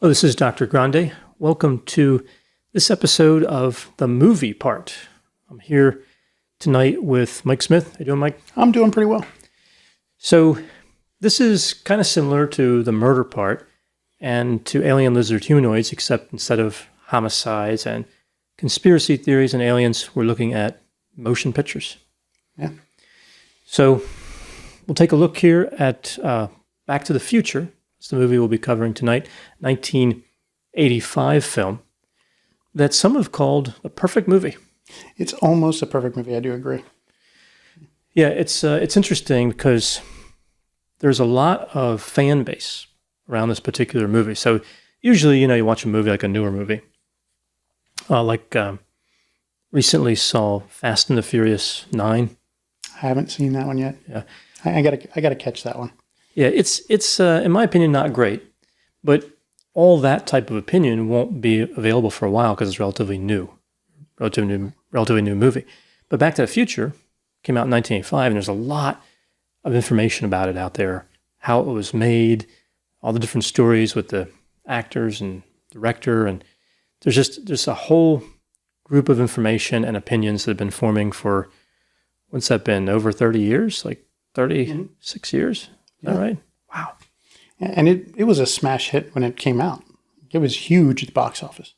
Hello, this is Dr. Grande. Welcome to this episode of the movie part. I'm here tonight with Mike Smith. How you doing, Mike? I'm doing pretty well. So this is kind of similar to the murder part and to Alien Lizard Humanoids, except instead of homicides and conspiracy theories and aliens, we're looking at motion pictures. Yeah. So we'll take a look here at Back to the Future. It's the movie we'll be covering tonight, 1985 film that some have called a perfect movie. It's almost a perfect movie. I do agree. Yeah, it's interesting because there's a lot of fan base around this particular movie. So usually, you watch a movie like a newer movie. Recently saw Fast and the Furious 9. I haven't seen that one yet. Yeah. I gotta catch that one. Yeah, it's in my opinion not great, but all that type of opinion won't be available for a while because it's relatively new movie. But Back to the Future came out in 1985, and there's a lot of information about it out there, how it was made, all the different stories with the actors and director, and there's a whole group of information and opinions that have been forming for, what's that been, over 30 years? Like 36 years? Is that right? Wow. And it was a smash hit when it came out. It was huge at the box office.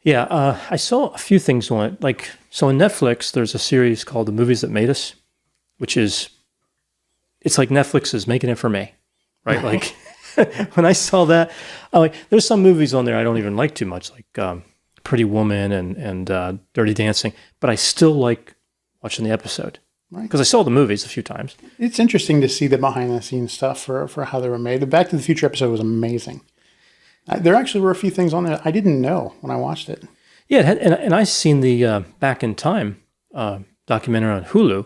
Yeah, I saw a few things on it. So on Netflix, there's a series called The Movies That Made Us, it's like Netflix is making it for me, right? Like when I saw that, there's some movies on there I don't even like too much, like Pretty Woman and Dirty Dancing, but I still like watching the episode. Right. Because I saw the movies a few times. It's interesting to see the behind-the-scenes stuff for how they were made. The Back to the Future episode was amazing. There actually were a few things on there I didn't know when I watched it. Yeah, and I seen the Back in Time documentary on Hulu,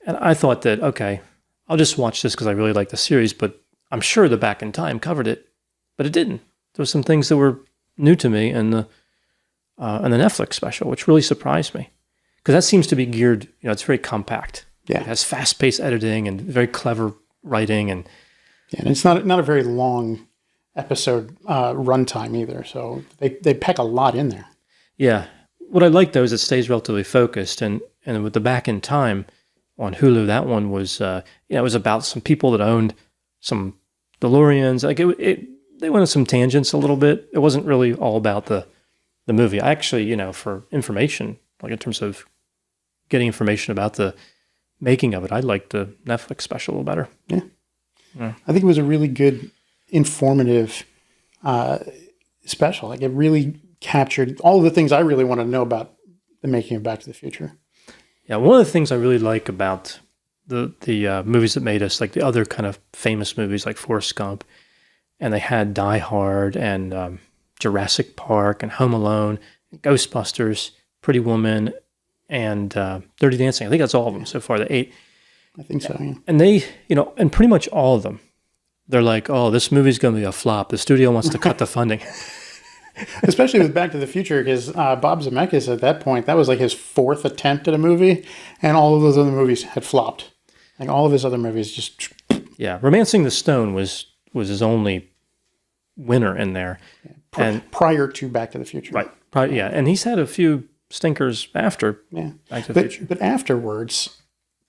and I thought that, okay, I'll just watch this because I really like the series, but I'm sure the Back in Time covered it, but it didn't. There were some things that were new to me in the Netflix special, which really surprised me. Because that seems to be geared, it's very compact. Yeah. It has fast-paced editing and very clever writing. And it's not a very long episode runtime either. So they pack a lot in there. Yeah. What I like, though, is it stays relatively focused. And with the Back in Time on Hulu, that one was, it was about some people that owned some DeLoreans. Like they went on some tangents a little bit. It wasn't really all about the movie. I actually, for information, like in terms of getting information about the making of it, I liked the Netflix special a little better. Yeah. I think it was a really good, informative special. Like it really captured all of the things I really wanted to know about the making of Back to the Future. Yeah, one of the things I really like about the movies that made us, like the other kind of famous movies like Forrest Gump, and they had Die Hard and Jurassic Park and Home Alone, and Ghostbusters, Pretty Woman, and Dirty Dancing. I think that's all of them so far, the 8. I think so, yeah. And they, and pretty much all of them, they're like, oh, this movie's going to be a flop. The studio wants to cut the funding. Especially with Back to the Future, because Bob Zemeckis at that point, that was like his 4th attempt at a movie, and all of those other movies had flopped. Like all of his other movies just... Yeah, Romancing the Stone was his only winner in there. Yeah, prior to Back to the Future. Right. Yeah, and he's had a few stinkers after Back to the Future. But afterwards,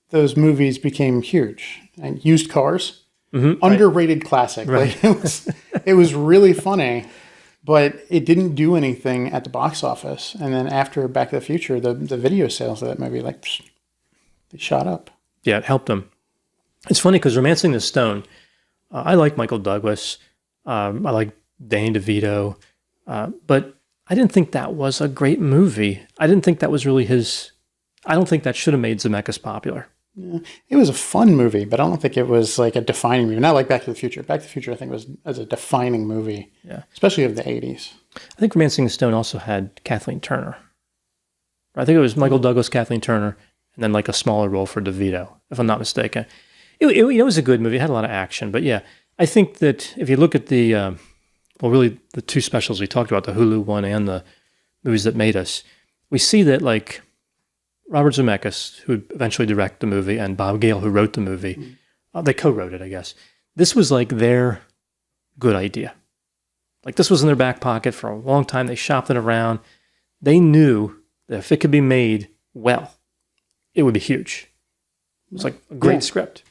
those movies became huge. And Used Cars, underrated classic. Right. Like it was really funny, but it didn't do anything at the box office. And then after Back to the Future, the video sales of that movie, they shot up. Yeah, it helped them. It's funny because Romancing the Stone, I like Michael Douglas. I like Danny DeVito, but I didn't think that was a great movie. I didn't think that was really his... I don't think that should have made Zemeckis popular. Yeah. It was a fun movie, but I don't think it was like a defining movie. Not like Back to the Future. Back to the Future, I think, was as a defining movie, especially of the 80s. I think Romancing the Stone also had Kathleen Turner. I think it was Michael Douglas, Kathleen Turner, and then like a smaller role for DeVito, if I'm not mistaken. It was a good movie. It had a lot of action, but yeah, I think that if you look at the... really, the 2 specials we talked about, the Hulu one and the Movies That Made Us, we see that, like, Robert Zemeckis, who would eventually direct the movie, and Bob Gale, who wrote the movie, they co-wrote it, I guess. This was, like, their good idea. Like this was in their back pocket for a long time. They shopped it around. They knew that if it could be made well, it would be huge. It was like a great script.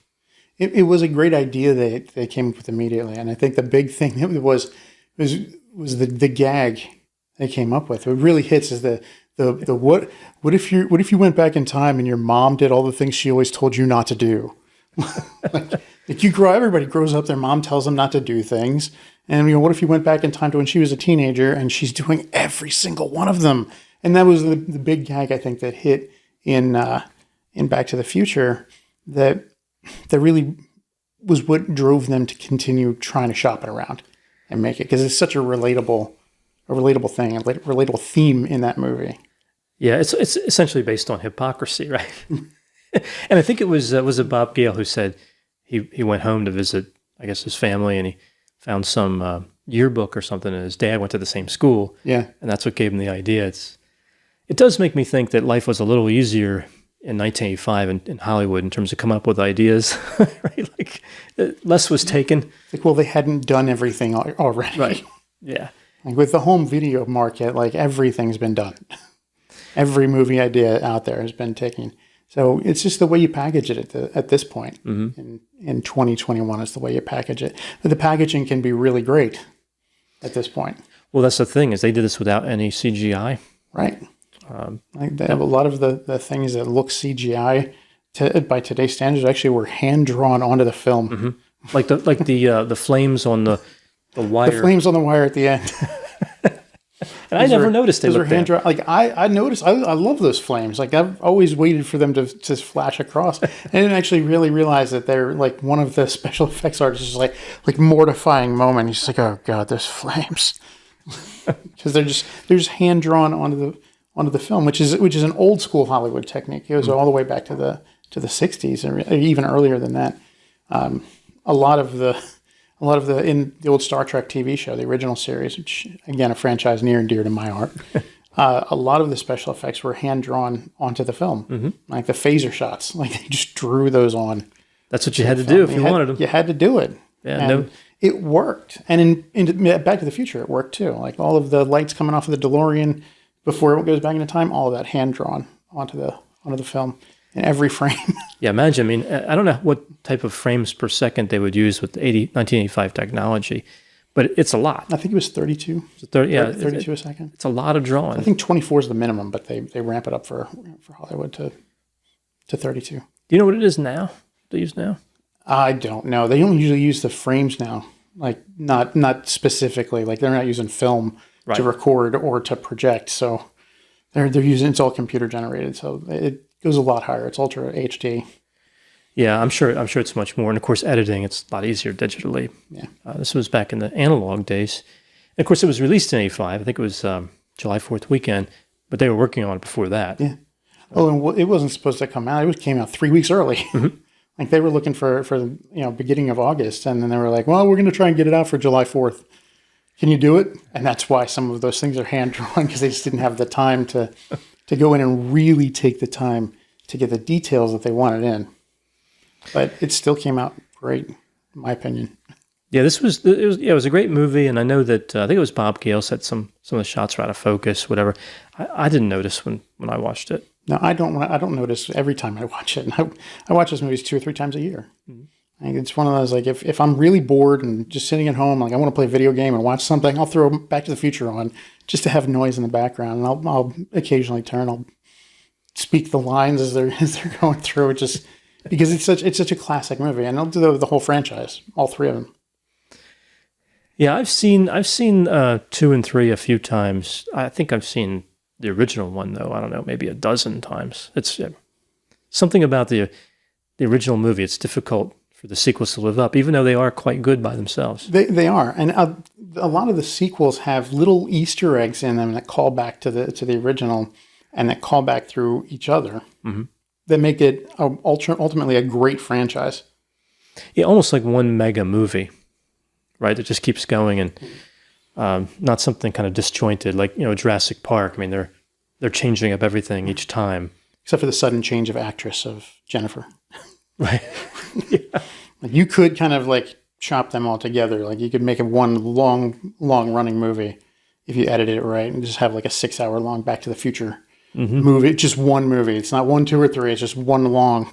It was a great idea that they came up with immediately, and I think the big thing that was the gag they came up with. It really hits is the what if you went back in time and your mom did all the things she always told you not to do. like everybody grows up, their mom tells them not to do things, and what if you went back in time to when she was a teenager and she's doing every single one of them? And that was the big gag I think that hit in Back to the Future that really was what drove them to continue trying to shop it around and make it, because it's such a relatable thing, a relatable theme in that movie. Yeah, it's essentially based on hypocrisy, right? And I think it was Bob Gale who said he went home to visit, I guess, his family, and he found some yearbook or something, and his dad went to the same school. Yeah, and that's what gave him the idea. It does make me think that life was a little easier in 1985 in Hollywood in terms of coming up with ideas, right? Like less was taken. Like, well, they hadn't done everything already. Right. Yeah. Like with the home video market, like everything's been done. Every movie idea out there has been taken. So it's just the way you package it at this point. Mm-hmm. In 2021 is the way you package it. But the packaging can be really great at this point. Well, that's the thing, is they did this without any CGI. Right. Like they have a lot of the things that look CGI by today's standards actually were hand drawn onto the film. Mm-hmm. Like the flames on the wire. The flames on the wire at the end. And I never noticed they were hand drawn. Like I noticed. I love those flames. Like I've always waited for them to flash across. I didn't actually really realize that they're like one of the special effects artists is like mortifying moment. He's like, oh god, there's flames, because they're just hand drawn onto the film, which is an old school Hollywood technique. It goes all the way back to the 60s, or even earlier than that. A lot of the in the old Star Trek TV show, the original series, which again a franchise near and dear to my heart, a lot of the special effects were hand drawn onto the film, mm-hmm. like the phaser shots. Like they just drew those on. That's what you had to do if you wanted them. You had to do it. Yeah, and it worked. And in Back to the Future, it worked too. Like all of the lights coming off of the DeLorean before it goes back into time, all of that hand drawn onto the film in every frame. Yeah, imagine. I mean, I don't know what type of frames per second they would use with 1985 technology, but it's a lot. I think it was 32. 32 a second. It's a lot of drawing. I think 24 is the minimum, but they ramp it up for Hollywood to 32. Do you know what it is now? They use now? I don't know. They don't usually use the frames now. Like not specifically. Like they're not using film to record or to project. So they're using, it's all computer generated. So it goes a lot higher. It's Ultra HD. Yeah, I'm sure it's much more. And of course, editing, it's a lot easier digitally. Yeah. This was back in the analog days. And of course, it was released in 85. I think it was July 4th weekend, but they were working on it before that. Yeah. Oh, and it wasn't supposed to come out. It came out 3 weeks early. Mm-hmm. Like they were looking for beginning of August. And then they were like, well, we're going to try and get it out for July 4th. Can you do it? And that's why some of those things are hand drawn, because they just didn't have the time to go in and really take the time to get the details that they wanted in. But it still came out great, in my opinion. Yeah, it was a great movie, and I know that I think it was Bob Gale said some of the shots were out of focus, whatever. I didn't notice when I watched it. No, I don't notice every time I watch it. And I watch those movies 2 or 3 times a year. Mm-hmm. Like it's one of those, like if I'm really bored and just sitting at home, like I want to play a video game and watch something, I'll throw Back to the Future on just to have noise in the background, and I'll occasionally I'll speak the lines as they're going through it, just because it's such a classic movie, and I'll do the whole franchise, all 3 of them. Yeah, I've seen 2 and 3 a few times. I think I've seen the original one though. I don't know, maybe a dozen times. It's something about the original movie. It's difficult for the sequels to live up, even though they are quite good by themselves. They are, and a lot of the sequels have little Easter eggs in them that call back to the original, and that call back through each other. Mm-hmm. That make it ultimately a great franchise. Yeah, almost like one mega movie, right? That just keeps going, and not something kind of disjointed like Jurassic Park. I mean, they're changing up everything each time, except for the sudden change of actress of Jennifer. Right. Yeah. Like you could kind of like chop them all together. Like you could make it one long running movie if you edited it right, and just have like a 6 hour long Back to the Future movie. Just one movie. It's not 1, 2, or 3. It's just one long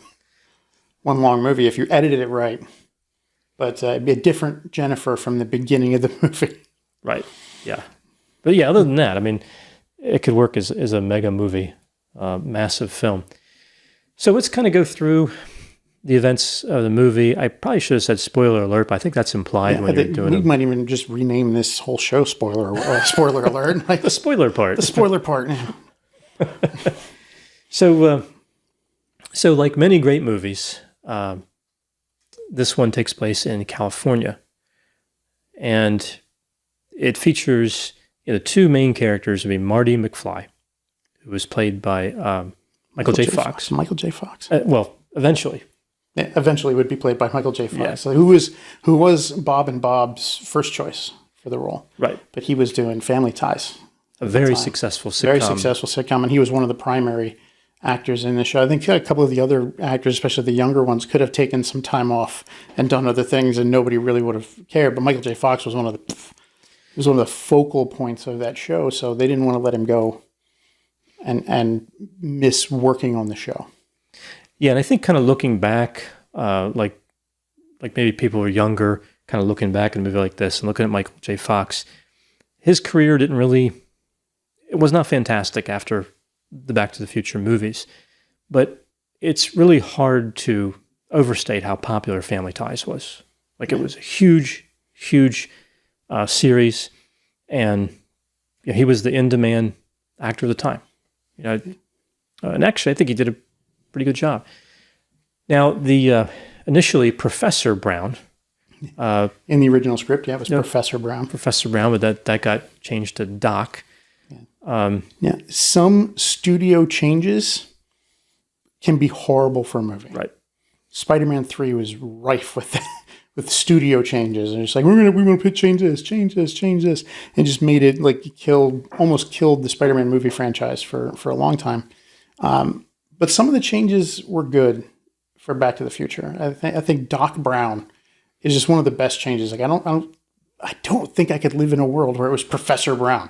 movie if you edited it right. But it'd be a different Jennifer from the beginning of the movie. Right. Yeah. But yeah, other than that, I mean, it could work as a mega movie, massive film. So let's kind of go through the events of the movie. I probably should have said spoiler alert, but I think that's implied when you're doing it. We might even just rename this whole show spoiler alert. Like the spoiler part. The spoiler part. So like many great movies, this one takes place in California, and it features the two main characters would be Marty McFly, who was played by Michael J. Fox. Michael J. Fox. Well, eventually. Yeah, eventually would be played by Michael J. Fox, Yeah. so who was Bob and Bob's first choice for the role. Right. But he was doing Family Ties. A very successful sitcom. Very successful sitcom, and he was one of the primary actors in the show. I think a couple of the other actors, especially the younger ones, could have taken some time off and done other things, and nobody really would have cared. But Michael J. Fox was one of the focal points of that show, so they didn't want to let him go and miss working on the show. Yeah, and I think kind of looking back, like maybe people were younger, kind of looking back at a movie like this and looking at Michael J. Fox, his career it was not fantastic after the Back to the Future movies, but it's really hard to overstate how popular Family Ties was. Like, it was a huge series, and he was the in-demand actor of the time. And actually, I think he did a pretty good job. Now, initially Professor Brown, in the original script, it was Professor Brown. Professor Brown, but that got changed to Doc. Some studio changes can be horrible for a movie. Right. Spider-Man 3 was rife with with studio changes, and it's like we're gonna change this, and just made it like almost killed the Spider-Man movie franchise for a long time. But some of the changes were good for Back to the Future. I think Doc Brown is just one of the best changes. Like I don't think I could live in a world where it was Professor Brown.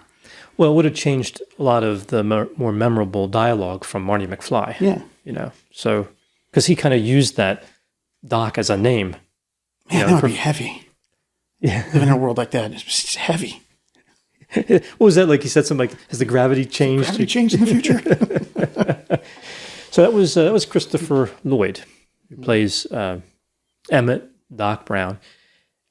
Well, it would have changed a lot of the more memorable dialogue from Marty McFly. Yeah. So because he kind of used that Doc as a name. Man, that would be heavy. Yeah. Living in a world like that, it's heavy. What was that? Like, he said something like, has the gravity changed? Gravity changed in the future? So that was Christopher Lloyd, who plays Emmett, Doc Brown.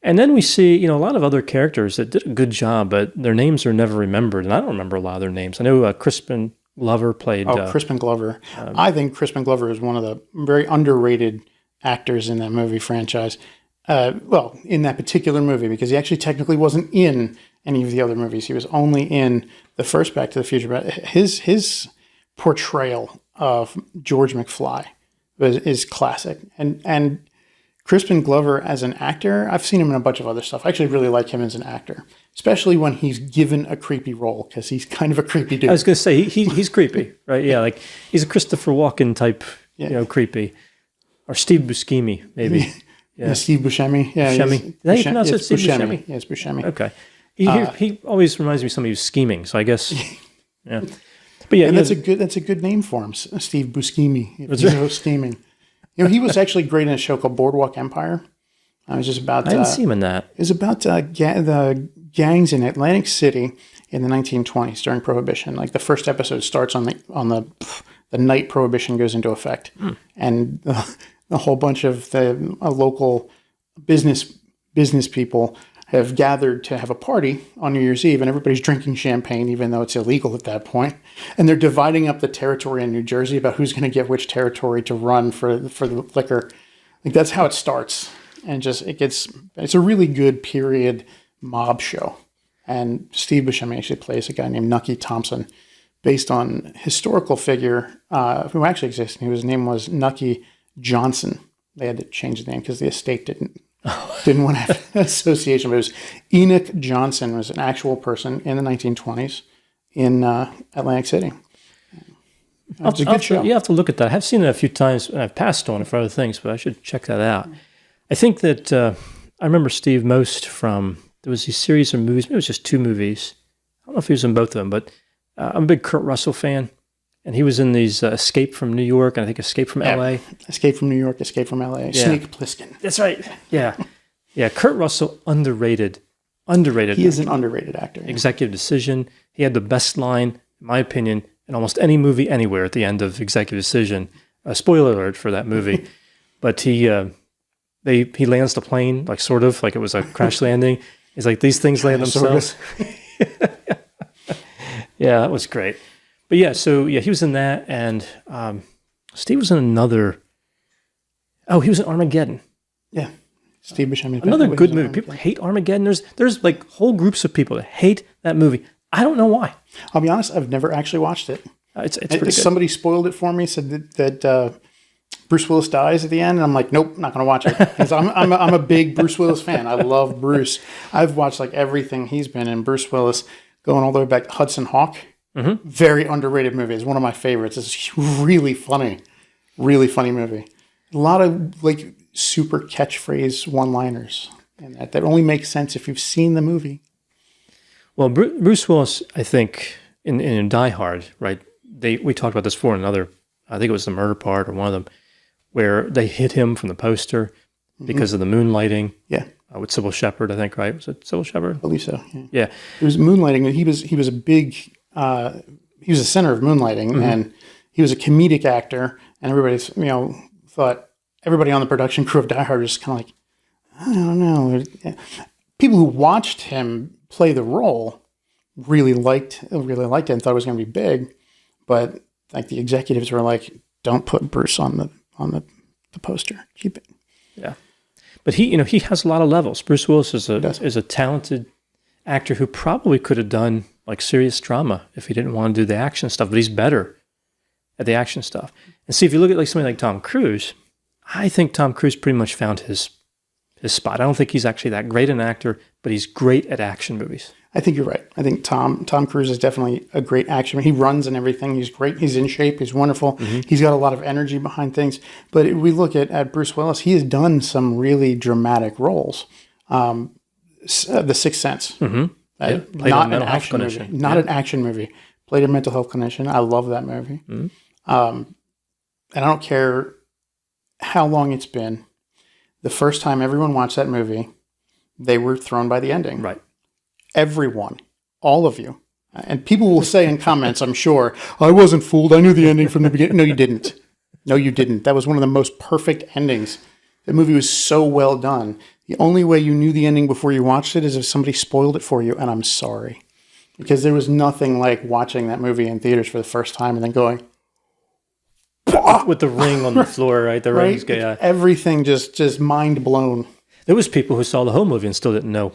And then we see, a lot of other characters that did a good job, but their names are never remembered. And I don't remember a lot of their names. I know Crispin Glover played... Crispin Glover. I think Crispin Glover is one of the very underrated actors in that movie franchise. In that particular movie, because he actually technically wasn't in any of the other movies. He was only in the first Back to the Future. But his portrayal of George McFly is classic. And Crispin Glover as an actor, I've seen him in a bunch of other stuff. I actually really like him as an actor, especially when he's given a creepy role, because he's kind of a creepy dude. I was going to say, he's creepy, right? Yeah, like he's a Christopher Walken type, creepy. Or Steve Buscemi, maybe. Yeah, Steve Buscemi. Yeah, Buscemi. Is that how you pronounce it? Steve Buscemi? Yeah, it's Buscemi. Okay. He always reminds me of somebody who's scheming, so I guess, yeah. But yeah, and that's a good name for him, Steve Buscemi. Scheming. He was actually great in a show called Boardwalk Empire. I was just about. I didn't see him in that. It was about the gangs in Atlantic City in the 1920s during Prohibition. Like, the first episode starts on the night Prohibition goes into effect, and a whole bunch of the local business people have gathered to have a party on New Year's Eve, and everybody's drinking champagne, even though it's illegal at that point. And they're dividing up the territory in New Jersey about who's going to get which territory to run for the liquor. Like, that's how it starts. And it's a really good period mob show. And Steve Buscemi actually plays a guy named Nucky Thompson, based on a historical figure who actually exists. His name was Nucky Johnson. They had to change the name because the estate didn't want to have an association. But it was Enoch Johnson, was an actual person in the 1920s in Atlantic City. It's a good show. You have to look at that. I have seen it a few times, and I've passed on it for other things, but I should check that out. I think that I remember Steve most from, there was a series of movies, maybe it was just 2 movies. I don't know if he was in both of them, but I'm a big Kurt Russell fan. And he was in these Escape from New York, and I think Escape from L.A. Escape from New York, Escape from L.A. Yeah. Snake Plissken. That's right. Yeah. Yeah, Kurt Russell, underrated. He is an underrated actor. Executive Decision. He had the best line, in my opinion, in almost any movie anywhere at the end of Executive Decision. Spoiler alert for that movie. But he lands the plane, like sort of, like it was a crash landing. He's like, these things land themselves. Yeah, that was great. But yeah, so yeah, he was in that, and Steve was in another. Oh, he was in Armageddon. Yeah, Steve Buscemi. Another good movie. People hate Armageddon. There's like whole groups of people that hate that movie. I don't know why. I'll be honest, I've never actually watched it. It's pretty good. Somebody spoiled it for me. Said that Bruce Willis dies at the end, and I'm like, nope, not going to watch it. Because I'm a big Bruce Willis fan. I love Bruce. I've watched like everything he's been in. Bruce Willis, going all the way back to Hudson Hawk. Mm-hmm. Very underrated movie. It's one of my favorites. It's really funny movie. A lot of like super catchphrase one-liners, and that only makes sense if you've seen the movie. Well, Bruce Willis, I think, in Die Hard, right? We talked about this before in another, I think it was the murder part or one of them, where they hit him from the poster because of the moonlighting. Yeah. With Sybil Shepherd, I think, right? Was it Sybil Shepherd? I believe so. Yeah. It was moonlighting. He was a big. He was the center of moonlighting, and he was a comedic actor. And everybody's thought everybody on the production crew of Die Hard was kind of like, I don't know. People who watched him play the role really liked it and thought it was going to be big, but like the executives were like, don't put Bruce on the poster. Keep it. Yeah. But he has a lot of levels. Bruce Willis is a talented actor who probably could have done like serious drama if he didn't want to do the action stuff, but he's better at the action stuff. And see, if you look at like somebody like Tom Cruise, I think Tom Cruise pretty much found his spot. I don't think he's actually that great an actor, but he's great at action movies. I think you're right. I think Tom Cruise is definitely a great actor. He runs and everything. He's great. He's in shape. He's wonderful. Mm-hmm. He's got a lot of energy behind things. But if we look at Bruce Willis, he has done some really dramatic roles. The Sixth Sense. Mm-hmm. Not an action movie. Not an action movie. Played a mental health clinician. I love that movie. Mm-hmm. And I don't care how long it's been. The first time everyone watched that movie, they were thrown by the ending. Right. Everyone, all of you. And people will say in comments, I'm sure, I wasn't fooled. I knew the ending from the beginning. No, you didn't. No, you didn't. That was one of the most perfect endings. The movie was so well done. The only way you knew the ending before you watched it is if somebody spoiled it for you, and I'm sorry. Because there was nothing like watching that movie in theaters for the first time and then going, with the ring on the floor, right? The rings, yeah. Everything just mind blown. There was people who saw the whole movie and still didn't know.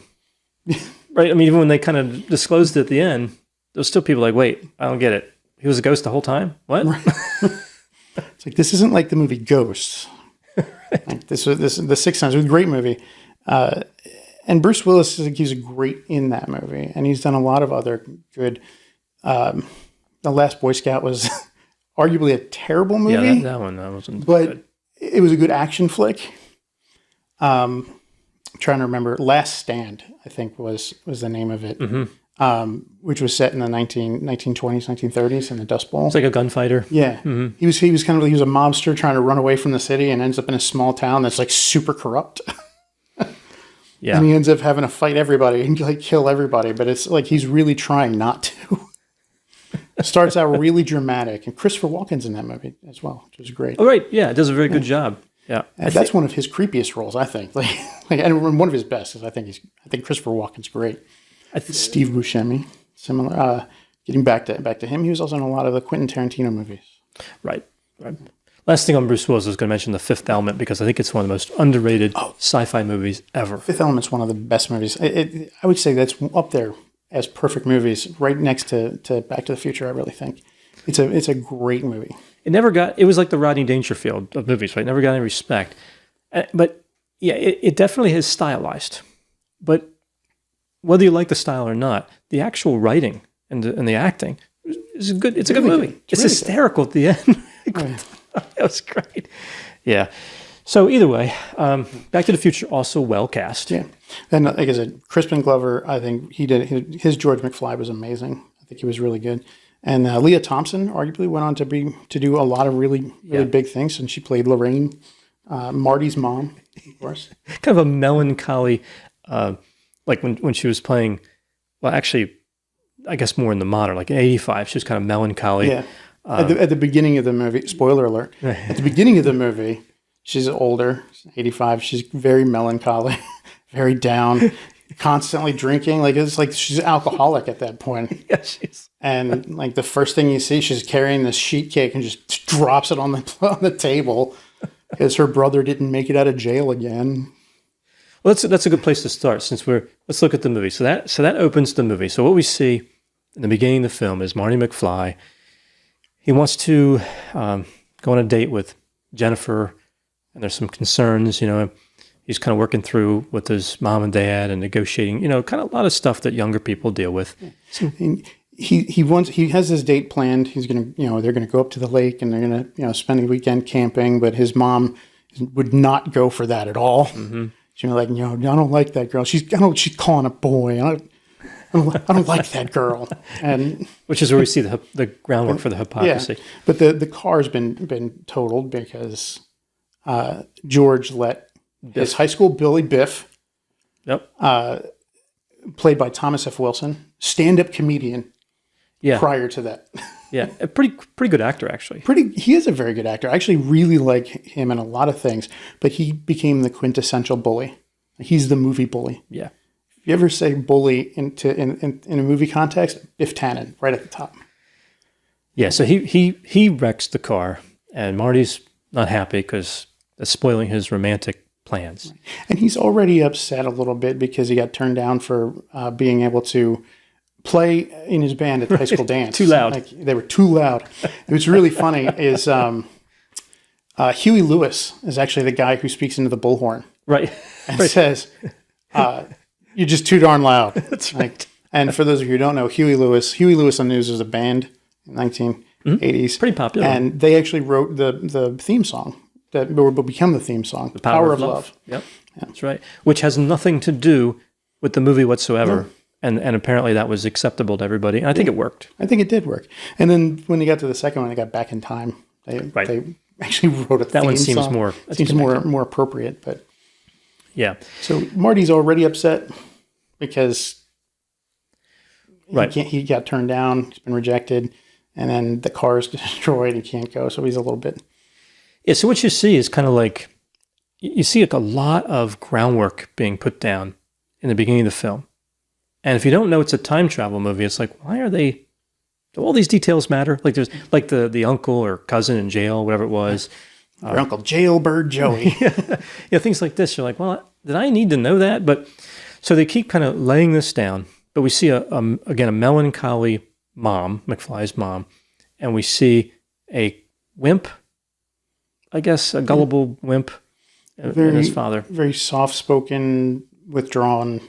Right? I mean, even when they kind of disclosed it at the end, there was still people like, wait, I don't get it. He was a ghost the whole time? What? Right. It's like, this isn't like the movie Ghosts. Like this The Sixth Sense. It was a great movie. And Bruce Willis, he's great in that movie. And he's done a lot of other good. The Last Boy Scout was arguably a terrible movie. Yeah, that one wasn't but good. It was a good action flick. Trying to remember. Last Stand, I think was the name of it. Mm-hmm. Which was set in the 1920s, 1930s in the Dust Bowl. It's like a gunfighter. Yeah. Mm-hmm. He was a mobster trying to run away from the city and ends up in a small town that's like super corrupt. Yeah. And he ends up having to fight everybody and like kill everybody, but it's like he's really trying not to. Starts out really dramatic, and Christopher Walken's in that movie as well, which was great. Oh, right. Yeah, it does a very good job. Yeah. That's one of his creepiest roles, I think. And one of his best is I think Christopher Walken's great. Steve Buscemi, similar. Getting back to him, he was also in a lot of the Quentin Tarantino movies. Right. Last thing on Bruce Willis, I was going to mention The Fifth Element because I think it's one of the most underrated sci-fi movies ever. Fifth Element's one of the best movies. I would say that's up there as perfect movies, right next to Back to the Future. I really think it's a great movie. It was like the Rodney Dangerfield of movies, right? Never got any respect. But yeah, it definitely is stylized. But whether you like the style or not, the actual writing and the acting is good. It's a good movie. It's really hysterical good. At the end. That was great. Yeah. So either way, Back to the Future also well cast. Yeah. And like I said, Crispin Glover, I think he did his George McFly was amazing. I think he was really good. And Leah Thompson arguably went on to do a lot of really big things, and she played Lorraine, Marty's mom, of course. Kind of a melancholy, like when she was playing. Well, actually, I guess more in the modern, like in '85, she was kind of melancholy. Yeah. At the beginning of the movie, spoiler alert. At the beginning of the movie, she's older, 85. She's very melancholy, very down, constantly drinking. Like it's like she's alcoholic at that point. Yeah, she's. And like the first thing you see, she's carrying this sheet cake and just drops it on the table because her brother didn't make it out of jail again. Well, that's a good place to start since let's look at the movie. So that opens the movie. So what we see in the beginning of the film is Marty McFly. He wants to go on a date with Jennifer, and there's some concerns. He's kind of working through with his mom and dad and negotiating. Kind of a lot of stuff that younger people deal with. So, he has this date planned. He's gonna they're gonna go up to the lake and they're gonna spend the weekend camping. But his mom would not go for that at all. Mm-hmm. She's like, I don't like that girl. She's calling a boy. I don't like that girl. And which is where we see the groundwork for the hypocrisy. Yeah, but the car's been totaled because George let his high school bully Biff, yep, played by Thomas F. Wilson, stand-up comedian. Yeah. Prior to that. Yeah, a pretty good actor actually. He is a very good actor. I actually really like him in a lot of things, but he became the quintessential bully. He's the movie bully. Yeah. If you ever say bully in a movie context, Biff Tannen right at the top. Yeah, so he wrecks the car, and Marty's not happy because that's spoiling his romantic plans. And he's already upset a little bit because he got turned down for being able to play in his band at the high school dance. Too loud. Like, they were too loud. What's really funny is Huey Lewis is actually the guy who speaks into the bullhorn. Right. And says, you're just too darn loud. That's right. And for those of you who don't know, Huey Lewis on News was a band in the 1980s. Mm-hmm. Pretty popular. And they actually wrote the theme song that would become the theme song, The Power of Love. Yep. Yeah. That's right. Which has nothing to do with the movie whatsoever. No. And apparently that was acceptable to everybody. And I think it worked. I think it did work. And then when they got to the second one, they got Back in Time. They actually wrote a theme song. That one seems more appropriate. But yeah. So Marty's already upset because he got turned down. He's been rejected. And then the car is destroyed. He can't go. So he's a little bit. Yeah. So what you see is kind of like, you see like a lot of groundwork being put down in the beginning of the film. And if you don't know it's a time travel movie, it's like, do all these details matter? Like there's like the uncle or cousin in jail, whatever it was. Your Uncle Jailbird Joey. Yeah, things like this. You're like, well, did I need to know that? But so they keep kind of laying this down. But we see again a melancholy mom, McFly's mom, and we see a wimp, I guess, a gullible wimp, and his father. Very soft-spoken, withdrawn.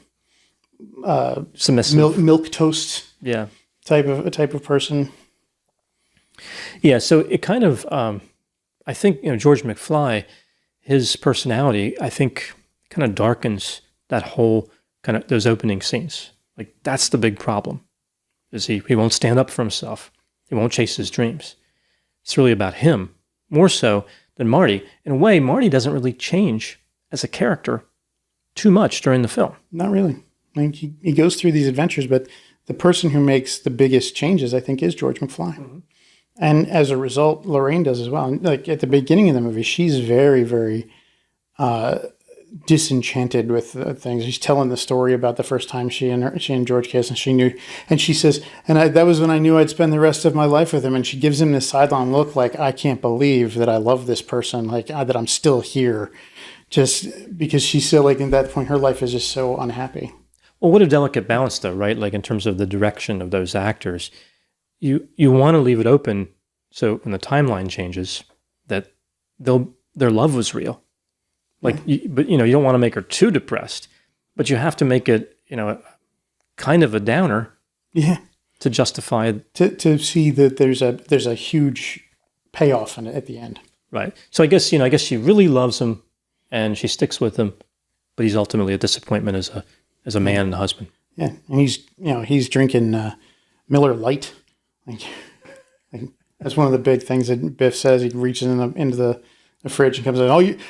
Submissive, milk toast, yeah, type of person. Yeah, so it kind of, I think George McFly, his personality, I think, kind of darkens that whole kind of those opening scenes. Like that's the big problem, is he won't stand up for himself, he won't chase his dreams. It's really about him more so than Marty. In a way, Marty doesn't really change as a character too much during the film. Not really. I mean, he goes through these adventures, but the person who makes the biggest changes, I think, is George McFly. Mm-hmm. And as a result, Lorraine does as well. Like at the beginning of the movie, she's very, very disenchanted with things. She's telling the story about the first time she and George kissed, and she knew, and she says, that was when I knew I'd spend the rest of my life with him. And she gives him this sidelong look, like, I can't believe that I love this person, like that I'm still here, just because she's so like at that point, her life is just so unhappy. Well, what a delicate balance, though, right? Like in terms of the direction of those actors, you want to leave it open so when the timeline changes, that their love was real. Like, but you don't want to make her too depressed, but you have to make it, kind of a downer, yeah, to justify to see that there's a huge payoff in it at the end. Right. So I guess she really loves him and she sticks with him, but he's ultimately a disappointment as a man and a husband. Yeah, and he's drinking Miller Lite. Like that's one of the big things that Biff says. He reaches into the fridge and comes in.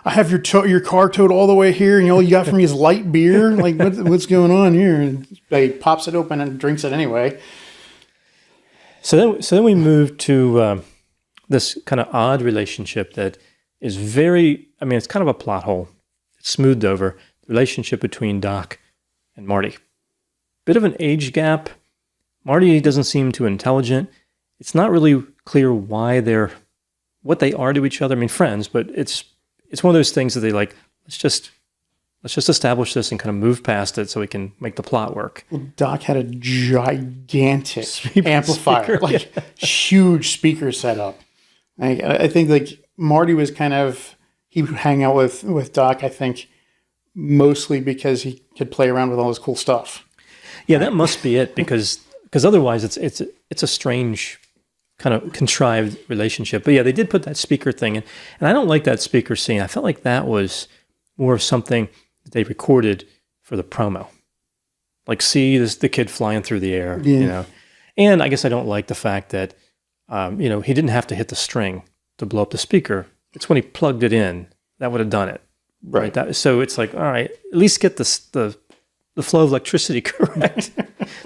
I have your car towed all the way here, and all you got for me is light beer. Like what's going on here? And he pops it open and drinks it anyway. So then we move to this kind of odd relationship that is it's kind of a plot hole. It's smoothed over. The relationship between Doc and Marty. Bit of an age gap. Marty doesn't seem too intelligent. It's not really clear what they are to each other. I mean, friends, but it's one of those things that they like, let's just establish this and kind of move past it so we can make the plot work. Well, Doc had a gigantic amplifier, huge speaker setup. I think like Marty was he would hang out with Doc, I think, mostly because he could play around with all this cool stuff. Yeah, that must be it, because otherwise it's a strange kind of contrived relationship. But yeah, they did put that speaker thing in, and I don't like that speaker scene. I felt like that was more of something that they recorded for the promo. Like, see the kid flying through the air, And I guess I don't like the fact that he didn't have to hit the string to blow up the speaker. It's when he plugged it in that would have done it. Right. So it's like, all right, at least get the flow of electricity correct.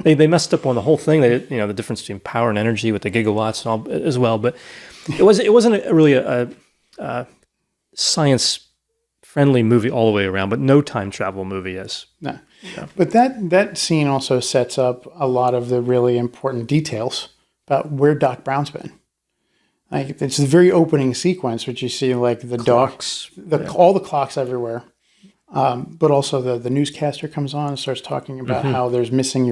they messed up on the whole thing. They the difference between power and energy with the gigawatts and all as well. But it wasn't really a science friendly movie all the way around. But no time travel movie is. No. But that scene also sets up a lot of the really important details about where Doc Brown's been. Like it's the very opening sequence, which you see like the clocks, all the clocks everywhere. But also the newscaster comes on and starts talking about how there's missing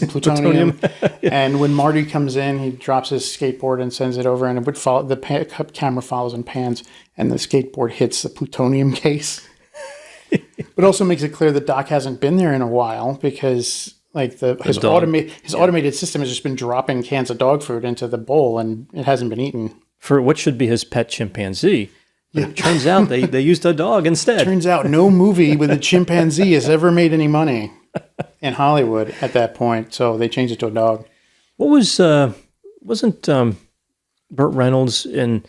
plutonium. And when Marty comes in, he drops his skateboard and sends it over, and it would follow. The camera follows and pans, and the skateboard hits the plutonium case. But also makes it clear that Doc hasn't been there in a while because like his automated system has just been dropping cans of dog food into the bowl, and it hasn't been eaten. For what should be his pet chimpanzee. It turns out they used a dog instead. Turns out no movie with a chimpanzee has ever made any money in Hollywood at that point, so they changed it to a dog. What wasn't Burt Reynolds in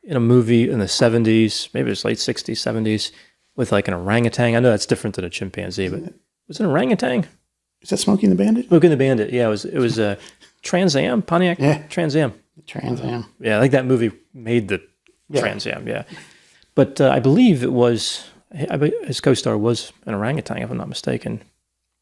a movie in the 70s, maybe it was late 60s, 70s, with like an orangutan? I know that's different than a chimpanzee, but was it an orangutan? Is that Smokey and the Bandit? Smokey and the Bandit, yeah. It was a Trans Am, Pontiac Trans Am. Trans Am. Yeah, I think that movie made the Trans Am, yeah. But I believe it was, his co-star was an orangutan, if I'm not mistaken.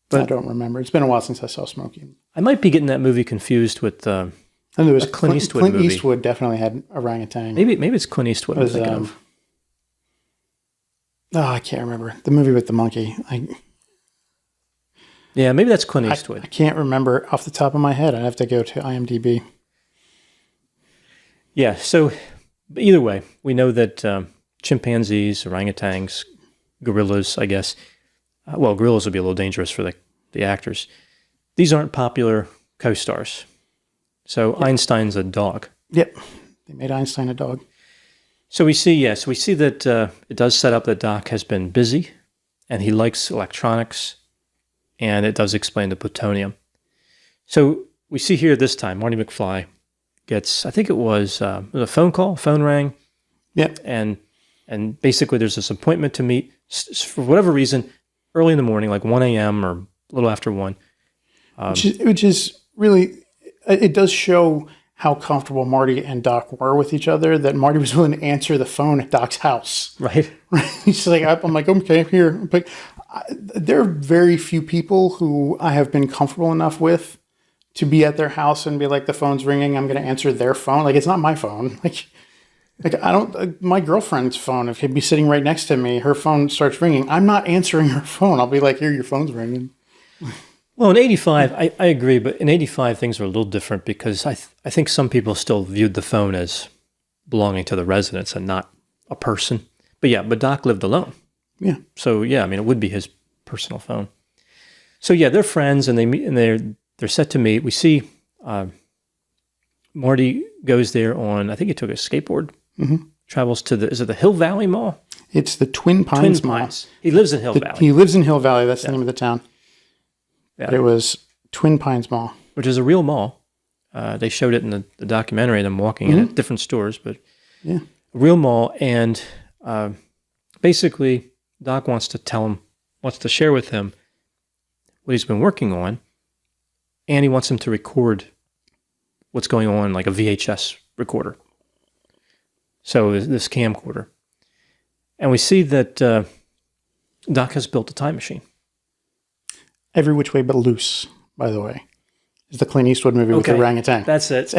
But I don't remember. It's been a while since I saw Smokey. I might be getting that movie confused with and there was Clint Eastwood Clint movie. Eastwood definitely had orangutan. Maybe it's Clint Eastwood I'm thinking of. I can't remember. The movie with the monkey. Yeah, maybe that's Clint Eastwood. I can't remember off the top of my head. I'd have to go to IMDb. Yeah, so either way, we know that chimpanzees, orangutans, gorillas, I guess. Gorillas would be a little dangerous for the actors. These aren't popular co-stars. So Einstein's a dog. Yep. They made Einstein a dog. So we see that it does set up that Doc has been busy and he likes electronics, and it does explain the plutonium. So we see here this time, Marty McFly gets, I think it was a phone rang. Yep. And basically there's this appointment to meet for whatever reason early in the morning, like 1 a.m. or a little after 1. Which is really, it does show how comfortable Marty and Doc were with each other, that Marty was willing to answer the phone at Doc's house. Right. He's like, I'm like, okay, here. But there are very few people who I have been comfortable enough with to be at their house and be like, the phone's ringing, I'm going to answer their phone. Like, it's not my phone. Like I don't, my girlfriend's phone, if he'd be sitting right next to me, her phone starts ringing, I'm not answering her phone. I'll be like, here, your phone's ringing. Well, in 85, I agree, but in 85, things were a little different because I think some people still viewed the phone as belonging to the residents and not a person. But Doc lived alone. Yeah. So, yeah, I mean, it would be his personal phone. So, yeah, they're friends and they meet and they're set to meet. We see Marty goes there on, I think he took a skateboard, travels to is it the Hill Valley Mall? It's the Twin Twin Pines Mall. Pines. He lives in Hill Valley, He lives in Hill Valley. That's the name of the town. Yeah. But it was Twin Pines Mall. which is a real mall. They showed it in the documentary. Them walking in at different stores, but Yeah. a real mall. And basically, Doc wants to share with him what he's been working on, and he wants him to record what's going on, like a VHS recorder. So this camcorder. And we see that Doc has built a time machine. Every Which Way But Loose, by the way, is the Clint Eastwood movie with the orangutan. That's it.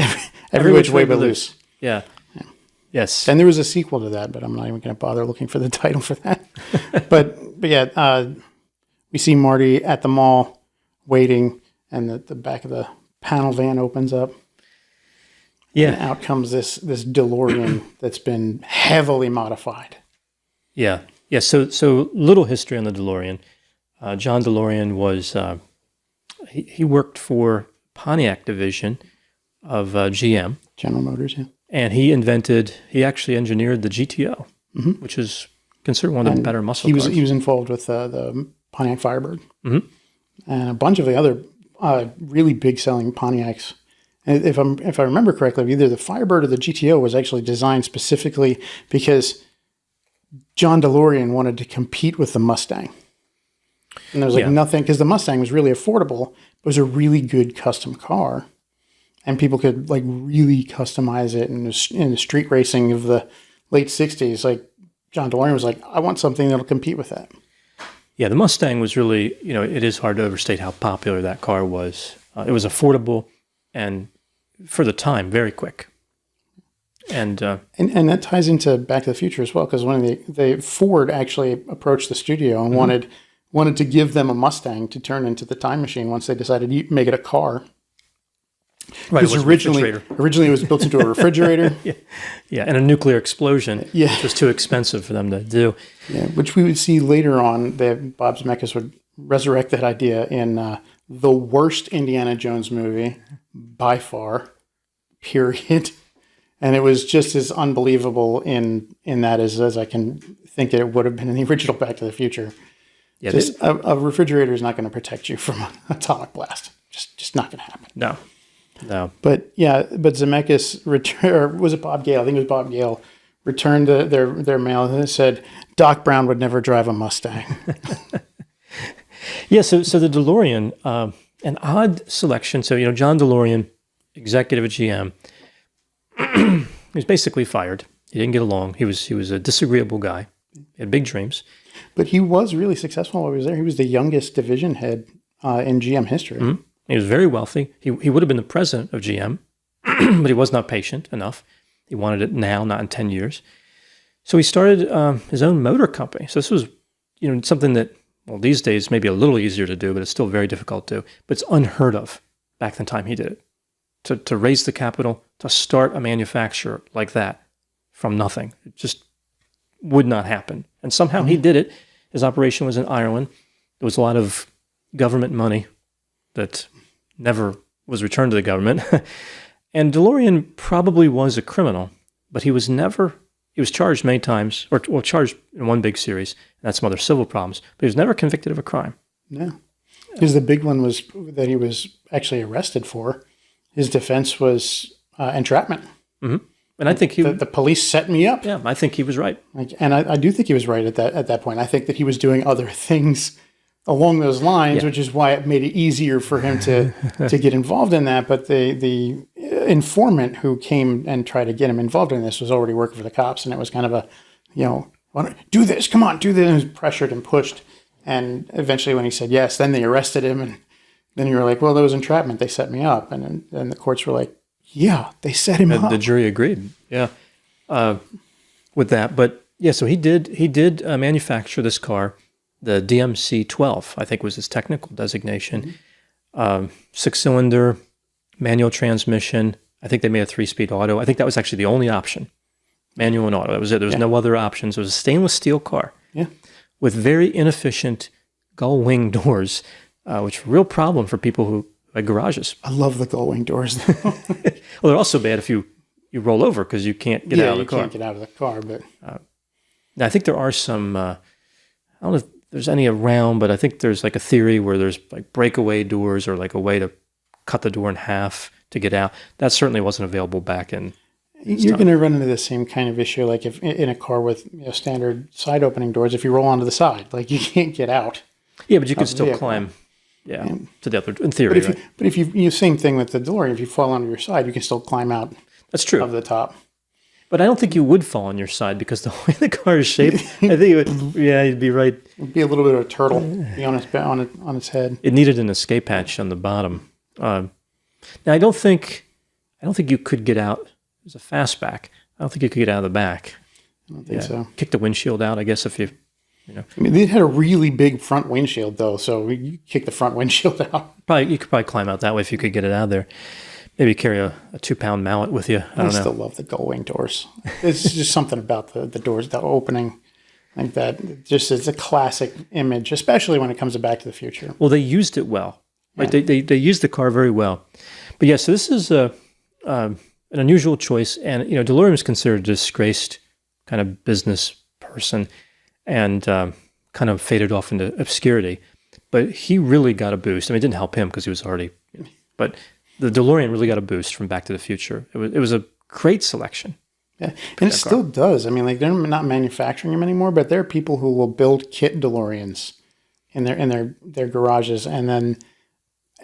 Every Which Way But Loose. Yeah. Yes. And there was a sequel to that, but I'm not even going to bother looking for the title for that. but yeah, we see Marty at the mall waiting, and the back of the panel van opens up. Yeah. And out comes this DeLorean that's been heavily modified. Yeah. Yeah. So little history on the DeLorean. John DeLorean was, he worked for Pontiac division of GM. General Motors, yeah. And he actually engineered the GTO, which is considered one of the better muscle cars. He was involved with the Pontiac Firebird and a bunch of the other really big selling Pontiacs. And if I remember correctly, either the Firebird or the GTO was actually designed specifically because John DeLorean wanted to compete with the Mustang. And there was nothing, because the Mustang was really affordable, but it was a really good custom car. And people could really customize it in the street racing of the late 60s. Like John DeLorean was like, I want something that'll compete with that. Yeah, the Mustang was really, it is hard to overstate how popular that car was. It was affordable and, for the time, very quick. And that ties into Back to the Future as well, because when Ford actually approached the studio and wanted to give them a Mustang to turn into the time machine once they decided to make it a car. Right, Because originally it was built into a refrigerator. Yeah, and a nuclear explosion, Yeah. which was too expensive for them to do. Yeah, which we would see later on. Bob Zemeckis would resurrect that idea in the worst Indiana Jones movie by far, period. And it was just as unbelievable in that as I can think it would have been in the original Back to the Future. Yeah, a refrigerator is not going to protect you from an atomic blast. Just not going to happen. No. But Zemeckis was it Bob Gale? I think it was Bob Gale. Returned their mail and said Doc Brown would never drive a Mustang. Yeah. So the DeLorean, an odd selection. So John DeLorean, executive at GM, he was basically fired. He didn't get along. He was a disagreeable guy. He had big dreams. But he was really successful while he was there. He was the youngest division head in GM history. Mm-hmm. He was very wealthy. He would have been the president of GM, but he was not patient enough. He wanted it now, not in 10 years. So he started his own motor company. So this was, something that, well, these days maybe a little easier to do, but it's still very difficult to do. But it's unheard of back in the time he did it. To raise the capital, to start a manufacturer like that from nothing. It just would not happen. And somehow he did it. His operation was in Ireland. There was a lot of government money that never was returned to the government. And DeLorean probably was a criminal, but he was charged many times, or charged in one big series, and had some other civil problems, but he was never convicted of a crime. No. Because the big one was that he was actually arrested for. His defense was entrapment. Mm-hmm. And I think the police set me up. Yeah, I think he was right. And I do think he was right at that point. I think that he was doing other things along those lines, which is why it made it easier for him to get involved in that. But the informant who came and tried to get him involved in this was already working for the cops, and it was kind of a, do this, come on, do this. And he was pressured and pushed. And eventually when he said yes, then they arrested him. And then you were like, well, that was entrapment. They set me up. And then the courts were like, yeah, they set him up. The jury agreed. Yeah. With that. But yeah, so he did manufacture this car. The DMC-12, I think, was his technical designation. 6-cylinder, manual transmission. I think they made a 3-speed auto. I think that was actually the only option, manual and auto. That was it. There was no other options. It was a stainless steel car with very inefficient gull wing doors, which were a real problem for people who had garages. I love the gull wing doors. Well, they're also bad if you roll over because you can't get out of the car. You can't get out of the car, but... Now, I think there are some. I don't know if there's any around, but I think there's like a theory where there's like breakaway doors or like a way to cut the door in half to get out. That certainly wasn't available back in. You're going to run into the same kind of issue, like if in a car with standard side opening doors. If you roll onto the side, like you can't get out. Yeah, but you can still climb. Yeah, to the other, in theory. But if you same thing with the door. If you fall onto your side, you can still climb out. That's true. Of the top. But I don't think you would fall on your side because the way the car is shaped, I think it would. Yeah, you'd be right. It'd be a little bit of a turtle be on its head. It needed an escape hatch on the bottom. Now I don't think you could get out. There's a fastback. I don't think you could get out of the back. I don't think so. Kick the windshield out, I guess, if you know. I mean, they had a really big front windshield, though, so you kick the front windshield out. You could probably climb out that way if you could get it out of there. Maybe carry a 2-pound mallet with you. I don't know. Still love the gull-wing doors. It's just something about the doors, the opening, like that. It's a classic image, especially when it comes to Back to the Future. Well, they used it well. Right? Yeah. They used the car very well. But yeah, so this is an unusual choice, and DeLorean was considered a disgraced kind of business person, and kind of faded off into obscurity. But he really got a boost. I mean, it didn't help him because he was already, but the DeLorean really got a boost from Back to the Future. It was a great selection. Yeah, and it still does. I mean, like they're not manufacturing them anymore, but there are people who will build kit DeLoreans in their garages, and then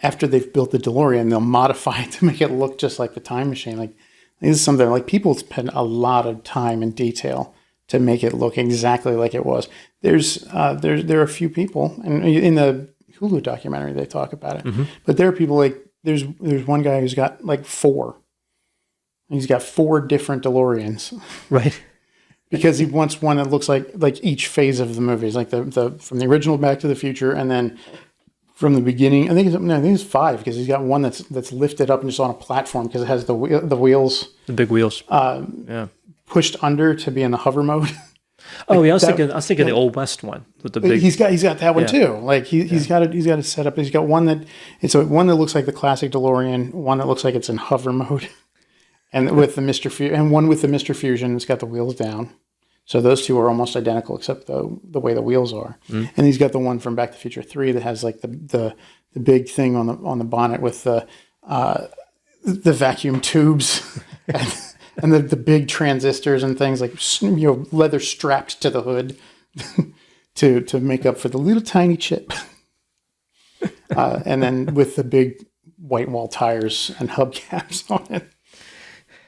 after they've built the DeLorean, they'll modify it to make it look just like the time machine. Like this is something like people spend a lot of time and detail to make it look exactly like it was. There are a few people, and in the Hulu documentary they talk about it. Mm-hmm. But there are people like there's one guy who's got like 4. He's got 4 different DeLoreans, right? Because he wants one that looks like each phase of the movies, like the from the original Back to the Future, and then from the beginning. I think it's 5 because he's got one that's lifted up and just on a platform because it has the wheels, the big wheels, pushed under to be in the hover mode. Oh yeah, I was thinking the Old West one with the big. He's got that one too. Like he's got it set up. He's got one that one that looks like the classic DeLorean, one that looks like it's in hover mode, and with the one with the Mr. Fusion. It's got the wheels down. So those two are almost identical except the way the wheels are. Mm. And he's got the one from Back to the Future 3 that has like the big thing on the bonnet with the vacuum tubes. And the big transistors and things like leather strapped to the hood to make up for the little tiny chip, and then with the big white wall tires and hubcaps on it.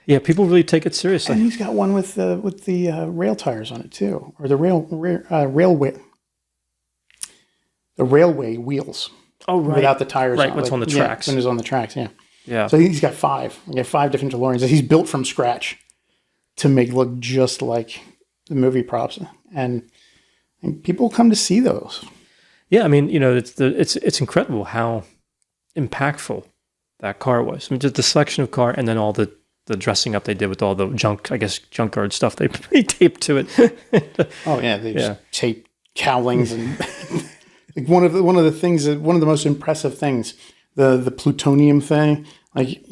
Yeah, people really take it seriously. And he's got one with the rail tires on it too, or the railway wheels. Oh, right. Without the tires. Right, what's on the tracks. When it's on the tracks, yeah. Yeah. So he's got 5. We got 5 different DeLoreans that he's built from scratch to make look just like the movie props, and people come to see those. Yeah, I mean, it's incredible how impactful that car was. I mean, just the selection of car, and then all the dressing up they did with all the junkyard stuff they taped to it. Oh yeah, they just taped cowlings and like one of the things that one of the most impressive things. The plutonium thing, like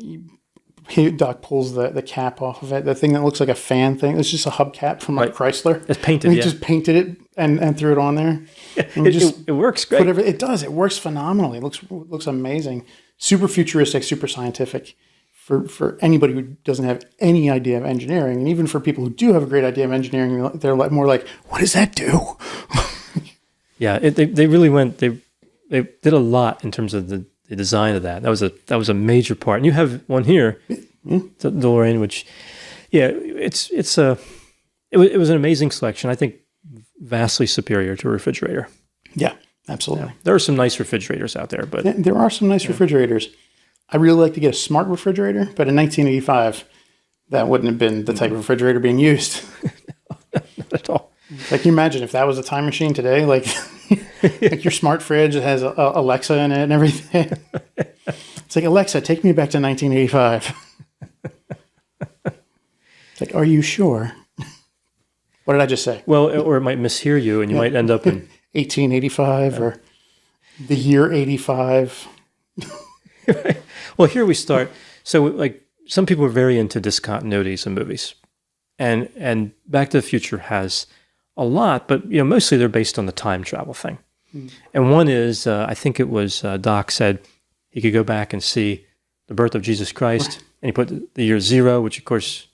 Doc pulls the cap off of it. The thing that looks like a fan thing. It's just a hubcap from a Chrysler. It's painted. And he just painted it and threw it on there. Yeah, it works great. It does. It works phenomenally. It looks amazing. Super futuristic. Super scientific. For anybody who doesn't have any idea of engineering, and even for people who do have a great idea of engineering, they're like more like, what does that do? Yeah, they really went. They did a lot in terms of the design of that. That was a major part. And you have one here, the DeLorean, which, it was an amazing selection. I think vastly superior to a refrigerator. Yeah, absolutely. Yeah. There are some nice refrigerators out there, but there are some nice refrigerators. I really like to get a smart refrigerator, but in 1985, that wouldn't have been the type of refrigerator being used. No, not at all. Like, can you imagine if that was a time machine today? Like your smart fridge that has Alexa in it and everything. It's like, Alexa, take me back to 1985. It's like, are you sure? What did I just say? Well, or it might mishear you, and you might end up in 1885 or the year 85. Well, here we start. So, like, some people are very into discontinuities in movies, and Back to the Future has a lot, but mostly they're based on the time travel thing. And one is, I think it was Doc said he could go back and see the birth of Jesus Christ, and he put the year 0, which of course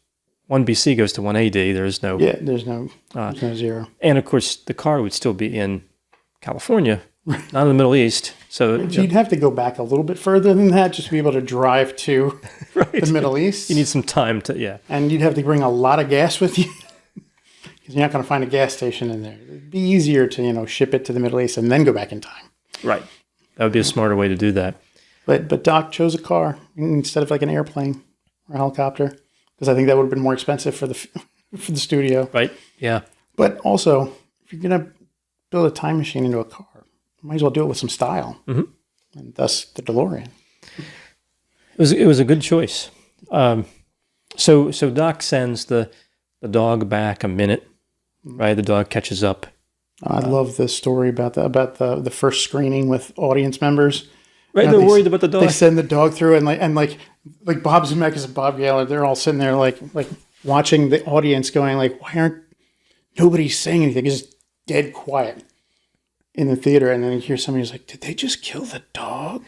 1 BC goes to 1 AD. There's no there's no 0. And of course the car would still be in California, not in the Middle East. So you'd have to go back a little bit further than that just to be able to drive to the Middle East. You need some time to and you'd have to bring a lot of gas with you. You're not going to find a gas station in there. It'd be easier to, ship it to the Middle East and then go back in time. Right. That would be a smarter way to do that. But Doc chose a car instead of like an airplane or a helicopter because I think that would have been more expensive for the studio. Right. Yeah. But also, if you're going to build a time machine into a car, you might as well do it with some style. Mm-hmm. And thus the DeLorean. It was a good choice. So Doc sends the dog back a minute. Right, the dog catches up. I love this story about the first screening with audience members. Right, they're worried about the dog. They send the dog through, and like Bob Zemeckis and Bob Geller, they're all sitting there like watching the audience, going like, why aren't nobody saying anything? It's just dead quiet in the theater, and then you hear somebody who's like, did they just kill the dog?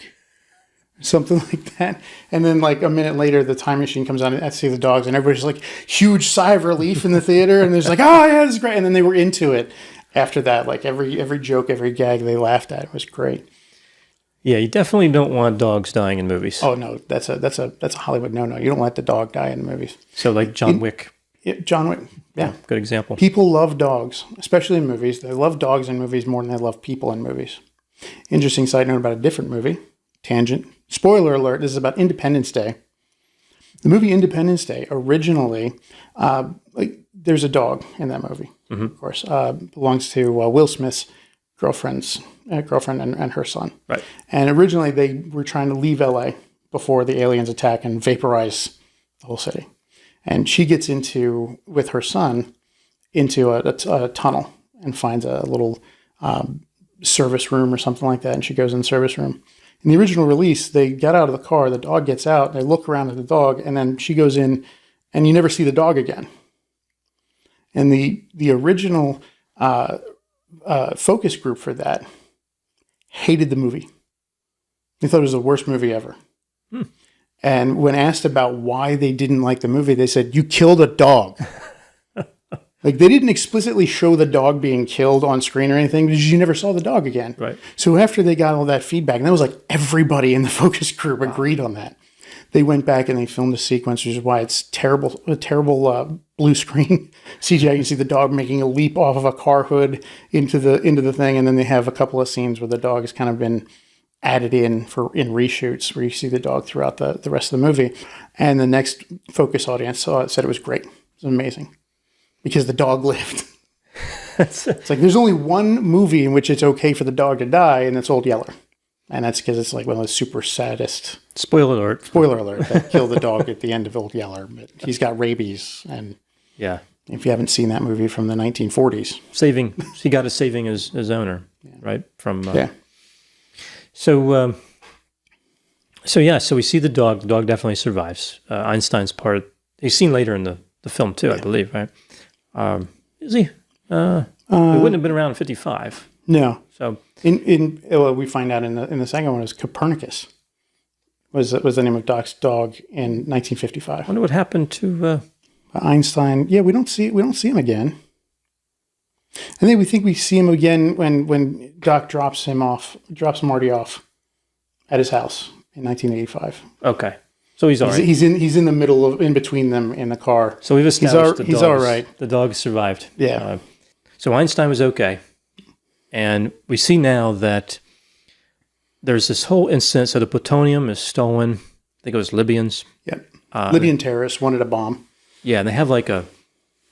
Something like that. And then like a minute later, the time machine comes on and I see the dogs and everybody's like huge sigh of relief in the theater. And there's like, oh yeah, this is great. And then they were into it after that. Like every joke, every gag they laughed at. It was great. Yeah. You definitely don't want dogs dying in movies. Oh no, that's a Hollywood no. You don't let the dog die in movies. So like John Wick. John Wick. Yeah. Good example. People love dogs, especially in movies. They love dogs in movies more than they love people in movies. Interesting side note about a different movie. Tangent. Spoiler alert, this is about Independence Day. The movie Independence Day, originally, there's a dog in that movie, of course. Belongs to Will Smith's girlfriend and her son. Right. And originally they were trying to leave LA before the aliens attack and vaporize the whole city. And she gets with her son, into a tunnel and finds a little service room or something like that. And she goes in the service room. In the original release, they get out of the car, the dog gets out, they look around at the dog, and then she goes in, and you never see the dog again. And the original focus group for that hated the movie. They thought it was the worst movie ever. And when asked about why they didn't like the movie, they said, you killed a dog. Like, they didn't explicitly show the dog being killed on screen or anything because you never saw the dog again. Right. So after they got all that feedback, and that was like everybody in the focus group agreed on that, they went back and they filmed a sequence, which is why it's a terrible blue screen CGI. You can see the dog making a leap off of a car hood into the thing, and then they have a couple of scenes where the dog has kind of been added in reshoots where you see the dog throughout the rest of the movie. And the next focus audience saw it, said it was great. It was amazing. Because the dog lived. It's like there's only one movie in which it's okay for the dog to die, and it's Old Yeller. And that's because it's like one of the super saddest. Spoiler alert. That kill the dog at the end of Old Yeller. But he's got rabies. And yeah, if you haven't seen that movie from the 1940s. He got a saving his owner, right? From yeah. So we see the dog. The dog definitely survives. Einstein's part, he's seen later in the film too, I believe, right? Is he? He wouldn't have been around in 55. No. So we find out in the second one is Copernicus was the name of Doc's dog in 1955. I wonder what happened to Einstein. Yeah, we don't see him again. And then we think we see him again when Doc drops Marty off at his house in 1985. Okay. So he's all right. He's in the middle in between them in the car. So we've established he's all right. The dog survived. Yeah. So Einstein was okay. And we see now that there's this whole incident. So the plutonium is stolen. I think it was Libyans. Yep. Libyan terrorists wanted a bomb. Yeah, and they have like a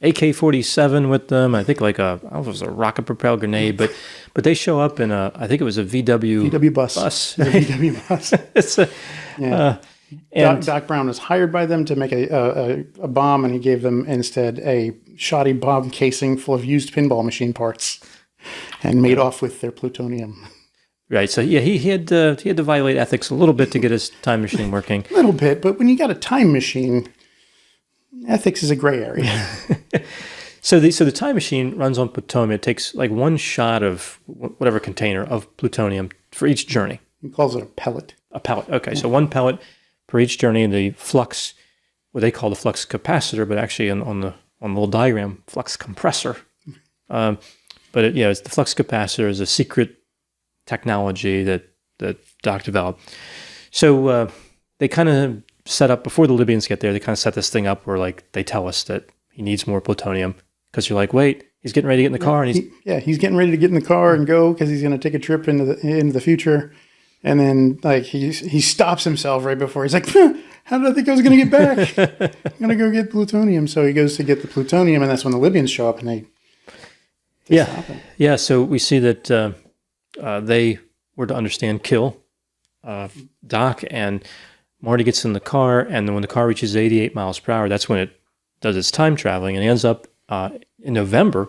AK-47 with them. I think like I don't know if it was a rocket-propelled grenade, but they show up in I think it was a VW bus. VW bus. And Doc Brown was hired by them to make a bomb, and he gave them instead a shoddy bomb casing full of used pinball machine parts, and made off with their plutonium. Right. So yeah, he had to violate ethics a little bit to get his time machine working. A little bit, but when you got a time machine, ethics is a gray area. So the time machine runs on plutonium. It takes like one shot of whatever container of plutonium for each journey. He calls it a pellet. A pellet. Okay, so one pellet per each journey. The flux, what they call the flux capacitor, but actually on the little diagram, flux compressor. But it's the flux capacitor is a secret technology that Doc developed. So they kind of set up, before the Libyans get there, they kind of set this thing up where like they tell us that he needs more plutonium, because you're like, wait, he's getting ready to get in the car, and he's getting ready to get in the car and go because he's going to take a trip into the future, and then like he stops himself right before he's like, how did I think I was going to get back? I'm going to go get plutonium. So he goes to get the plutonium, and that's when the Libyans show up and they stop him. Yeah. So we see that they were to understand kill Doc, and Marty gets in the car, and then when the car reaches 88 miles per hour, that's when it does its time traveling, and it ends up in November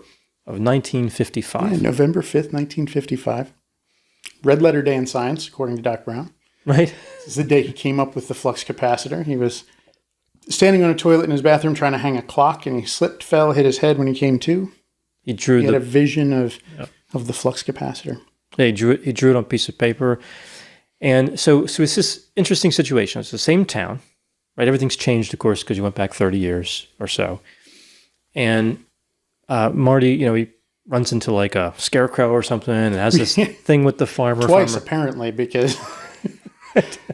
of 1955. Yeah, November 5th, 1955. Red letter day in science, according to Doc Brown. Right. This is the day he came up with the flux capacitor. He was standing on a toilet in his bathroom trying to hang a clock, and he slipped, fell, hit his head when he came to. He had a vision of the flux capacitor. Yeah, he drew it on a piece of paper. And so it's this interesting situation. It's the same town, right? Everything's changed, of course, because you went back 30 years or so. And Marty, he runs into like a scarecrow or something, and has this thing with the farmer. Twice, apparently, because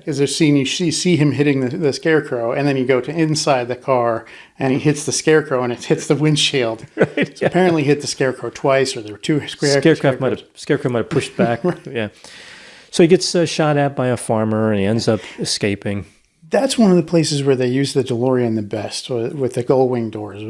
there's a scene you see him hitting the scarecrow, and then you go to inside the car, and he hits the scarecrow, and it hits the windshield. Right, so apparently hit the scarecrow twice, or there were two Scarecrow might have pushed back. Right. Yeah. So he gets shot at by a farmer, and he ends up escaping. That's one of the places where they use the DeLorean the best, with the gull wing doors.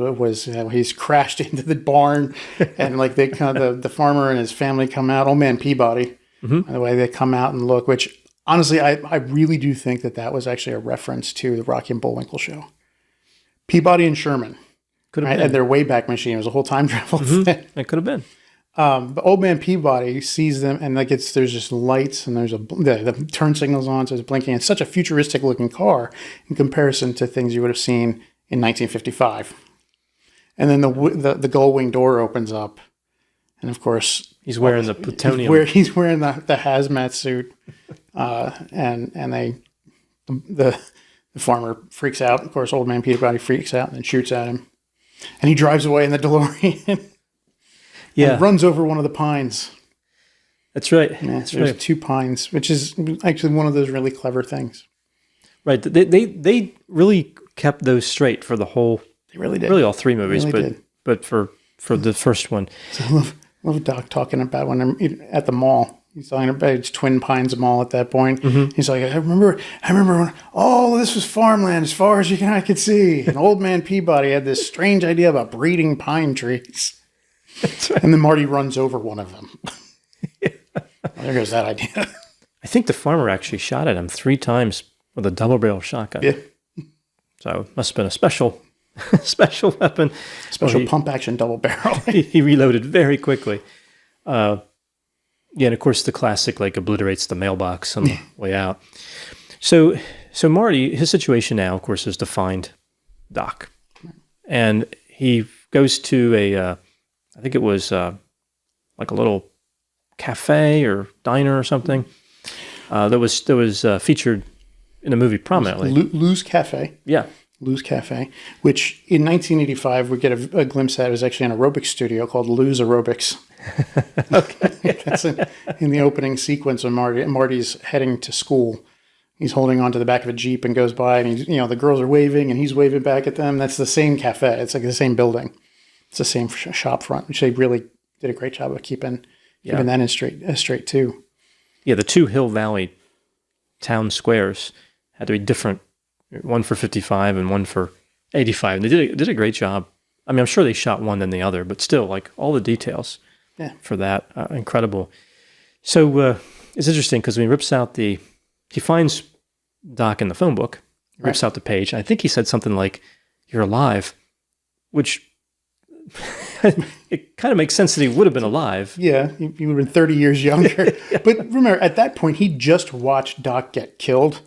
He's crashed into the barn, and like the farmer and his family come out. Old man Peabody, by the way, they come out and look. Which honestly, I really do think that was actually a reference to the Rocky and Bullwinkle show. Peabody and Sherman could have been. And their Wayback Machine. It was a whole time travel thing. It could have been. But old man Peabody sees them, and like there's just lights, and there's the turn signals on, so it's blinking. It's such a futuristic looking car in comparison to things you would have seen in 1955. And then the gull wing door opens up, and of course he's wearing the plutonium. He's wearing the hazmat suit, and the farmer freaks out. Of course, old man Peabody freaks out and shoots at him, and he drives away in the DeLorean. Yeah, and runs over one of the pines. That's right. Yeah, there's two pines, which is actually one of those really clever things. Right. They really kept those straight for the whole. They really did. Really, all three movies, but for the first one. So I love Doc talking about when I'm at the mall. He's talking about it's Twin Pines Mall at that point. Mm-hmm. He's like, I remember when all this was farmland as far as I could see. And old man Peabody had this strange idea about breeding pine trees. Right. And then Marty runs over one of them. Well, there goes that idea. I think the farmer actually shot at him 3 times with a double-barrel shotgun. Yeah. So it must have been a special weapon. Special pump-action double-barrel. he reloaded very quickly. And of course the classic obliterates the mailbox on the way out. So Marty, his situation now, of course, is to find Doc. And he goes to I think it was like a little cafe or diner or something that was featured in the movie prominently. Lou's Cafe. Yeah. Lou's Cafe, which in 1985 we get a glimpse at. It was actually an aerobics studio called Lou's Aerobics. Okay. That's in the opening sequence when Marty's heading to school. He's holding onto the back of a Jeep and goes by, and the girls are waving and he's waving back at them. That's the same cafe. It's like the same building. It's the same shop front, which they really did a great job of keeping that in straight too. Yeah, the 2 Hill Valley town squares had to be different, one for 55 and one for 85. And they did a great job. I mean, I'm sure they shot one than the other, but still, all the details for that, incredible. So it's interesting because when he rips out he finds Doc in the phone book, rips out the page, and I think he said something like, "You're alive," which it kind of makes sense that he would have been alive. Yeah, he would have been 30 years younger. Yeah. But remember, at that point, he just watched Doc get killed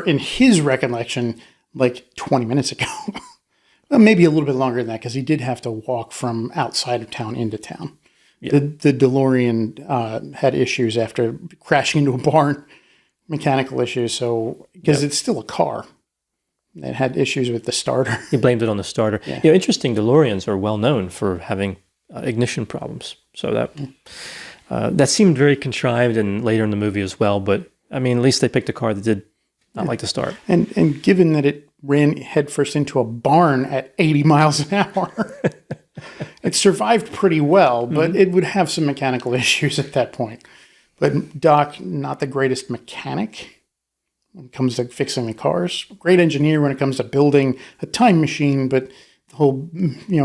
in his recollection, 20 minutes ago. Well, maybe a little bit longer than that because he did have to walk from outside of town into town. Yeah. The DeLorean had issues after crashing into a barn, mechanical issues. So because it's still a car, it had issues with the starter. He blamed it on the starter. Yeah. Interesting. DeLoreans are well known for having ignition problems. So that seemed very contrived, and later in the movie as well. But I mean, at least they picked a car that did not like to start. And given that it ran headfirst into a barn at 80 miles an hour. It survived pretty well, but it would have some mechanical issues at that point. But Doc, not the greatest mechanic when it comes to fixing the cars. Great engineer when it comes to building a time machine, but the whole,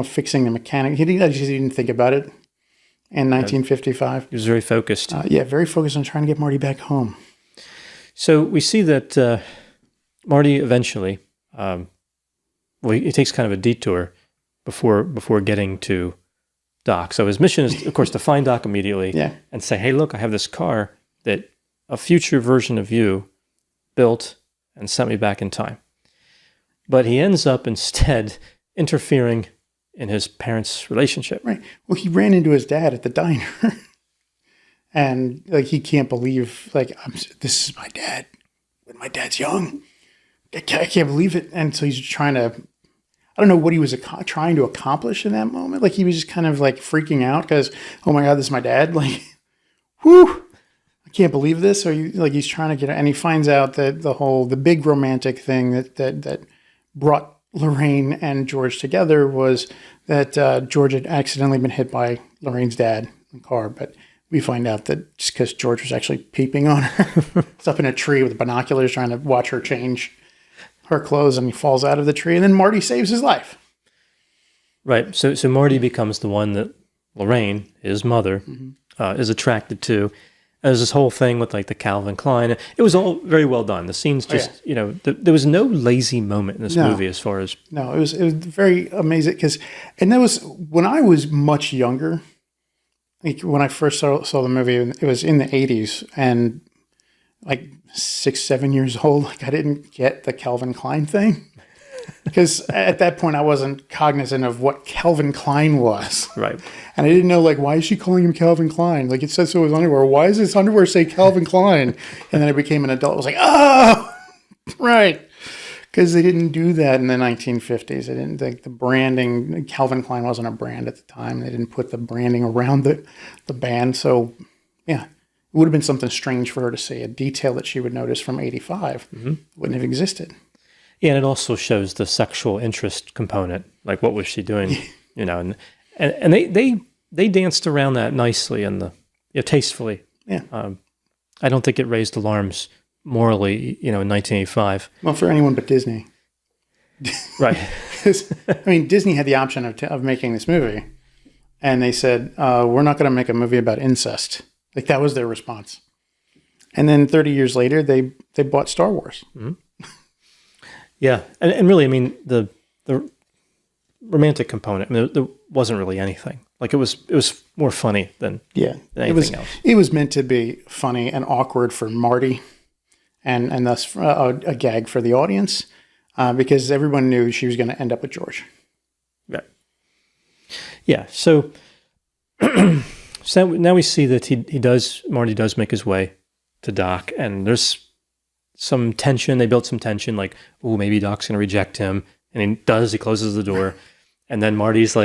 fixing the mechanic, he just didn't think about it in 1955. He was very focused. Very focused on trying to get Marty back home. So we see that Marty eventually, he takes kind of a detour before getting to Doc. So his mission is, of course, to find Doc immediately and say, hey, look, I have this car that a future version of you built and sent me back in time. But he ends up instead interfering in his parents' relationship. Right. Well, he ran into his dad at the diner. And he can't believe, this is my dad when my dad's young. I can't believe it. And so he's trying to, I don't know what he was trying to accomplish in that moment. He was just kind of freaking out because, oh my God, this is my dad. Whew, I can't believe this. Or he's trying to get, and he finds out that the big romantic thing that brought Lorraine and George together was that George had accidentally been hit by Lorraine's dad in the car. But we find out that just because George was actually peeping on her. It's up in a tree with binoculars trying to watch her change her clothes, and he falls out of the tree, and then Marty saves his life. Right. So Marty becomes the one that Lorraine, his mother, is attracted to. And there's this whole thing with the Calvin Klein. It was all very well done. The scenes just, there was no lazy moment in this movie as far as... No, it was very amazing and that was when I was much younger. When I first saw the movie, it was in the 80s, and 6-7 years old, I didn't get the Calvin Klein thing. Because at that point, I wasn't cognizant of what Calvin Klein was. Right. And I didn't know, why is she calling him Calvin Klein? It says so his underwear. Why does his underwear say Calvin Klein? And then I became an adult. I was like, oh, right. Because they didn't do that in the 1950s. They didn't think the branding, Calvin Klein wasn't a brand at the time. They didn't put the branding around the band. So, it would have been something strange for her to say. A detail that she would notice from 85 wouldn't have existed. Yeah, and it also shows the sexual interest component. What was she doing? And they danced around that nicely and tastefully. Yeah. I don't think it raised alarms morally, in 1985. Well, for anyone but Disney. Right. Disney had the option of making this movie, and they said, we're not going to make a movie about incest. That was their response. And then 30 years later, they bought Star Wars. Mm-hmm. Yeah. And really, the romantic component, there wasn't really anything. It was more funny than anything else. It was meant to be funny and awkward for Marty, and thus a gag for the audience, because everyone knew she was going to end up with George. Right. Yeah. So now we see that Marty does make his way to Doc, and there's some tension. They built some tension, maybe Doc's going to reject him, and he does. He closes the door, and then Marty's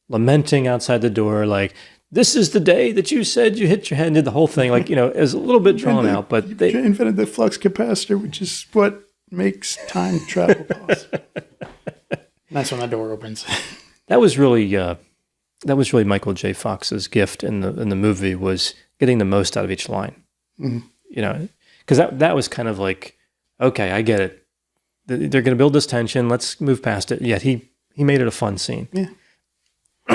lamenting outside the door, this is the day that you said you hit your head and did the whole thing. It was a little bit drawn out, but they invented the flux capacitor, which is what makes time travel possible. And that's when the door opens. That was really Michael J. Fox's gift in the movie, was getting the most out of each line. Mm-hmm. Because that was kind of okay, I get it. They're going to build this tension. Let's move past it. Yet he made it a fun scene. Yeah.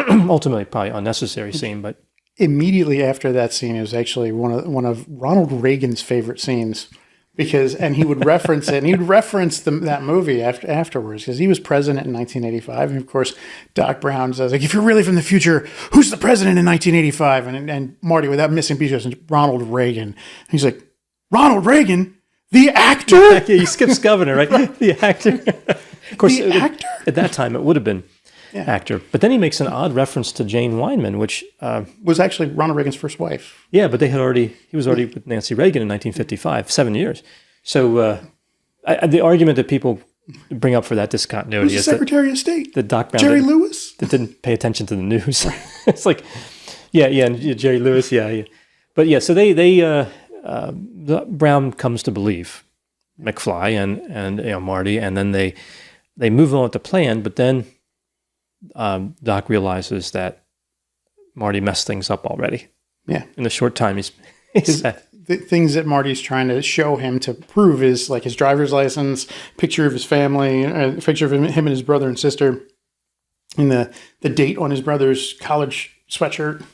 Ultimately, probably unnecessary scene, but immediately after that scene, it was actually one of Ronald Reagan's favorite scenes, and he would reference it, and he would reference that movie afterwards, because he was president in 1985, and of course, Doc Brown says, if you're really from the future, who's the president in 1985? And Marty, without missing beat, goes, Ronald Reagan. And he's like, Ronald Reagan, the actor? Yeah, he skips governor, right? The actor. Of course, the actor? at that time, it would have been actor. But then he makes an odd reference to Jane Wyman, which was actually Ronald Reagan's first wife. Yeah, but he was already with Nancy Reagan in 1955, 7 years. So the argument that people bring up for that discontinuity Who's the Secretary of State? The Doc Brown Jerry Lewis? that didn't pay attention to the news. It's like, and Jerry Lewis, yeah. But yeah, so the Brown comes to believe McFly and Marty, and then they move on with the plan, but then Doc realizes that Marty messed things up already. Yeah. In the short time he's the things that Marty's trying to show him to prove is like his driver's license, picture of his family, a picture of him and his brother and sister, and the date on his brother's college sweatshirt.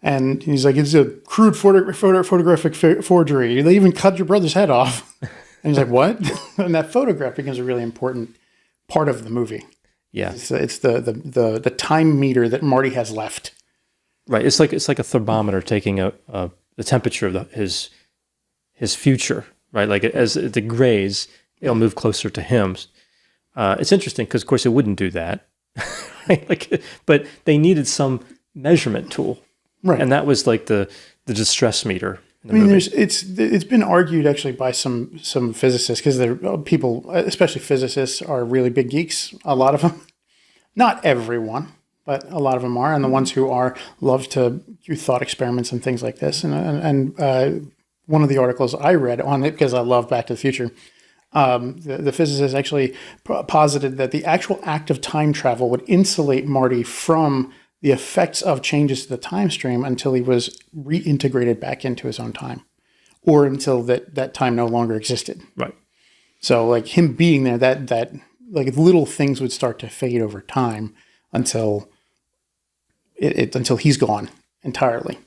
And he's like, it's a crude photographic forgery. They even cut your brother's head off. And he's like, what? And that photograph becomes a really important part of the movie. Yeah. It's the time meter that Marty has left. Right. It's like a thermometer taking the temperature of his future, right? Like as it degrades, it'll move closer to him. It's interesting because, of course, it wouldn't do that, right? But they needed some measurement tool, right? And that was like the distress meter. It's been argued actually by some physicists because people, especially physicists, are really big geeks. A lot of them, not everyone, but a lot of them are, and the ones who are love to do thought experiments and things like this. And one of the articles I read on it, because I love Back to the Future, the physicist actually posited that the actual act of time travel would insulate Marty from the effects of changes to the time stream until he was reintegrated back into his own time, or until that time no longer existed. Right. So like him being there, that like little things would start to fade over time until until he's gone entirely,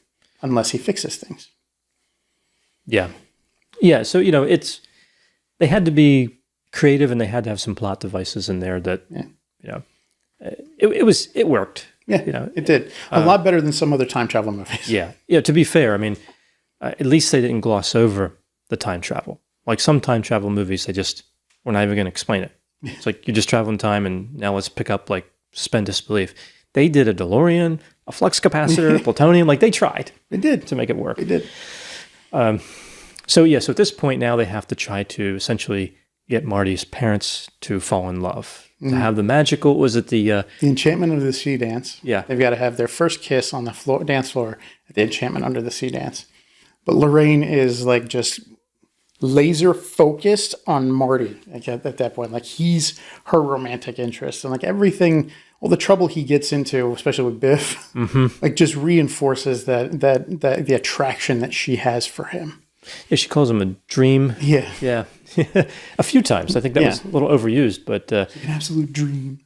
unless he fixes things. Yeah. Yeah. So, they had to be creative and they had to have some plot devices in there that, it worked. Yeah, it did. A lot better than some other time travel movies. Yeah. Yeah. To be fair, I mean, at least they didn't gloss over the time travel. Like some time travel movies, we're not even going to explain it. It's like you just travel in time and now let's pick up like suspend disbelief. They did a DeLorean, a flux capacitor, plutonium. Like they tried. They did to make it work. They did. So at this point now they have to try to essentially get Marty's parents to fall in love, to have the magical. Was it the Enchantment Under the Sea dance? Yeah, they've got to have their first kiss on the dance floor at the Enchantment Under the Sea dance. But Lorraine is like just laser focused on Marty at that point. Like he's her romantic interest, and like everything, all the trouble he gets into, especially with Biff, like just reinforces that the attraction that she has for him. Yeah, she calls him a dream. Yeah. A few times. I think that was a little overused, but an absolute dream.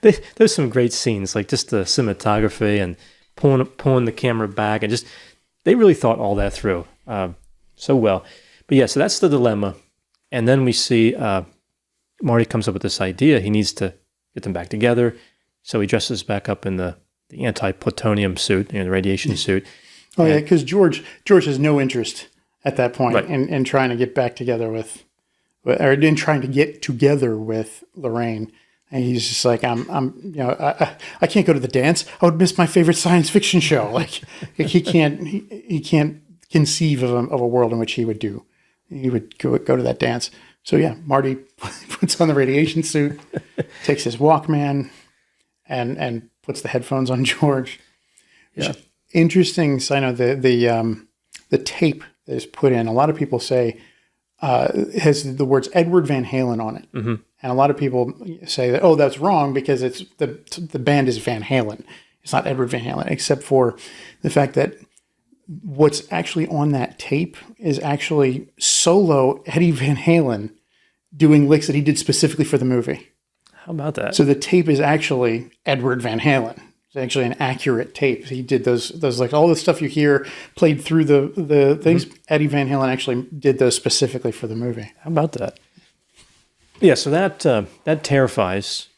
There's some great scenes, like just the cinematography and pulling the camera back, and just they really thought all that through so well. But yeah, so that's the dilemma, and then we see Marty comes up with this idea. He needs to get them back together, so he dresses back up in the anti-plutonium suit, the radiation suit. Oh yeah, because George has no interest at that point in trying to get back together or in trying to get together with Lorraine, and he's just like, I can't go to the dance. I would miss my favorite science fiction show. Like he can't conceive of a world in which he would go to that dance. So yeah, Marty puts on the radiation suit, takes his Walkman, and puts the headphones on George. Yeah. Interesting side note, the tape that is put in, a lot of people say has the words Edward Van Halen on it. And a lot of people say that, that's wrong because it's the band is Van Halen. It's not Edward Van Halen, except for the fact that what's actually on that tape is actually solo Eddie Van Halen doing licks that he did specifically for the movie. How about that? So the tape is actually Edward Van Halen. It's actually an accurate tape. He did those like all the stuff you hear played through the things. Eddie Van Halen actually did those specifically for the movie. How about that? Yeah, so that terrifies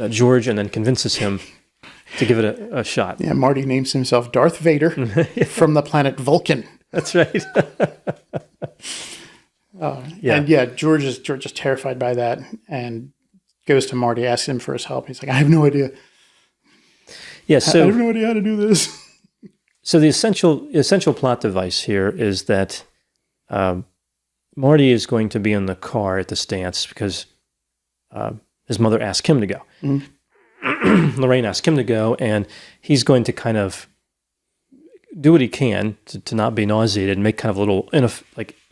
George and then convinces him to give it a shot. Yeah, Marty names himself Darth Vader from the planet Vulcan. That's right. And yeah, George is terrified by that and goes to Marty, asks him for his help. He's like, I have no idea. Yeah, I have no idea how to do this. So the essential plot device here is that Marty is going to be in the car at this dance because his mother asked him to go. Mm-hmm. Lorraine asked him to go, and he's going to kind of do what he can to not be nauseated and make kind of a little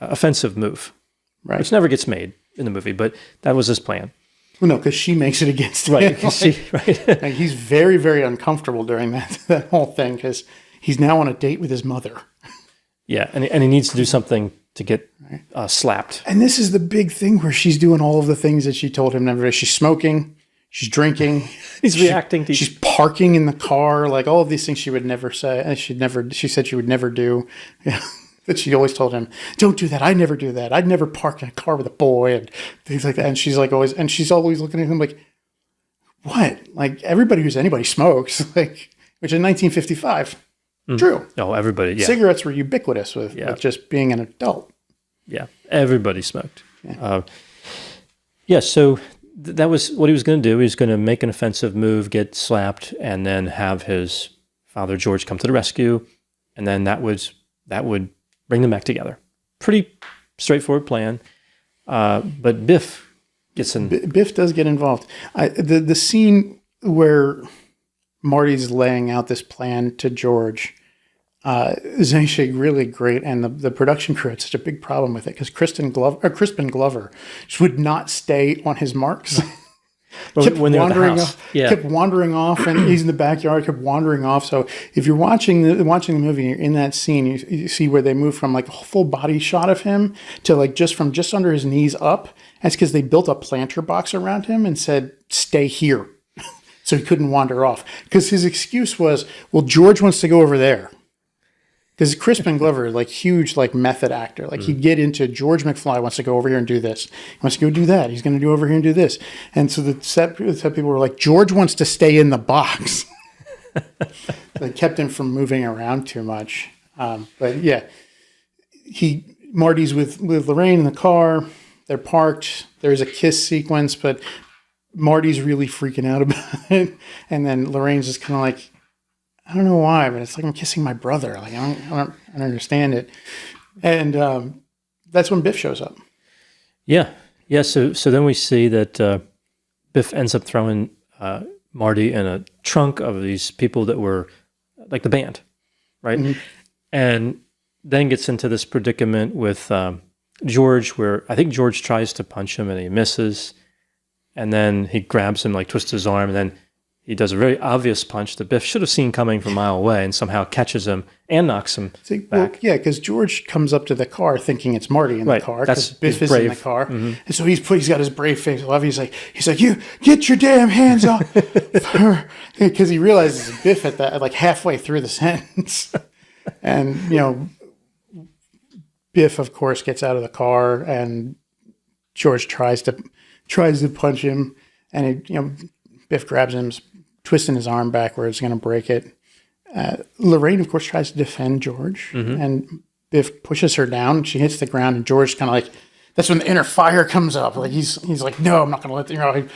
offensive move, right? Which never gets made in the movie, but that was his plan. Well, no, because she makes it against him. Right. Like, he's very, very uncomfortable during that whole thing because he's now on a date with his mother. Yeah, and he needs to do something to get slapped. And this is the big thing where she's doing all of the things that she told him never. She's smoking. She's drinking. He's reacting to. She's parking in the car. Like all of these things she would never say. She said she would never do. Yeah. That she always told him, don't do that. I never do that. I'd never park in a car with a boy and things like that. And she's always looking at him like, what? Like anybody smokes, like, which in 1955, true. Oh, everybody. Yeah. Cigarettes were ubiquitous with just being an adult. Yeah. Everybody smoked. Yeah. So that was what he was going to do. He was going to make an offensive move, get slapped, and then have his father, George, come to the rescue. And then that would bring them back together. Pretty straightforward plan. But Biff gets in. Biff does get involved. The scene where Marty's laying out this plan to George is actually really great. And the production crew had such a big problem with it because Crispin Glover just would not stay on his marks. Kept wandering off, and he's in the backyard, kept wandering off. So if you're watching the movie, you're in that scene, you see where they move from like a full body shot of him to like just under his knees up. That's because they built a planter box around him and said, stay here. So he couldn't wander off. Because his excuse was, well, George wants to go over there. Because Crispin Glover, like huge, like method actor, like he'd get into George McFly wants to go over here and do this. He wants to go do that. He's going to do over here and do this. And so the set people were like, George wants to stay in the box. They kept him from moving around too much. But yeah, Marty's with Lorraine in the car. They're parked. There's a kiss sequence, but Marty's really freaking out about it. And then Lorraine's just kind of like, I don't know why, but it's like I'm kissing my brother. Like I don't understand it. And that's when Biff shows up. Yeah. So then we see that Biff ends up throwing Marty in a trunk of these people that were like the band, right? Mm-hmm. And then gets into this predicament with George, where I think George tries to punch him and he misses, and then he grabs him, like twists his arm, and then he does a very obvious punch that Biff should have seen coming from a mile away and somehow catches him and knocks him back. Well, yeah, because George comes up to the car thinking it's Marty in the car because Biff is in the car. Mm-hmm. And so he's got his brave face. He's like, you get your damn hands off her. Because he realizes Biff at that, like halfway through the sentence. And, Biff, of course, gets out of the car and George tries to punch him. And, Biff grabs him, twisting his arm backwards, going to break it. Lorraine, of course, tries to defend George, and Biff pushes her down. She hits the ground, and George kind of like, that's when the inner fire comes up. Like he's like, no, I'm not going to let he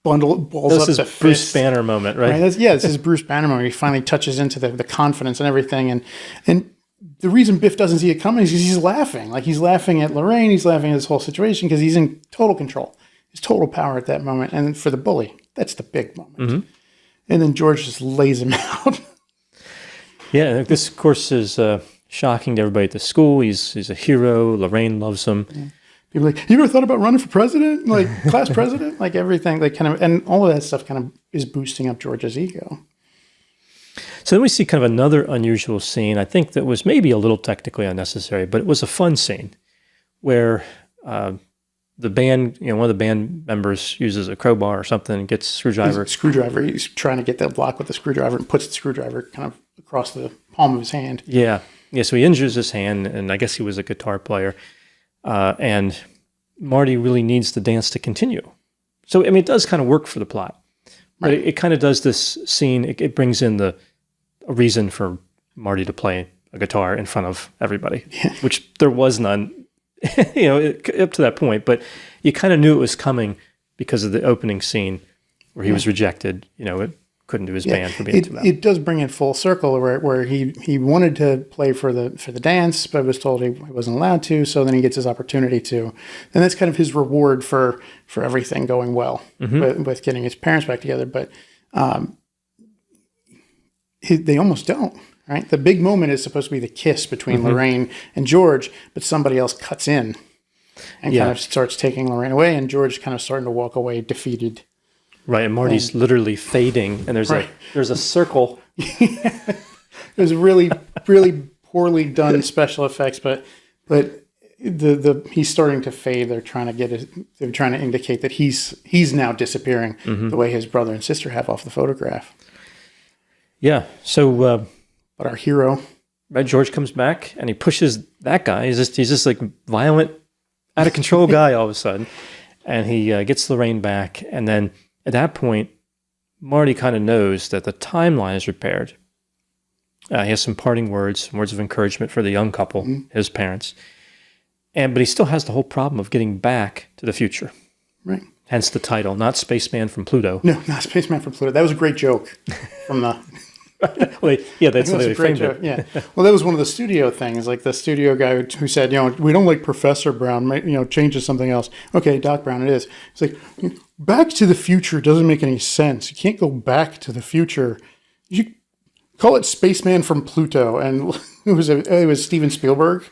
balls up the fist. Bruce Banner moment, right? This is Bruce Banner moment. He finally touches into the confidence and everything, and the reason Biff doesn't see it coming is because he's laughing. Like he's laughing at Lorraine, he's laughing at this whole situation because he's in total control. He's total power at that moment, and for the bully, that's the big moment. Mm-hmm. And then George just lays him out. Yeah, this, of course, is shocking to everybody at the school. He's a hero. Lorraine loves him. Yeah. People are like, you ever thought about running for president? Like, class president? Like, everything. Like, kind of, and all of that stuff kind of is boosting up George's ego. So then we see kind of another unusual scene. I think that was maybe a little technically unnecessary, but it was a fun scene where the band, one of the band members uses a crowbar or something and gets a screwdriver. He's trying to get that block with the screwdriver and puts the screwdriver kind of across the palm of his hand. Yeah. So he injures his hand, and I guess he was a guitar player. And Marty really needs the dance to continue. So, it does kind of work for the plot. But right. It kind of does this scene, it brings in a reason for Marty to play a guitar in front of everybody, which there was none up to that point, but you kind of knew it was coming because of the opening scene where he was rejected. It couldn't do his band for being too loud. It does bring it full circle where he wanted to play for the dance, but was told he wasn't allowed to. So then he gets his opportunity to, and that's kind of his reward for everything going well with getting his parents back together. But they almost don't. Right, the big moment is supposed to be the kiss between Lorraine and George, but somebody else cuts in and kind of starts taking Lorraine away, and George kind of starting to walk away defeated. Right, and Marty's literally fading, and there's a circle. It was really, really poorly done special effects, but he's starting to fade. They're trying to indicate that he's now disappearing the way his brother and sister have off the photograph. Yeah. So, but our hero, right, George comes back and he pushes that guy. He's just like violent, out of control guy all of a sudden, and he gets Lorraine back, and then. At that point, Marty kind of knows that the timeline is repaired. He has some parting words of encouragement for the young couple, his parents. But he still has the whole problem of getting back to the future. Right. Hence the title, not Spaceman from Pluto. No, not Spaceman from Pluto. That was a great joke from the... Well, yeah, that's the way they framed it. Yeah. Well, that was one of the studio things, like the studio guy who said, we don't like Professor Brown, change to something else. Okay, Doc Brown it is. It's like, Back to the Future doesn't make any sense. You can't go back to the future. You call it Spaceman from Pluto. And it was Steven Spielberg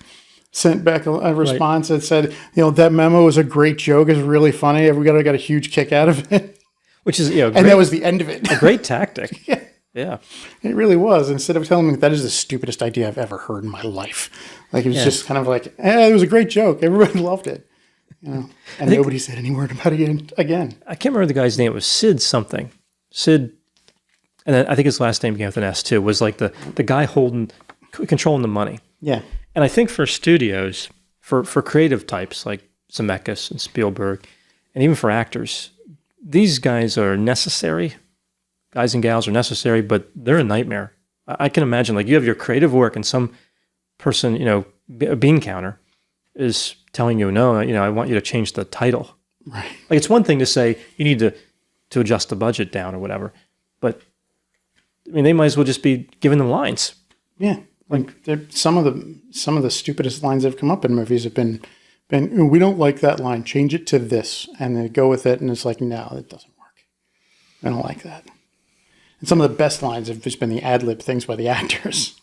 sent back a response that said, that memo was a great joke. It's really funny. Everybody got a huge kick out of it. Which is, and that was the end of it. A great tactic. Yeah. Yeah. It really was. Instead of telling me that is the stupidest idea I've ever heard in my life. Like, it was just kind of like, it was a great joke. Everybody loved it. And nobody said any word about it again. I can't remember the guy's name. It was Sid something. Sid, and then I think his last name began with an S too, was like the guy controlling the money. Yeah. And I think for studios, for creative types like Zemeckis and Spielberg, and even for actors, these guys are necessary. Guys and gals are necessary, but they're a nightmare. I can imagine, like, you have your creative work and some person, a bean counter is telling you, no, I want you to change the title. Right. Like, it's one thing to say you need to adjust the budget down or whatever, but they might as well just be giving them lines. Yeah. Like, some of the stupidest lines that have come up in movies have been, we don't like that line, change it to this, and they go with it, and it's like, no, it doesn't work. I don't like that. And some of the best lines have just been the ad-lib things by the actors.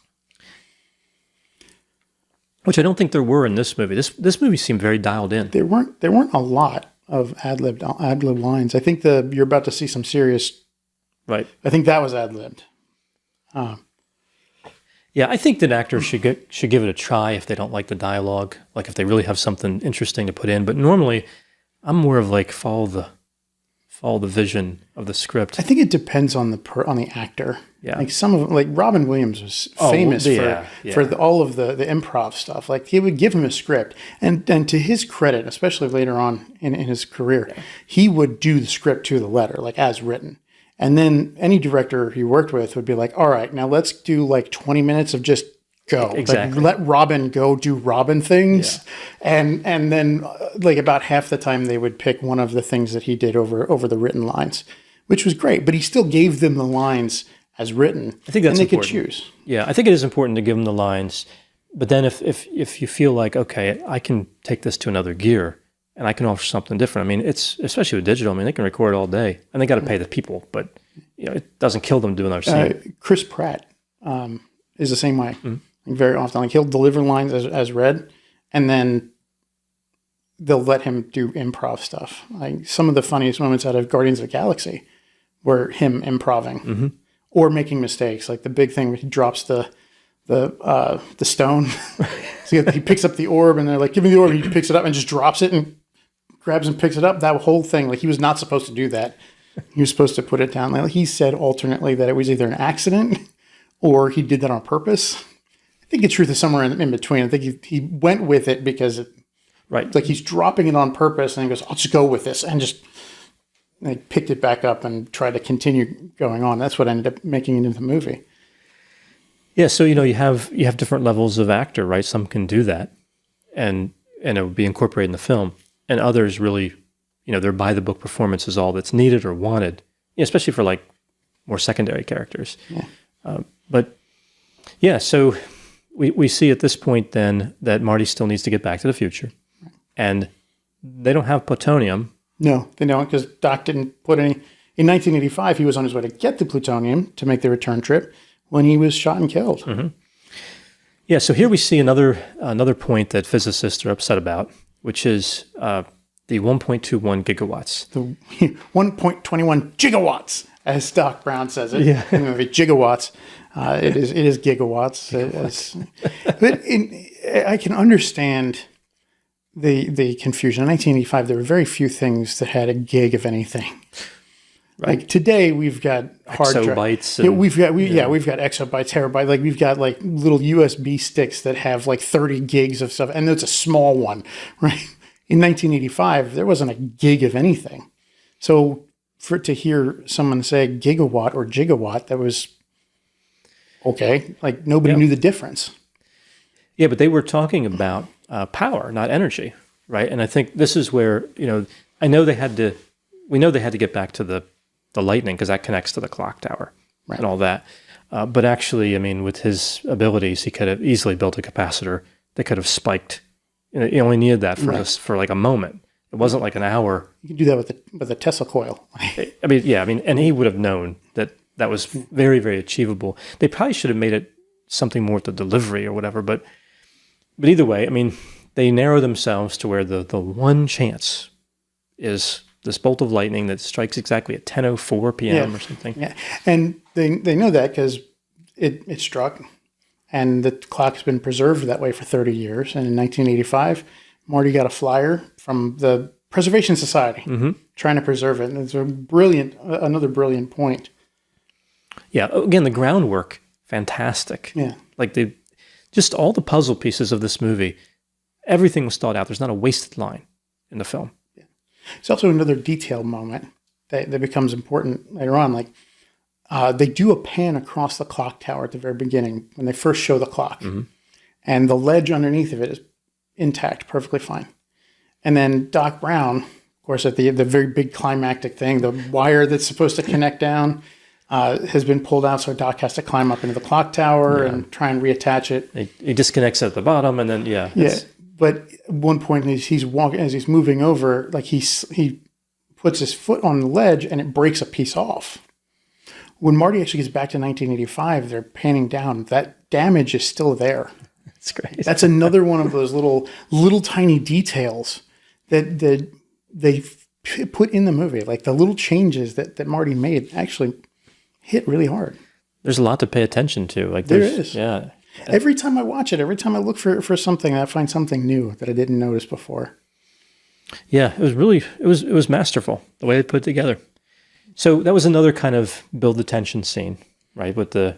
Which I don't think there were in this movie. This movie seemed very dialed in. There weren't a lot of ad-lib lines. I think you're about to see some serious... Right. I think that was ad-libbed. Yeah, I think that actors should give it a try if they don't like the dialogue, like if they really have something interesting to put in. But normally, I'm more of like follow the vision of the script. I think it depends on the actor. Yeah. Like some of them, like Robin Williams was famous for all of the improv stuff. Like, he would give him a script, and to his credit, especially later on in his career, he would do the script to the letter, like as written. And then any director he worked with would be like, all right, now let's do like 20 minutes of just go. Exactly. Like, let Robin go do Robin things. Yeah. And then like about half the time they would pick one of the things that he did over the written lines, which was great. But he still gave them the lines as written. I think that's and they important. Could choose. Yeah, I think it is important to give them the lines. But then if you feel like, okay, I can take this to another gear and I can offer something different. It's especially with digital. They can record all day and they got to pay the people, but it doesn't kill them doing their scene. Chris Pratt is the same way. Mm-hmm. Very often, like, he'll deliver lines as read, and then they'll let him do improv stuff. Like, some of the funniest moments out of Guardians of the Galaxy were him improving or making mistakes. Like the big thing where he drops the stone. So he picks up the orb, and they're like, "Give me the orb." He picks it up and just drops it and grabs and picks it up. That whole thing, like, he was not supposed to do that. He was supposed to put it down. Like, he said alternately that it was either an accident or he did that on purpose. I think the truth is somewhere in between. I think he went with it because like, he's dropping it on purpose, and he goes, "I'll just go with this," and just picked it back up and tried to continue going on. That's what ended up making it into the movie. Yeah, so you have different levels of actor, right? Some can do that, and and it would be incorporated in the film. And others really, their by-the-book performance is all that's needed or wanted, especially for like more secondary characters. Yeah. But yeah, so we see at this point then that Marty still needs to get back to the future. And they don't have plutonium. No, they don't, because Doc didn't put any. In 1985, he was on his way to get the plutonium to make the return trip when he was shot and killed. Mm-hmm. Yeah, so here we see another point that physicists are upset about, which is the 1.21 gigawatts. The 1.21 gigawatts, as Doc Brown says it. Yeah. In the movie, gigawatts. It is gigawatts. But I can understand the confusion. In 1985, there were very few things that had a gig of anything. Right. Like today, we've got hard exobytes. Yeah, we've got exobytes, terabytes. Like we've got like little USB sticks that have like 30 gigs of stuff, and it's a small one, right? In 1985, there wasn't a gig of anything. So to hear someone say gigawatt or gigawatt, that was okay. Like nobody knew the difference. Yeah, but they were talking about power, not energy, right? And I think this is where we know they had to get back to the lightning because that connects to the clock tower and all that. But actually, I mean, with his abilities, he could have easily built a capacitor that could have spiked. He only needed that for like a moment. It wasn't like an hour. You can do that with a Tesla coil. And he would have known that was very, very achievable. They probably should have made it something more with the delivery or whatever. But either way, I mean, they narrow themselves to where the one chance is this bolt of lightning that strikes exactly at 10:04 p.m. or something. Yeah, and they know that because it struck, and the clock's been preserved that way for 30 years. And in 1985, Marty got a flyer from the Preservation Society trying to preserve it. And it's another brilliant point. Yeah, again, the groundwork, fantastic. Yeah. Like just all the puzzle pieces of this movie, everything was thought out. There's not a wasted line in the film. It's also another detail moment that becomes important later on. Like they do a pan across the clock tower at the very beginning when they first show the clock. Mm-hmm. And the ledge underneath of it is intact, perfectly fine. And then Doc Brown, of course, at the very big climactic thing, the wire that's supposed to connect down has been pulled out. So Doc has to climb up into the clock tower and try and reattach it. He disconnects at the bottom and then, But at one point, as he's walking, as he's moving over, like he puts his foot on the ledge and it breaks a piece off. When Marty actually gets back to 1985, they're panning down. That damage is still there. That's great. That's another one of those little tiny details that they put in the movie. Like the little changes that Marty made actually hit really hard. There's a lot to pay attention to. Like there is. Yeah. Every time I watch it, every time I look for something, I find something new that I didn't notice before. Yeah, it was masterful the way they put it together. So that was another kind of build the tension scene, right? With the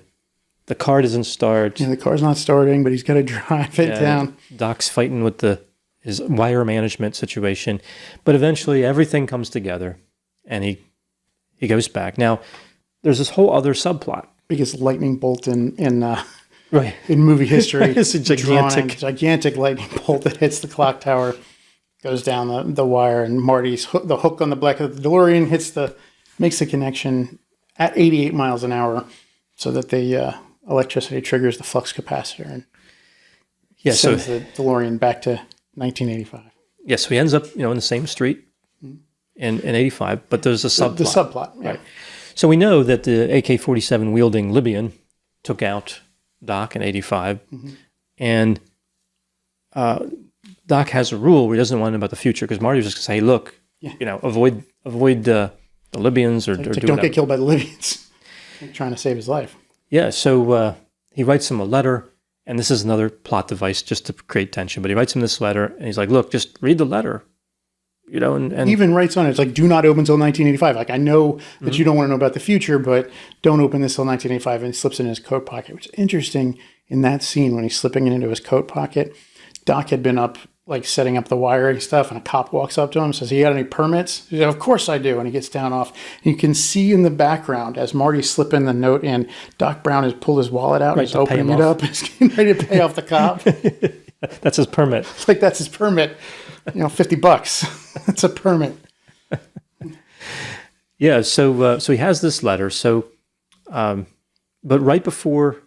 car doesn't start. Yeah, the car's not starting, but he's got to drive it down. Doc's fighting with his wire management situation, but eventually everything comes together, and he goes back. Now, there's this whole other subplot. Biggest lightning bolt in Right. in movie history. It's a gigantic lightning bolt that hits the clock tower, goes down the wire, and Marty's the hook on the back of the DeLorean makes the connection at 88 miles an hour, so that the electricity triggers the flux capacitor and sends the DeLorean back to 1985. Yeah, so he ends up in the same street in 85, but there's a subplot. The subplot, yeah. Right. So we know that the AK-47 wielding Libyan took out Doc in 85, and Doc has a rule where he doesn't want to know about the future because Marty was just going to say, look, avoid the Libyans or don't get killed by the Libyans. Trying to save his life. Yeah, so he writes him a letter, and this is another plot device just to create tension, but he writes him this letter, and he's like, look, just read the letter. And he even writes on it, it's like, do not open until 1985. Like, I know that you don't want to know about the future, but don't open this till 1985. And he slips it in his coat pocket, which is interesting in that scene when he's slipping it into his coat pocket. Doc had been up, like, setting up the wiring stuff, and a cop walks up to him and says, you got any permits? He said, of course I do. And he gets down off. And you can see in the background, as Marty's slipping the note in, Doc Brown has pulled his wallet out and he's opening it up. He's getting ready to pay off the cop. That's his permit. It's like that's his permit. $50. That's a permit. Yeah. So he has this letter. So, but right before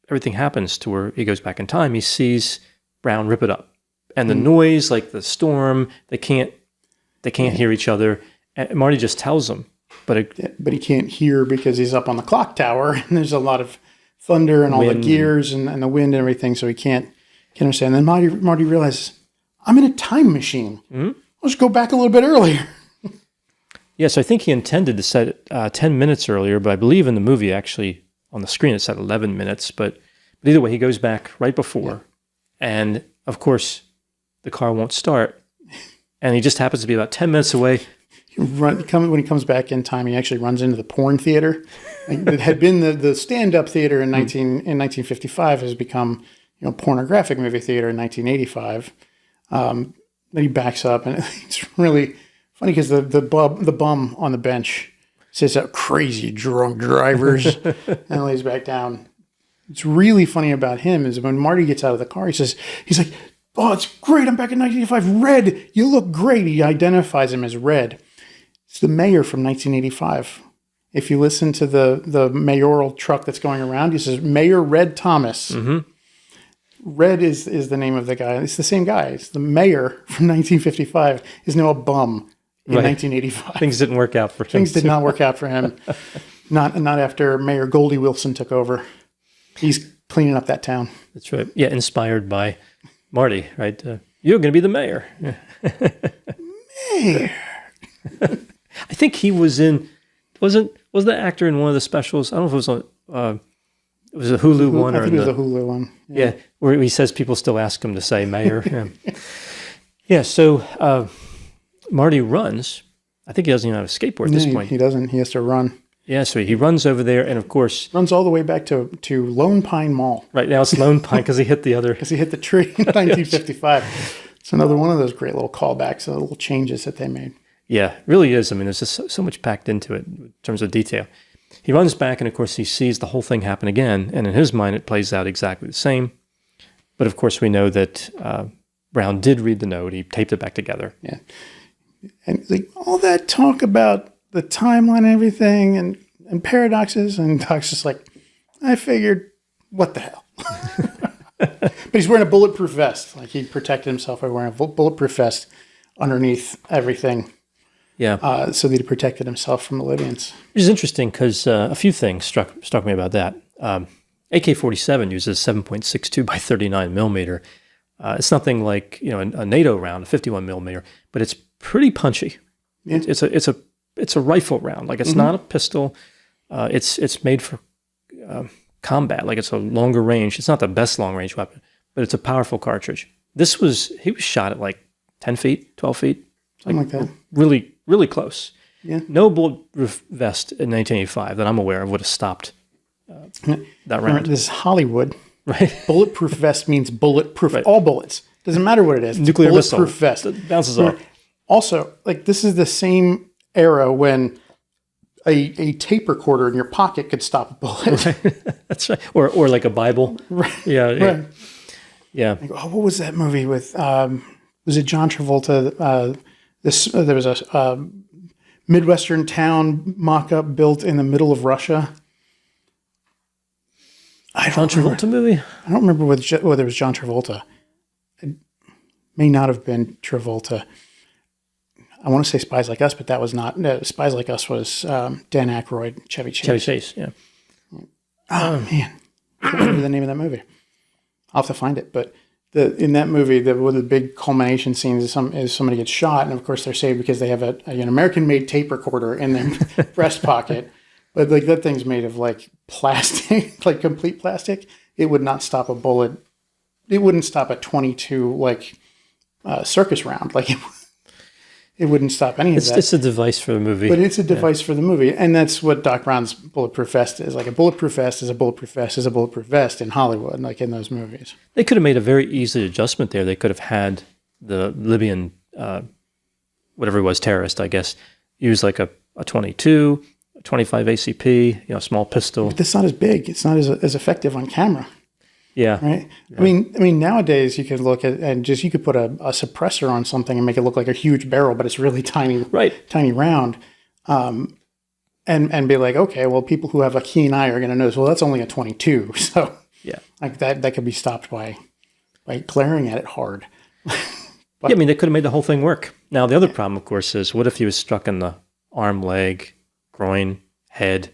everything happens to where he goes back in time, he sees Brown rip it up, and the noise, like the storm, they can't hear each other. And Marty just tells him, but he can't hear because he's up on the clock tower, and there's a lot of thunder and all the gears and the wind and everything, so he can't understand. And then Marty realizes, I'm in a time machine. Mm-hmm. Let's go back a little bit earlier. Yes, I think he intended to set it 10 minutes earlier, but I believe in the movie, actually, on the screen, it said 11 minutes. But either way, he goes back right before. And, of course, the car won't start. And he just happens to be about 10 minutes away. When he comes back in time, he actually runs into the porn theater. It had been the stand-up theater in 1955 has become pornographic movie theater in 1985. Then he backs up, and it's really funny because the bum on the bench says crazy drunk drivers and lays back down. It's really funny about him is when Marty gets out of the car, he's like, oh, it's great. I'm back in 1985. Red, you look great. He identifies him as Red. It's the mayor from 1985. If you listen to the mayoral truck that's going around, he says, Mayor Red Thomas. Mm-hmm. Red is the name of the guy. It's the same guy. It's the mayor from 1955 is now a bum in 1985. Things didn't work out for him. Things did not work out for him. Not after Mayor Goldie Wilson took over. He's cleaning up that town. That's right. Yeah, inspired by Marty, right? You're going to be the mayor. Mayor. I think he was in. Was the actor in one of the specials? I don't know if it was on. It was a Hulu one, I think it was a Hulu one. Yeah, where he says people still ask him to say mayor. Yeah. So Marty runs. I think he doesn't even have a skateboard at this point. He doesn't. He has to run. Yeah, so he runs over there, and of course runs all the way back to Lone Pine Mall. Right now it's Lone Pine because he hit the other. Because he hit the tree in 1955. It's another one of those great little callbacks, little changes that they made. Yeah, it really is. I mean, there's just so much packed into it in terms of detail. He runs back, and of course, he sees the whole thing happen again, and in his mind, it plays out exactly the same. But of course, we know that Brown did read the note. He taped it back together. Yeah, and like all that talk about the timeline and everything, and paradoxes, and Doc's just like, I figured, what the hell? But he's wearing a bulletproof vest. Like he protected himself by wearing a bulletproof vest underneath everything. Yeah. So that he protected himself from the Libyans. Which is interesting because a few things struck me about that. AK-47 uses 7.62 by 39 millimeter. It's nothing like a NATO round, a 51 millimeter, but it's pretty punchy. Yeah. It's a rifle round. Like it's not a pistol. It's made for combat. Like it's a longer range. It's not the best long range weapon, but it's a powerful cartridge. He was shot at like 10 feet, 12 feet. Something like that. Really, really close. Yeah. No bulletproof vest in 1985 that I'm aware of would have stopped that round. This is Hollywood. Right. Bulletproof vest means bulletproof. Right. All bullets. Doesn't matter what it is. Nuclear missile. Bulletproof vest. It bounces off. Also, like this is the same era when a tape recorder in your pocket could stop a bullet. Right. That's right. Or like a Bible. Right. Yeah. Right. Yeah. Like, what was that movie with? Was it John Travolta? There was a Midwestern town mock-up built in the middle of Russia. John Travolta movie? I don't remember whether it was John Travolta. It may not have been Travolta. I want to say Spies Like Us, but that was not. No, Spies Like Us was Dan Aykroyd, Chevy Chase. Chevy Chase, yeah. Oh, man. I can't remember the name of that movie. I'll have to find it. But in that movie, one of the big culmination scenes is somebody gets shot, and of course they're saved because they have an American-made tape recorder in their breast pocket. But like that thing's made of like plastic, like complete plastic. It would not stop a bullet. It wouldn't stop a .22 circus round. Like it wouldn't stop any of that. It's a device for the movie. But it's a device for the movie. And that's what Doc Brown's bulletproof vest is. Like a bulletproof vest is a bulletproof vest is a bulletproof vest in Hollywood, like in those movies. They could have made a very easy adjustment there. They could have had the Libyan, whatever it was, terrorist, I guess, use like a 22, a 25 ACP, small pistol. But that's not as big. It's not as effective on camera. Yeah. Right. I mean, nowadays you could look at and you could put a suppressor on something and make it look like a huge barrel, but it's really tiny, Right. tiny round. And be like, okay, well, people who have a keen eye are going to notice. Well, that's only a 22, so Yeah. like that could be stopped by glaring at it hard. Yeah, I mean, they could have made the whole thing work. Now, the other problem, of course, is what if he was struck in the arm, leg, groin, head,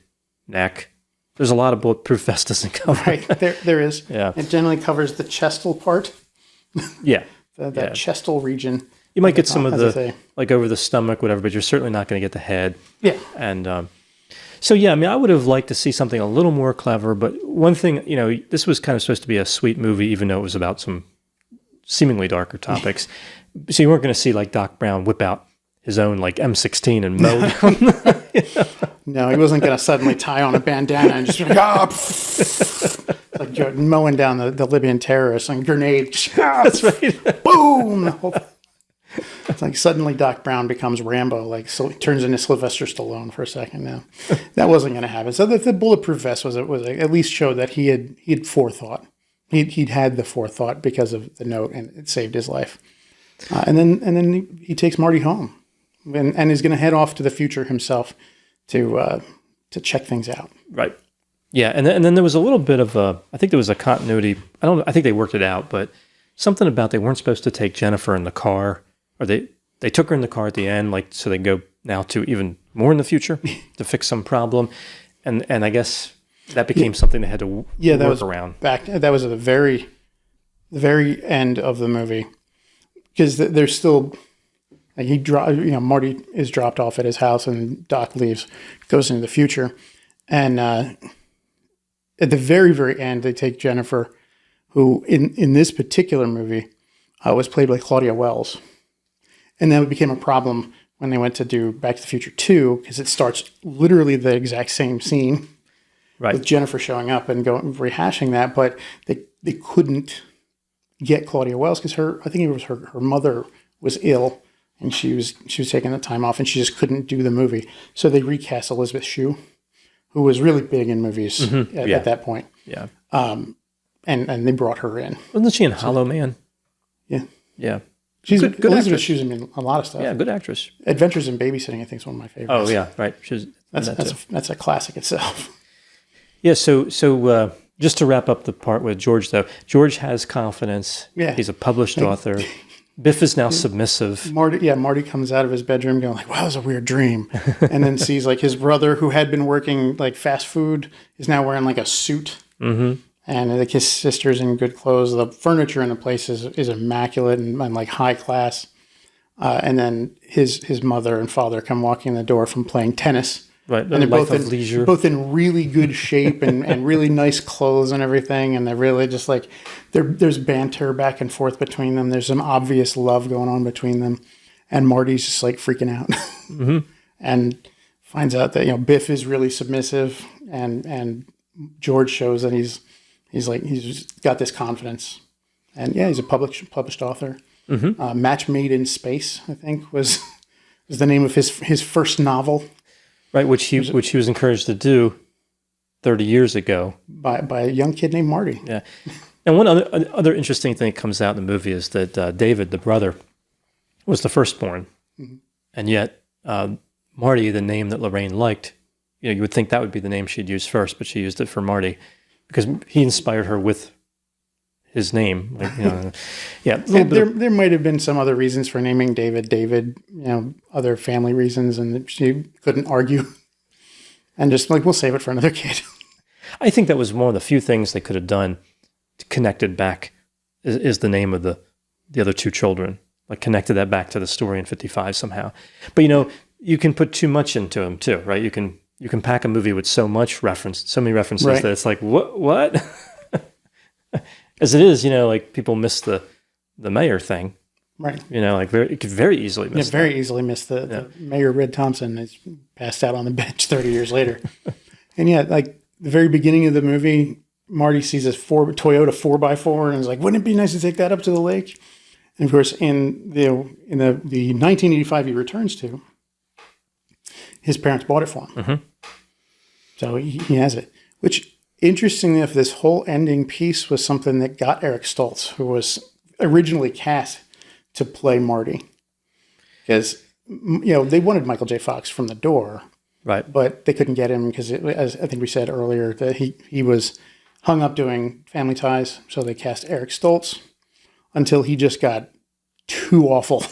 neck? There's a lot of bulletproof vest doesn't cover. Right. There is. Yeah. It generally covers the chestal part, Yeah. that chestal region. You might get some of as I say. like over the stomach, whatever, but you're certainly not going to get the head. Yeah. And so, yeah, I mean, I would have liked to see something a little more clever. But one thing, this was kind of supposed to be a sweet movie, even though it was about some seemingly darker topics. So you weren't going to see like Doc Brown whip out his own like M16 and mow down. No, he wasn't going to suddenly tie on a bandana and just like mowing down the Libyan terrorists and grenade. That's right. Boom! It's like suddenly Doc Brown becomes Rambo, like so he turns into Sylvester Stallone for a second. Now, that wasn't going to happen. So the bulletproof vest was at least showed that he had forethought. He'd had the forethought because of the note, and it saved his life. And then he takes Marty home, and is going to head off to the future himself to check things out. Right. Yeah, and then there was a little bit of I think there was a continuity. I think they worked it out, but something about they weren't supposed to take Jennifer in the car, or they took her in the car at the end, like so they go now to even more in the future to fix some problem, and I guess that became something they had to work around. That was at the very end of the movie, because there's still. Like Marty is dropped off at his house, and Doc leaves, goes into the future, and at the very, very end, they take Jennifer, who in this particular movie was played by Claudia Wells, and that became a problem when they went to do Back to the Future 2, because it starts literally the exact same scene, right, with Jennifer showing up and rehashing that, but they couldn't get Claudia Wells because I think it was her mother was ill. And she was taking the time off, and she just couldn't do the movie. So they recast Elizabeth Shue, who was really big in movies at that point. Yeah. And they brought her in. Wasn't she in Hollow Man? Yeah. Yeah. She's good Elizabeth actress. Shue's in a lot of stuff. Yeah, good actress. Adventures in Babysitting, I think, is one of my favorites. Oh yeah, right. That's a classic itself. Yeah. So just to wrap up the part with George, though, George has confidence. Yeah. He's a published author. Biff is now submissive. Marty comes out of his bedroom going like, wow, that was a weird dream. And then sees like his brother, who had been working like fast food, is now wearing like a suit. Mm-hmm. And like his sister's in good clothes. The furniture in the place is immaculate and like high class. And then his mother and father come walking in the door from playing tennis. Right, and they're leisure. both in really good shape and really nice clothes and everything. And they're really just like, there's banter back and forth between them. There's some obvious love going on between them. And Marty's just like freaking out mm-hmm. and finds out that, Biff is really submissive, and George shows that he's got this confidence. And yeah, he's a published author. Mm-hmm. Match Made in Space, I think was the name of his first novel. Right, which he was encouraged to do 30 years ago by a young kid named Marty. Yeah, and one other interesting thing that comes out in the movie is that David, the brother, was the firstborn, mm-hmm. and yet Marty, the name that Lorraine liked, you would think that would be the name she'd use first, but she used it for Marty because he inspired her with his name. Yeah. There might have been some other reasons for naming David, other family reasons, and she couldn't argue. And just like, we'll save it for another kid. I think that was one of the few things they could have done to connect it back is the name of the other two children, like connected that back to the story in 55 somehow. But, you can put too much into them too, right? You can pack a movie with so many references right. That it's like, what? As it is, like people miss the mayor thing. Right. It could very easily miss that. Very easily miss the Mayor Red Thompson is passed out on the bench 30 years later. And yeah, like the very beginning of the movie, Marty sees this Toyota 4x4 and is like, wouldn't it be nice to take that up to the lake? And of course, in the 1985 he returns to, his parents bought it for him. Mm-hmm. So he has it, which interestingly enough, this whole ending piece was something that got Eric Stoltz, who was originally cast to play Marty. Because, they wanted Michael J. Fox from the door. Right. But they couldn't get him because, as I think we said earlier, that he was hung up doing Family Ties. So they cast Eric Stoltz until he just got too awful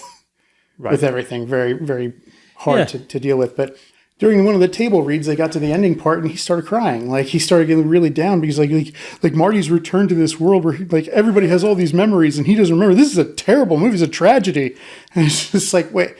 with everything. Very, very hard to deal with. But during one of the table reads, they got to the ending part and he started crying. Like, he started getting really down because like Marty's returned to this world where everybody has all these memories and he doesn't remember. This is a terrible movie. It's a tragedy. And it's just like, wait,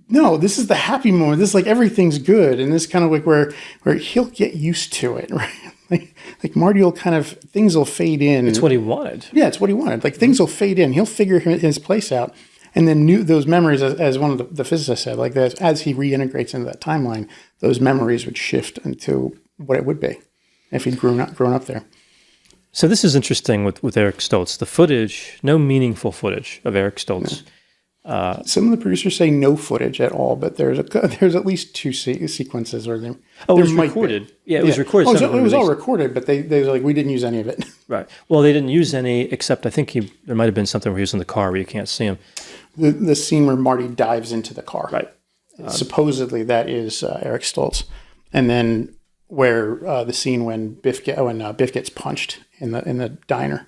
no, this is the happy moment. This is like everything's good. And this kind of like where he'll get used to it, right? Like Marty will things will fade in. It's what he wanted. Yeah, it's what he wanted. Like things will fade in. He'll figure his place out. And then those memories, as one of the physicists said, like that, as he reintegrates into that timeline, those memories would shift into what it would be if he'd grown up there. So this is interesting with Eric Stoltz. The footage, no meaningful footage of Eric Stoltz. No. Some of the producers say no footage at all, but there's at least two sequences where there. Oh, it was recorded. Be. Yeah, it was recorded. Oh, it was all recorded, but they were like, we didn't use any of it. Right. Well, they didn't use any, except I think there might have been something where he was in the car where you can't see him. The scene where Marty dives into the car. Right. Supposedly that is Eric Stoltz. And then where the scene when Biff gets punched in the diner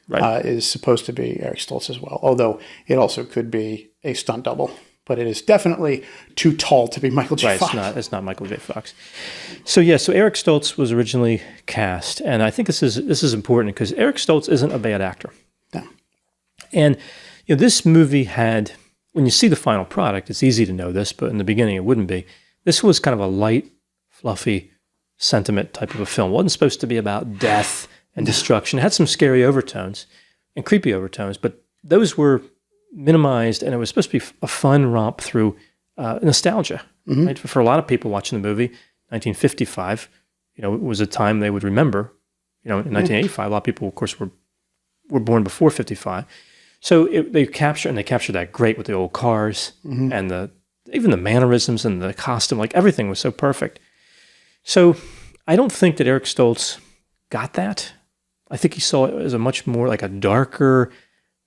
is supposed to be Eric Stoltz as well. Although it also could be a stunt double. But it is definitely too tall to be Michael J. Fox. It's not Michael J. Fox. So Eric Stoltz was originally cast. And I think this is important because Eric Stoltz isn't a bad actor. No. And this movie had, when you see the final product, it's easy to know this, but in the beginning it wouldn't be. This was kind of a light, fluffy, sentiment type of a film. It wasn't supposed to be about death and destruction. It had some scary overtones and creepy overtones, but those were minimized, and it was supposed to be a fun romp through nostalgia. Mm-hmm. Right? For a lot of people watching the movie, 1955, it was a time they would remember. In 1985, a lot of people, of course, were born before 55. So they captured that great with the old cars and even the mannerisms and the costume, like everything was so perfect. So I don't think that Eric Stoltz got that. I think he saw it as a much more like a darker,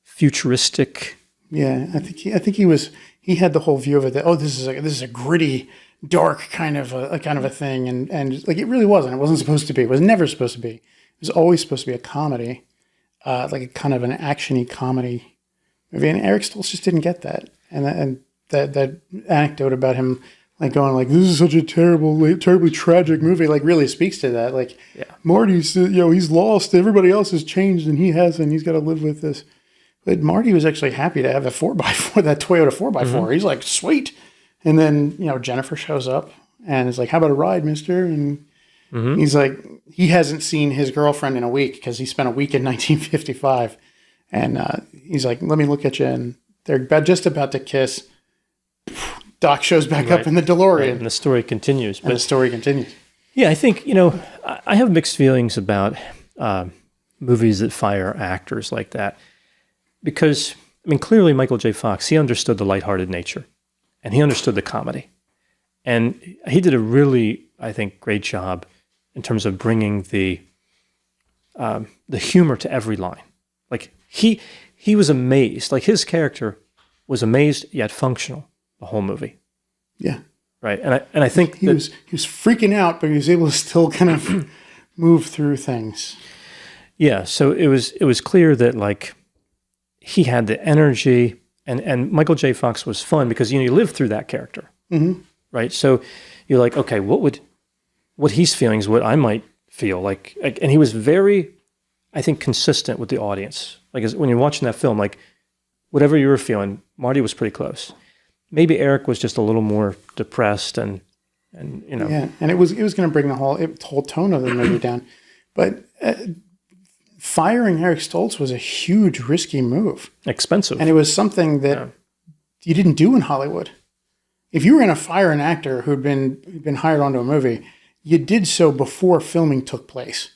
futuristic. Yeah, I think he had the whole view of it that this is a gritty, dark kind of a thing, and like it really wasn't. It wasn't supposed to be. It was never supposed to be. It was always supposed to be a comedy. Like a kind of an action-y comedy movie. And Eric Stoltz just didn't get that. And that anecdote about him like going like, this is such a terribly tragic movie, like really speaks to that. Like Marty's, he's lost. Everybody else has changed and he hasn't. He's got to live with this. But Marty was actually happy to have a 4x4, that Toyota 4x4. Mm-hmm. He's like, sweet. And then, Jennifer shows up and is like, how about a ride, mister? And he's like, he hasn't seen his girlfriend in a week because he spent a week in 1955. And he's like, let me look at you. And they're just about to kiss. Doc shows back up in the DeLorean. Right. And the story continues. Yeah, I think, I have mixed feelings about movies that fire actors like that. Because, clearly Michael J. Fox, he understood the lighthearted nature. And he understood the comedy. And he did a really, I think, great job in terms of bringing the humor to every line. Like he was amazed. Like his character was amazed yet functional the whole movie. Yeah. Right. And I think he was freaking out, but he was able to still kind of move through things. Yeah. So it was clear that like he had the energy, and Michael J. Fox was fun because you lived through that character. Mm-hmm. Right. So you're like, okay, what he's feeling is what I might feel like. And he was very, I think, consistent with the audience. Like when you're watching that film, like whatever you were feeling, Marty was pretty close. Maybe Eric was just a little more depressed and. Yeah, and it was going to bring the whole tone of the movie down. But firing Eric Stoltz was a huge, risky move. Expensive. And it was something that you didn't do in Hollywood. If you were going to fire an actor who'd been hired onto a movie, you did so before filming took place.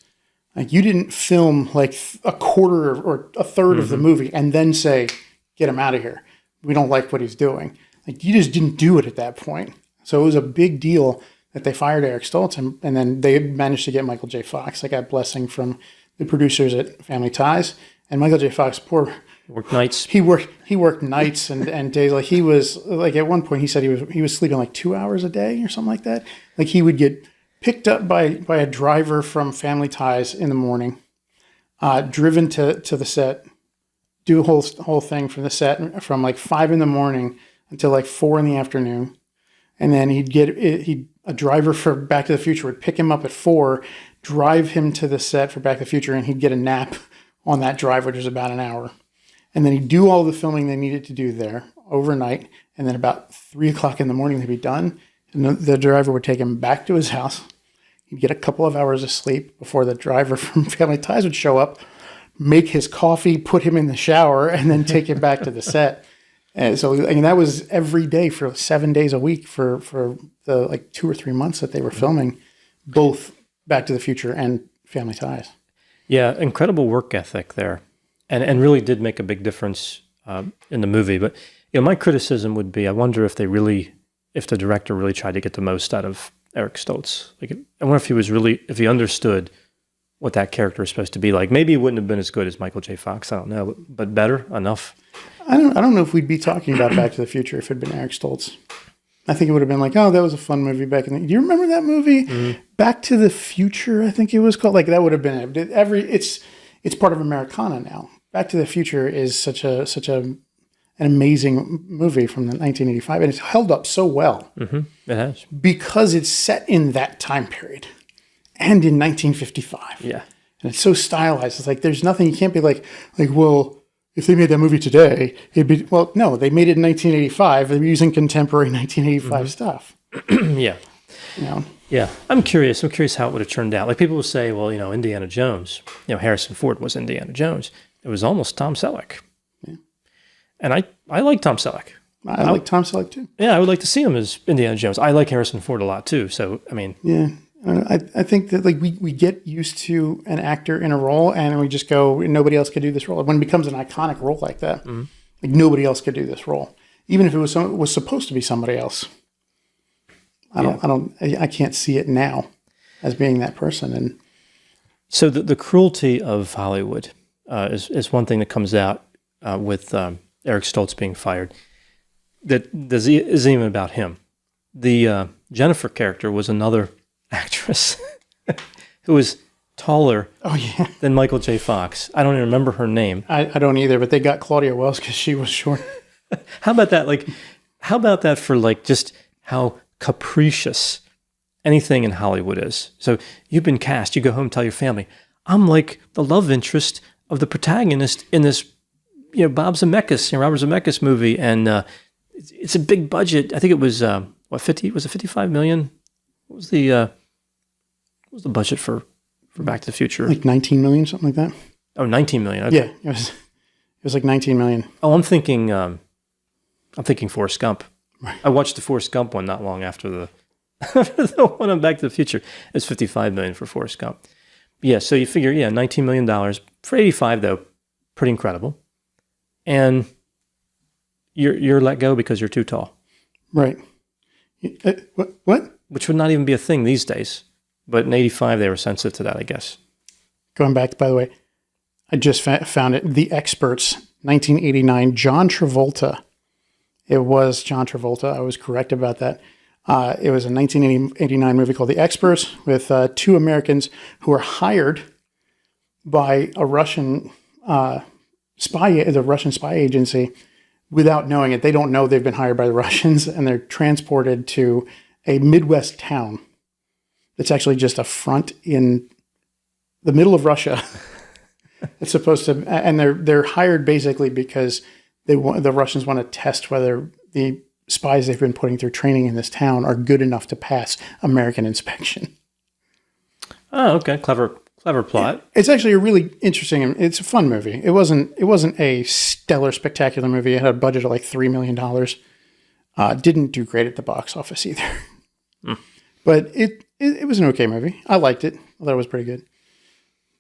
Like you didn't film like a quarter or a third of the movie and then say, get him out of here. We don't like what he's doing. Like you just didn't do it at that point. So it was a big deal that they fired Eric Stoltz, and then they managed to get Michael J. Fox. They got blessing from the producers at Family Ties, and Michael J. Fox, Worked nights. he worked nights and days. Like he was like at one point he said he was sleeping like 2 hours a day or something like that. Like he would get picked up by a driver from Family Ties in the morning, driven to the set, do a whole thing from the set from like 5 a.m. until like 4 p.m. And then a driver for Back to the Future would pick him up at 4, drive him to the set for Back to the Future, and he'd get a nap on that drive, which was about an hour. And then he'd do all the filming they needed to do there overnight. And then about 3 o'clock in the morning, they'd be done. And the driver would take him back to his house. He'd get a couple of hours of sleep before the driver from Family Ties would show up, make his coffee, put him in the shower, and then take him back to the set. And so, I mean, that was every day for 7 days a week for the like 2 or 3 months that they were filming both Back to the Future and Family Ties. Yeah, incredible work ethic there, and really did make a big difference in the movie. But my criticism would be, I wonder if the director really tried to get the most out of Eric Stoltz. Like, I wonder if he understood what that character is supposed to be like. Maybe it wouldn't have been as good as Michael J. Fox. I don't know, but better enough. I don't know if we'd be talking about Back to the Future if it had been Eric Stoltz. I think it would have been like, oh, that was a fun movie back in the... Do you remember that movie? Mm-hmm. Back to the Future, I think it was called. Like, that would have been... It's part of Americana now. Back to the Future is such an amazing movie from 1985, and it's held up so well. Mm-hmm. It has. Because it's set in that time period and in 1955. Yeah. And it's so stylized. It's like, there's nothing... You can't be like, well... If they made that movie today, it'd be... Well, no, they made it in 1985. They were using contemporary 1985 stuff. Yeah. You know? Yeah. I'm curious how it would have turned out. Like, people will say, well, Indiana Jones, Harrison Ford was Indiana Jones. It was almost Tom Selleck. Yeah. And I like Tom Selleck. I like Tom Selleck, too. Yeah, I would like to see him as Indiana Jones. I like Harrison Ford a lot, too. So, I mean... Yeah. I think that like we get used to an actor in a role and we just go, nobody else could do this role. When it becomes an iconic role like that, like nobody else could do this role, even if it was supposed to be somebody else. I can't see it now as being that person. And so the cruelty of Hollywood is one thing that comes out with Eric Stoltz being fired. That isn't even about him. The Jennifer character was another actress who was taller than Michael J. Fox. I don't even remember her name. I don't either, but they got Claudia Wells because she was short. How about that? Like, how about that for like just how capricious anything in Hollywood is? So you've been cast, you go home, tell your family, I'm like the love interest of the protagonist in this, Bob Zemeckis, Robert Zemeckis movie, and it's a big budget. I think it was was it 55 million? What was the budget for Back to the Future? Like 19 million, something like that. Oh, 19 million. Okay. Yeah, it was like 19 million. Oh, I'm thinking Forrest Gump. Right. I watched the Forrest Gump one not long after the one on Back to the Future. It's 55 million for Forrest Gump. Yeah, so you figure, $19 million for 85 though, pretty incredible. And you're let go because you're too tall. Right. What? Which would not even be a thing these days. But in 85, they were sensitive to that, I guess. Going back, by the way, I just found it. The Experts, 1989, John Travolta. It was John Travolta. I was correct about that. It was a 1989 movie called The Experts with two Americans who were hired by a Russian the Russian spy agency without knowing it. They don't know they've been hired by the Russians, and they're transported to a Midwest town that's actually just a front in the middle of Russia. It's supposed to, and they're hired basically because the Russians want to test whether the spies they've been putting through training in this town are good enough to pass American inspection. Oh, okay, clever plot. It's actually a really interesting. It's a fun movie. It wasn't a stellar, spectacular movie. It had a budget of like $3 million. Didn't do great at the box office either. But it was an okay movie. I liked it. I thought it was pretty good.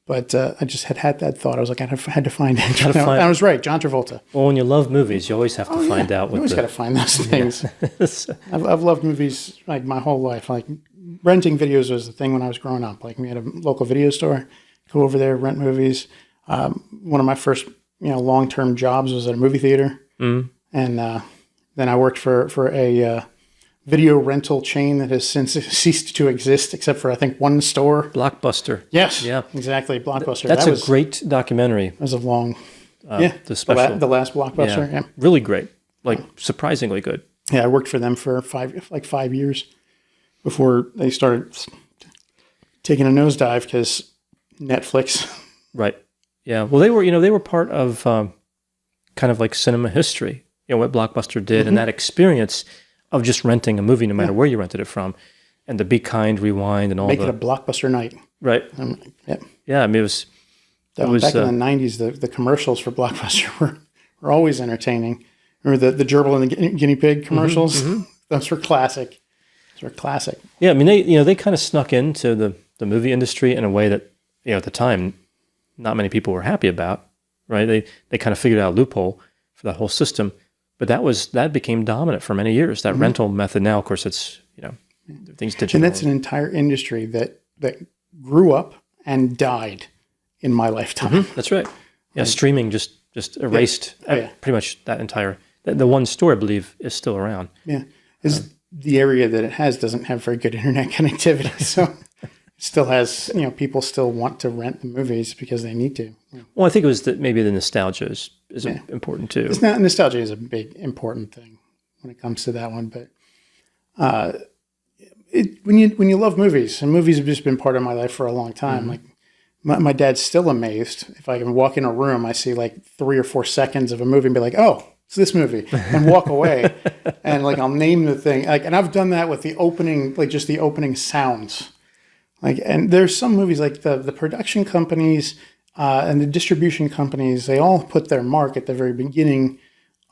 But I just had that thought. I was like, I had to find it. And I was right. John Travolta. Well, when you love movies, you always have to find out. You always got to find those things. Yeah. I've loved movies like my whole life. Like renting videos was the thing when I was growing up. Like we had a local video store, go over there, rent movies. One of my first, long-term jobs was at a movie theater. Mm. And then I worked for a video rental chain that has since ceased to exist, except for, I think, one store. Blockbuster. Yes. Yeah. Exactly. Blockbuster. That's a great documentary. It was a long... The special. The last Blockbuster. Yeah. Really great. Like, surprisingly good. Yeah, I worked for them for 5 years before they started taking a nosedive because Netflix. Right. Yeah. Well, they were part of kind of like cinema history. What Blockbuster did, and that experience of just renting a movie, no matter where you rented it from, and the Be Kind, Rewind, and all Make it a Blockbuster night. Right. Yeah. I mean, it was back in the 90s. The commercials for Blockbuster were always entertaining. Remember the gerbil and the guinea pig commercials? Those were classic. Yeah, I mean, they kind of snuck into the movie industry in a way that, at the time, not many people were happy about, right? They kind of figured out a loophole for that whole system, but that became dominant for many years, that rental method. Now, of course, it's, things digital. And that's an entire industry that grew up and died in my lifetime. That's right. Yeah, streaming just erased pretty much that entire... The one store, I believe, is still around. Yeah. The area that it has doesn't have very good internet connectivity, so it still has, people still want to rent the movies because they need to. Yeah. Well, I think it was that maybe the nostalgia is important too. Nostalgia is a big, important thing when it comes to that one, but when you love movies, and movies have just been part of my life for a long time, like my dad's still amazed. If I can walk in a room, I see like 3 or 4 seconds of a movie and be like, oh, it's this movie, and walk away. And like, I'll name the thing. Like, and I've done that with the opening, like just the opening sounds. Like, and there's some movies like the production companies and the distribution companies, they all put their mark at the very beginning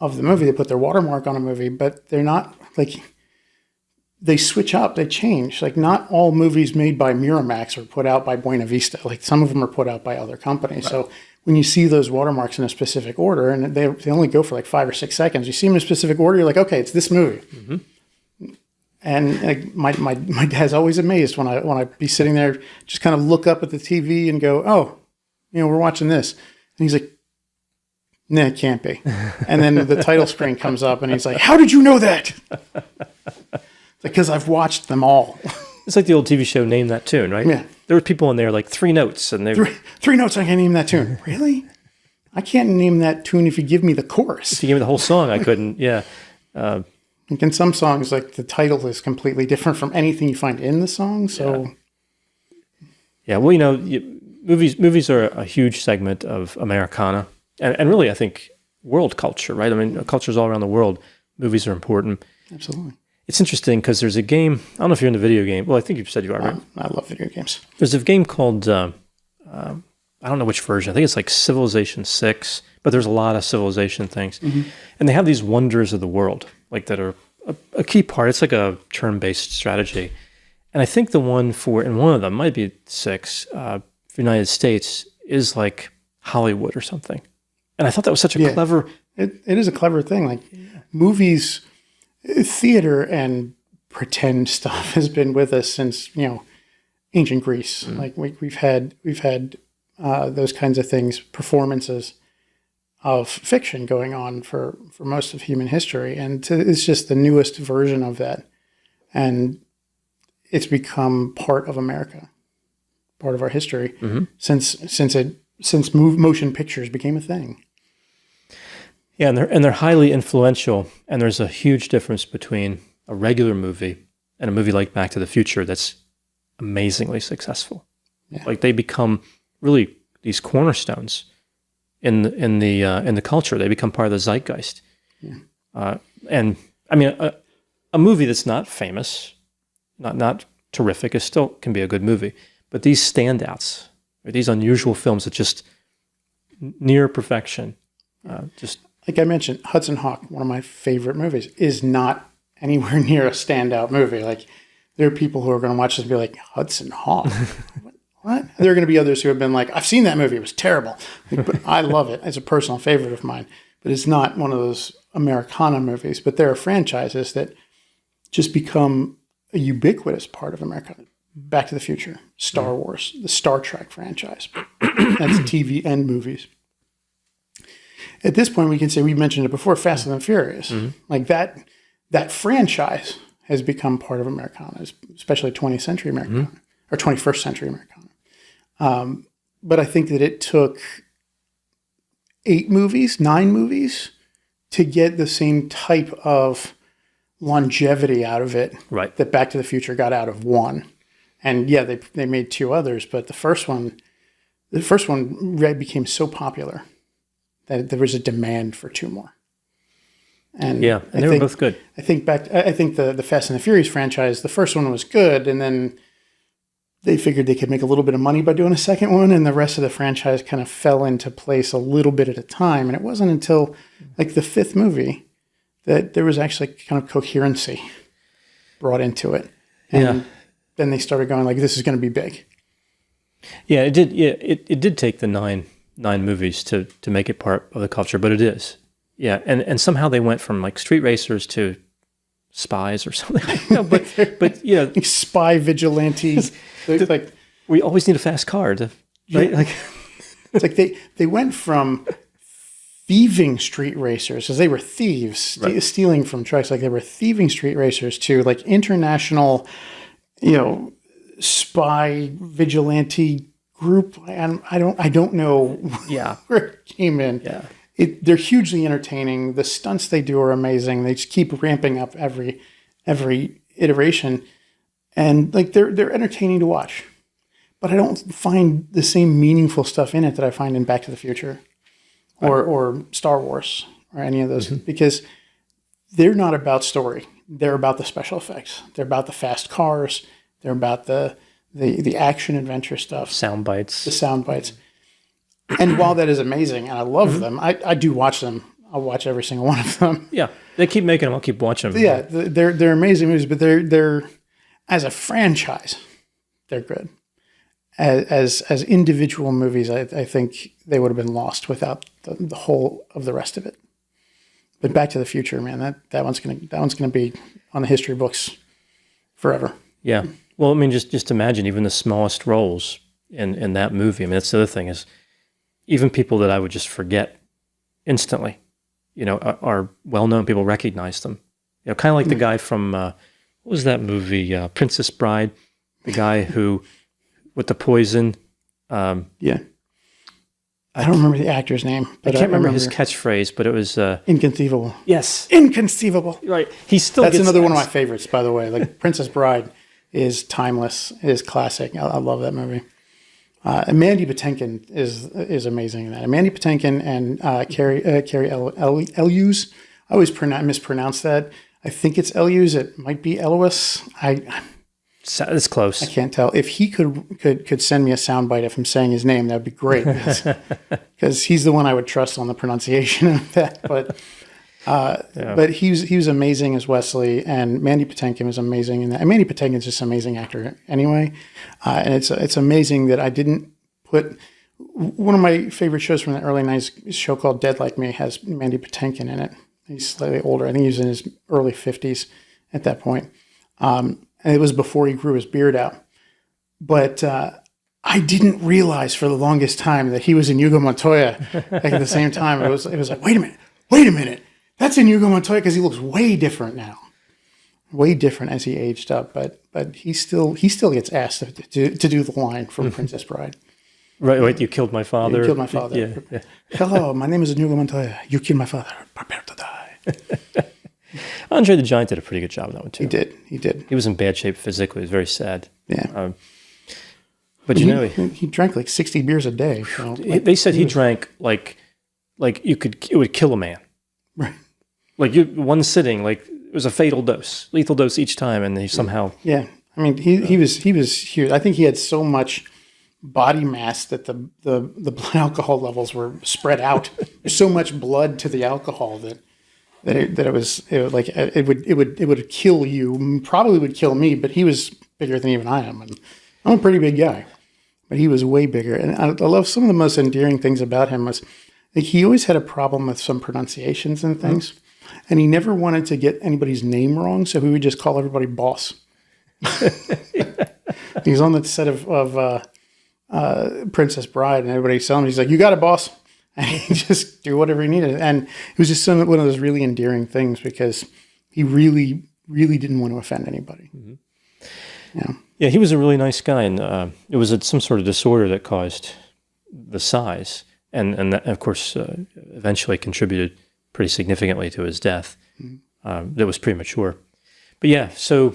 of the movie. They put their watermark on a movie, but they're not like, they switch up, they change. Like, not all movies made by Miramax are put out by Buena Vista. Like, some of them are put out by other companies. Right. So when you see those watermarks in a specific order, and they only go for like 5 or 6 seconds, you see them in a specific order, you're like, okay, it's this movie. And like, my dad's always amazed when I be sitting there, just kind of look up at the TV and go, oh, we're watching this. And he's like, nah, it can't be. And then the title screen comes up and he's like, how did you know that? Because I've watched them all. It's like the old TV show Name That Tune, right? Yeah. There were people in there like 3 notes, and they three notes. I can't name that tune. Really? I can't name that tune if you give me the chorus. If you give me the whole song, I couldn't. Yeah. Like in some songs, like the title is completely different from anything you find in the song. So. Yeah. Well, movies are a huge segment of Americana, and really, I think world culture, right? I mean, cultures all around the world. Movies are important. Absolutely. It's interesting because there's a game. I don't know if you're in the video game. Well, I think you said you are, right? I love video games. There's a game called, I don't know which version. I think it's like Civilization 6, but there's a lot of Civilization things. And they have these wonders of the world, like that are a key part. It's like a turn-based strategy. And I think the one in one of them, might be 6, for the United States, is like Hollywood or something. And I thought that was such a clever... It is a clever thing. Like movies... Theater and pretend stuff has been with us since ancient Greece. Like we've had those kinds of things, performances of fiction going on for most of human history, and it's just the newest version of that, and it's become part of America, part of our history since motion pictures became a thing. Yeah, and they're highly influential, and there's a huge difference between a regular movie and a movie like Back to the Future that's amazingly successful. Yeah. Like, they become really these cornerstones in the culture. They become part of the zeitgeist. Yeah. And I mean, a movie that's not famous, not terrific, is still can be a good movie. But these standouts, or these unusual films that just near perfection, just. Like I mentioned, Hudson Hawk, one of my favorite movies, is not anywhere near a standout movie. Like, there are people who are going to watch this and be like, Hudson Hawk? What? There are going to be others who have been like, I've seen that movie. It was terrible. Like, but I love it. It's a personal favorite of mine. But it's not one of those Americana movies. But there are franchises that just become a ubiquitous part of America. Back to the Future, Star Wars, the Star Trek franchise. That's TV and movies. At this point, we can say, we mentioned it before, Fast and the Furious. Like that franchise has become part of Americana, especially 20th century Americana, or 21st century Americana. But I think that it took 9 movies, to get the same type of longevity out of it that Back to the Future got out of 1. And yeah, they made 2 others, but the first one became so popular that there was a demand for 2 more. And yeah, and they were both good. I think the Fast and the Furious franchise, the first one was good, and then they figured they could make a little bit of money by doing a second one, and the rest of the franchise kind of fell into place a little bit at a time. And it wasn't until like the 5th movie that there was actually kind of coherency brought into it. And then they started going like, this is going to be big. Yeah, it did. Yeah, it did take the nine movies to make it part of the culture, but it is. Yeah, and somehow they went from like street racers to spies or something. But you know, spy vigilantes. Like we always need a fast car to right. Like it's like they went from thieving street racers, because they were thieves, stealing from trucks. Like they were thieving street racers, to like international, spy vigilante group. And I don't know where it came in. Yeah. They're hugely entertaining. The stunts they do are amazing. They just keep ramping up every iteration, and like they're entertaining to watch. But I don't find the same meaningful stuff in it that I find in Back to the Future, or Star Wars, or any of those, because they're not about story. They're about the special effects. They're about the fast cars. They're about the action adventure stuff. Sound bites. The sound bites. And while that is amazing, and I love them, I do watch them. I'll watch every single one of them. Yeah, they keep making them. I'll keep watching them. Yeah, they're amazing movies, but they're as a franchise, they're good. As individual movies, I think they would have been lost without the whole of the rest of it. But Back to the Future, man, that one's gonna be on the history books forever. Yeah. Well, I mean, just imagine even the smallest roles in that movie. I mean, that's the other thing is, even people that I would just forget instantly, are well-known. People recognize them. Kind of like the guy from, what was that movie, Princess Bride? The guy who, with the poison. Yeah. I don't remember the actor's name. But I can't remember his catchphrase, but it was... Inconceivable. Yes. Inconceivable. Right. That's another one of my favorites, by the way. Like, Princess Bride is timeless, is classic. I love that movie. And Mandy Patinkin is amazing in that. And Mandy Patinkin and Carrie Elwes. I always mispronounce that. I think it's Elwes. It might be Elwes. It's close. I can't tell. If he could send me a soundbite of him saying his name, that would be great, because he's the one I would trust on the pronunciation of that. But he was amazing as Wesley, and Mandy Patinkin was amazing in that. And Mandy Patinkin's just an amazing actor anyway. And it's amazing that I didn't put one of my favorite shows from the early 90s, a show called Dead Like Me, has Mandy Patinkin in it. He's slightly older. I think he was in his early 50s at that point. And it was before he grew his beard out. But I didn't realize for the longest time that he was in Hugo Montoya at the same time. It was like, wait a minute. That's in Hugo Montoya, because he looks way different now. Way different as he aged up. But he still gets asked to do the line from Princess Bride. Right, you killed my father. You killed my father. Yeah. Hello, my name is Hugo Montoya. You killed my father. Prepare to die. Andre the Giant did a pretty good job on that one, too. He did. He was in bad shape physically. It was very sad. Yeah. But he drank like 60 beers a day. So they said he drank like it would kill a man. Right. Like one sitting, like it was a fatal dose, lethal dose each time, and he somehow. Yeah. I mean, he was huge. I think he had so much body mass that the blood alcohol levels were spread out. There's so much blood to the alcohol that it would kill you. Probably would kill me, but he was bigger than even I am, and I'm a pretty big guy, but he was way bigger. And I love some of the most endearing things about him was, like, he always had a problem with some pronunciations and things, and he never wanted to get anybody's name wrong, so he would just call everybody boss. He was on the set of Princess Bride, and everybody's telling him, he's like, "You got it, boss." And he just do whatever he needed. And it was just one of those really endearing things because he really, really didn't want to offend anybody. Mm-hmm. Yeah. Yeah, he was a really nice guy, and it was some sort of disorder that caused the size, and that, of course, eventually contributed pretty significantly to his death. That was premature. But yeah, so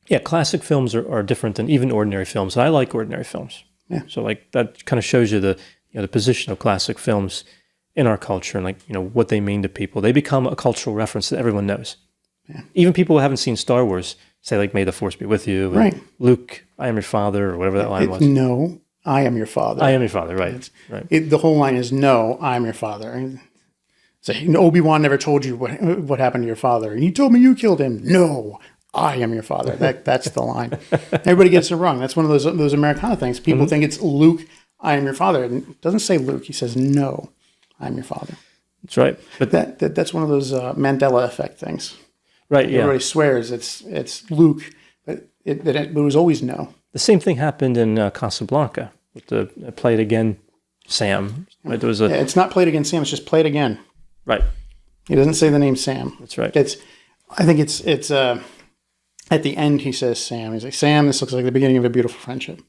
yeah, classic films are different than even ordinary films. I like ordinary films. Yeah. So like that kind of shows you the position of classic films in our culture and what they mean to people. They become a cultural reference that everyone knows. Yeah. Even people who haven't seen Star Wars say like, "May the Force be with you." Right. Luke, "I am your father," or whatever that line was. No, I am your father. I am your father, right. Right. The whole line is, "No, I'm your father." So Obi-Wan never told you what happened to your father. He told me you killed him. No, I am your father. That's the line. Everybody gets it wrong. That's one of those Americana things. People think it's Luke, I am your father. And it doesn't say Luke. He says, "No, I'm your father." That's right. But that's one of those Mandela effect things. Right, yeah. Everybody swears it's Luke, but it was always no. The same thing happened in Casablanca with the "Play It Again, Sam." Right? There was It's not "Played Again, Sam." It's just "Play It Again." Right. He doesn't say the name Sam. That's right. I think it's at the end he says Sam. He's like, "Sam, this looks like the beginning of a beautiful friendship."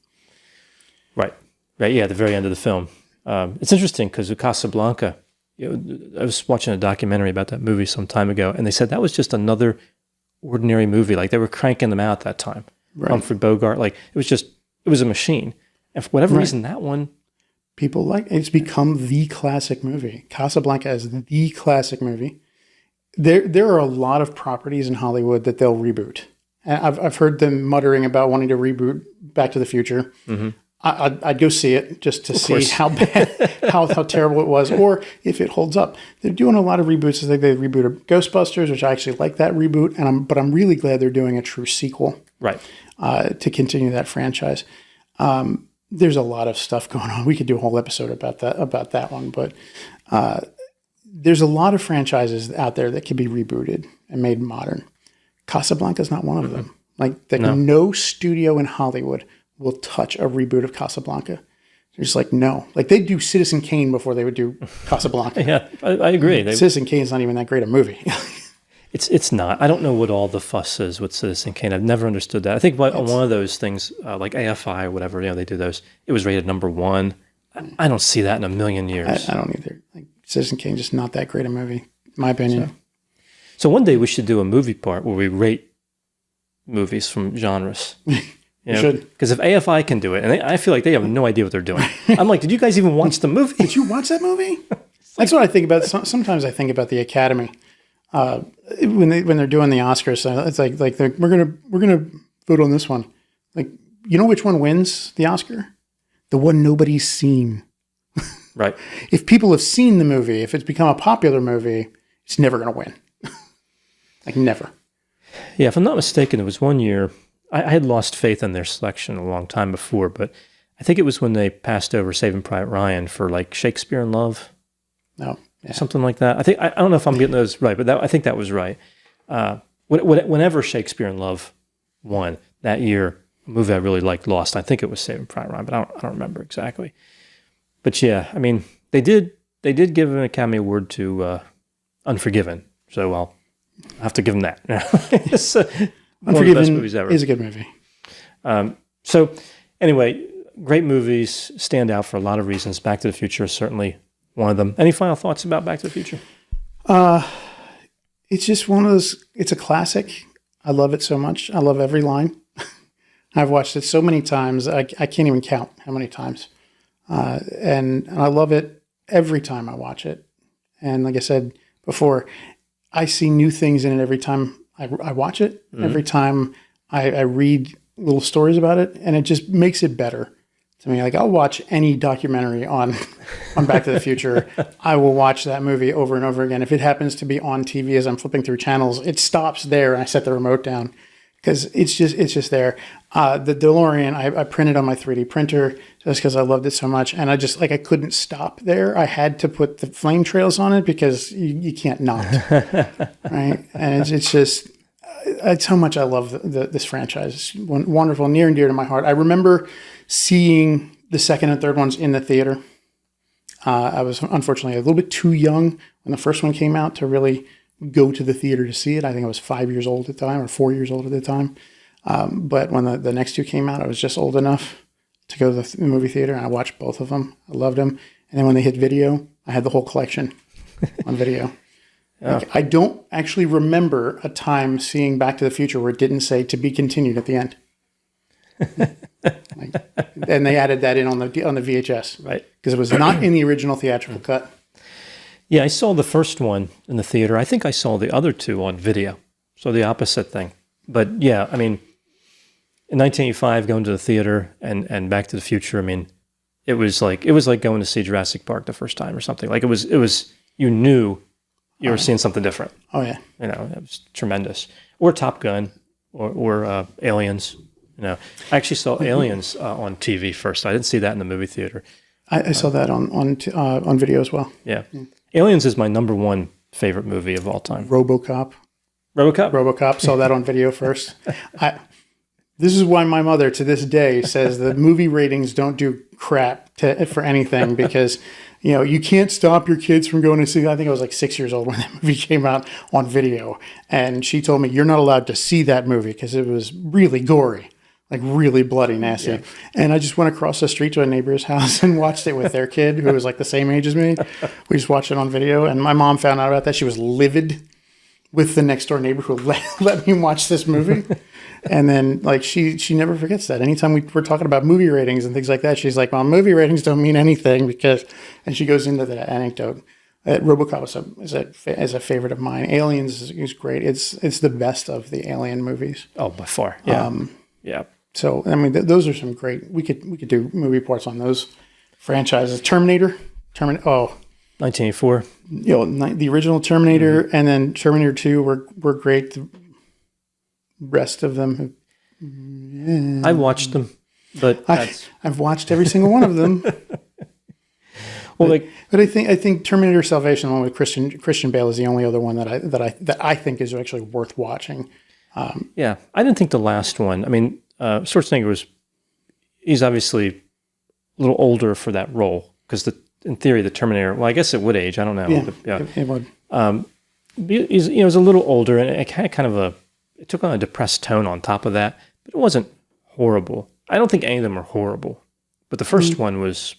Right. Right. Yeah. At the very end of the film, it's interesting because with Casablanca, I was watching a documentary about that movie some time ago, and they said that was just another ordinary movie. Like they were cranking them out that time. Right. Humphrey Bogart, like it was a machine. And for whatever reason, that one, people like it's become the classic movie. Casablanca is the classic movie. There are a lot of properties in Hollywood that they'll reboot. And I've heard them muttering about wanting to reboot Back to the Future. Mm-hmm. I'd go see it just to see how bad, how terrible it was, or if it holds up. They're doing a lot of reboots. I think they rebooted Ghostbusters, which I actually like that reboot, but I'm really glad they're doing a true sequel, right, to continue that franchise. There's a lot of stuff going on. We could do a whole episode about that one, but there's a lot of franchises out there that can be rebooted and made modern. Casablanca is not one of them. Like no studio in Hollywood will touch a reboot of Casablanca. They're just like, no. Like they'd do Citizen Kane before they would do Casablanca. Yeah, I agree. Citizen Kane's not even that great a movie. It's not. I don't know what all the fuss is with Citizen Kane. I've never understood that. I think on one of those things, like AFI or whatever, they do those. It was rated #1. I don't see that in a million years. I don't either. Like Citizen Kane, just not that great a movie, in my opinion. So one day we should do a movie part where we rate movies from genres. You should. Because if AFI can do it, and I feel like they have no idea what they're doing. I'm like, did you guys even watch the movie? Did you watch that movie? That's what I think about. Sometimes I think about the Academy when they're doing the Oscars. It's like we're gonna vote on this one. Like, you know which one wins the Oscar? The one nobody's seen. Right. If people have seen the movie, if it's become a popular movie, it's never gonna win. Like never. Yeah, if I'm not mistaken, it was one year. I had lost faith in their selection a long time before, but I think it was when they passed over Saving Private Ryan for like Shakespeare in Love. No, something like that. I don't know if I'm getting those right, but I think that was right. Whenever Shakespeare in Love won that year, a movie I really liked lost. I think it was Saving Private Ryan, but I don't remember exactly. But yeah, I mean, they did give an Academy Award to Unforgiven, so I'll have to give them that. It's, Unforgiven one of the best movies ever. Is a good movie. So anyway, great movies stand out for a lot of reasons. Back to the Future is certainly one of them. Any final thoughts about Back to the Future? It's just one of those, it's a classic. I love it so much. I love every line. I've watched it so many times. I can't even count how many times. And I love it every time I watch it. And like I said before, I see new things in it every time I watch it. Mm-hmm. Every time I read little stories about it, and it just makes it better to me. Like I'll watch any documentary on Back to the Future. I will watch that movie over and over again. If it happens to be on TV as I'm flipping through channels, it stops there and I set the remote down because it's just there. The DeLorean, I printed on my 3D printer just because I loved it so much, and I couldn't stop there. I had to put the flame trails on it because you can't not, right? And it's just That's how much I love this franchise. It's wonderful, near and dear to my heart. I remember seeing the second and third ones in the theater. I was unfortunately a little bit too young when the first one came out to really go to the theater to see it. I think I was 5 years old at the time, or 4 years old at the time. But when the next two came out, I was just old enough to go to the movie theater, and I watched both of them. I loved them. And then when they hit video, I had the whole collection on video. Yeah. Like, I don't actually remember a time seeing Back to the Future where it didn't say "to be continued" at the end. And they added that in on the VHS, right? Because it was not in the original theatrical cut. Yeah, I saw the first one in the theater. I think I saw the other two on video. So the opposite thing. But yeah, I mean, in 1985, going to the theater and Back to the Future, I mean, it was like going to see Jurassic Park the first time or something. Like it was you knew you were seeing something different. Oh yeah, you know, it was tremendous. Or Top Gun, or Aliens. You know, I actually saw Aliens on TV first. I didn't see that in the movie theater. I saw that on video as well. Yeah. Aliens is my number one favorite movie of all time. RoboCop. Saw that on video first. This is why my mother to this day says the movie ratings don't do crap for anything, because you can't stop your kids from going to see. I think I was like 6 years old when that movie came out on video, and she told me you're not allowed to see that movie because it was really gory. Like really bloody nasty. Yeah. And I just went across the street to a neighbor's house and watched it with their kid who was like the same age as me. We just watched it on video, and my mom found out about that. She was livid with the next door neighbor who let me watch this movie. And then like she never forgets that. Anytime we're talking about movie ratings and things like that, she's like, well, movie ratings don't mean anything because, and she goes into that anecdote. RoboCop is a favorite of mine. Aliens is great. It's the best of the Alien movies. Oh, by far. Yeah. Yeah. So, I mean, those are some great, we could do movie parts on those franchises. Terminator. 1984. The original Terminator, and then Terminator 2 were great. The rest of them. I watched them, but I've watched every single one of them. Well, but I think Terminator Salvation, the one with Christian Bale, is the only other one that I think is actually worth watching. Yeah, I didn't think the last one. I mean, Schwarzenegger he's obviously a little older for that role because in theory the Terminator. Well, I guess it would age. I don't know. Yeah, it would. He's a little older, and it had kind of it took on a depressed tone on top of that, but it wasn't horrible. I don't think any of them are horrible, but the first one was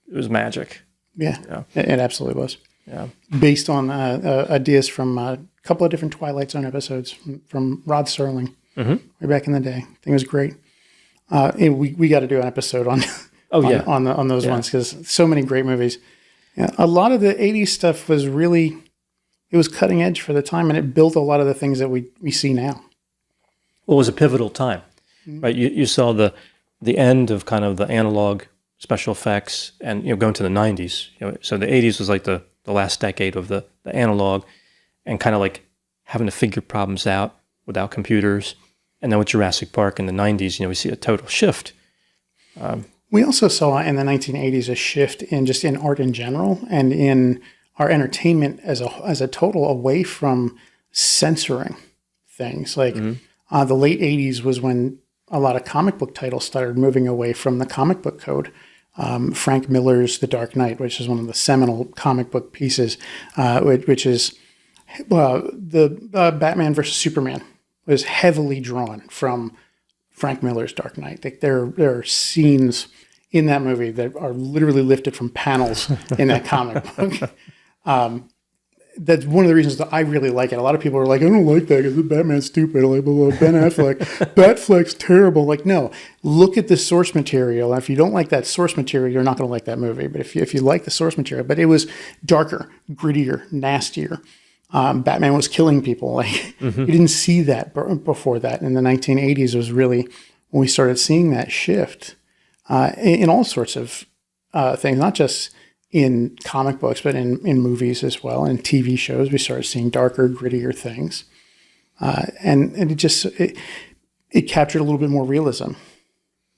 magic. Yeah, it absolutely was. Yeah, based on ideas from a couple of different Twilight Zone episodes from Rod Serling way back in the day. I think it was great. We got to do an episode on on those ones because so many great movies. Yeah, a lot of the 80s stuff was really, it was cutting edge for the time, and it built a lot of the things that we see now. Well, it was a pivotal time, right? You saw the end of kind of the analog special effects, and going to the 90s. So the 80s was like the last decade of the analog, and kind of like having to figure problems out without computers. And then with Jurassic Park in the 90s, we see a total shift. We also saw in the 1980s a shift in art in general and in our entertainment as a total, away from censoring things. Like the late 80s was when a lot of comic book titles started moving away from the comic book code. Frank Miller's The Dark Knight, which is one of the seminal comic book pieces, which is the Batman versus Superman, was heavily drawn from Frank Miller's Dark Knight. Like there are scenes in that movie that are literally lifted from panels in that comic book. That's one of the reasons that I really like it. A lot of people are like, I don't like that because Batman's stupid. Like, Ben Affleck, Batfleck's terrible. Like, no, look at the source material. And if you don't like that source material, you're not going to like that movie. But if you like the source material, but it was darker, grittier, nastier. Batman was killing people. Like you didn't see that before that. In the 1980s was really when we started seeing that shift in all sorts of things, not just in comic books, but in movies as well, and TV shows. We started seeing darker, grittier things, and it captured a little bit more realism,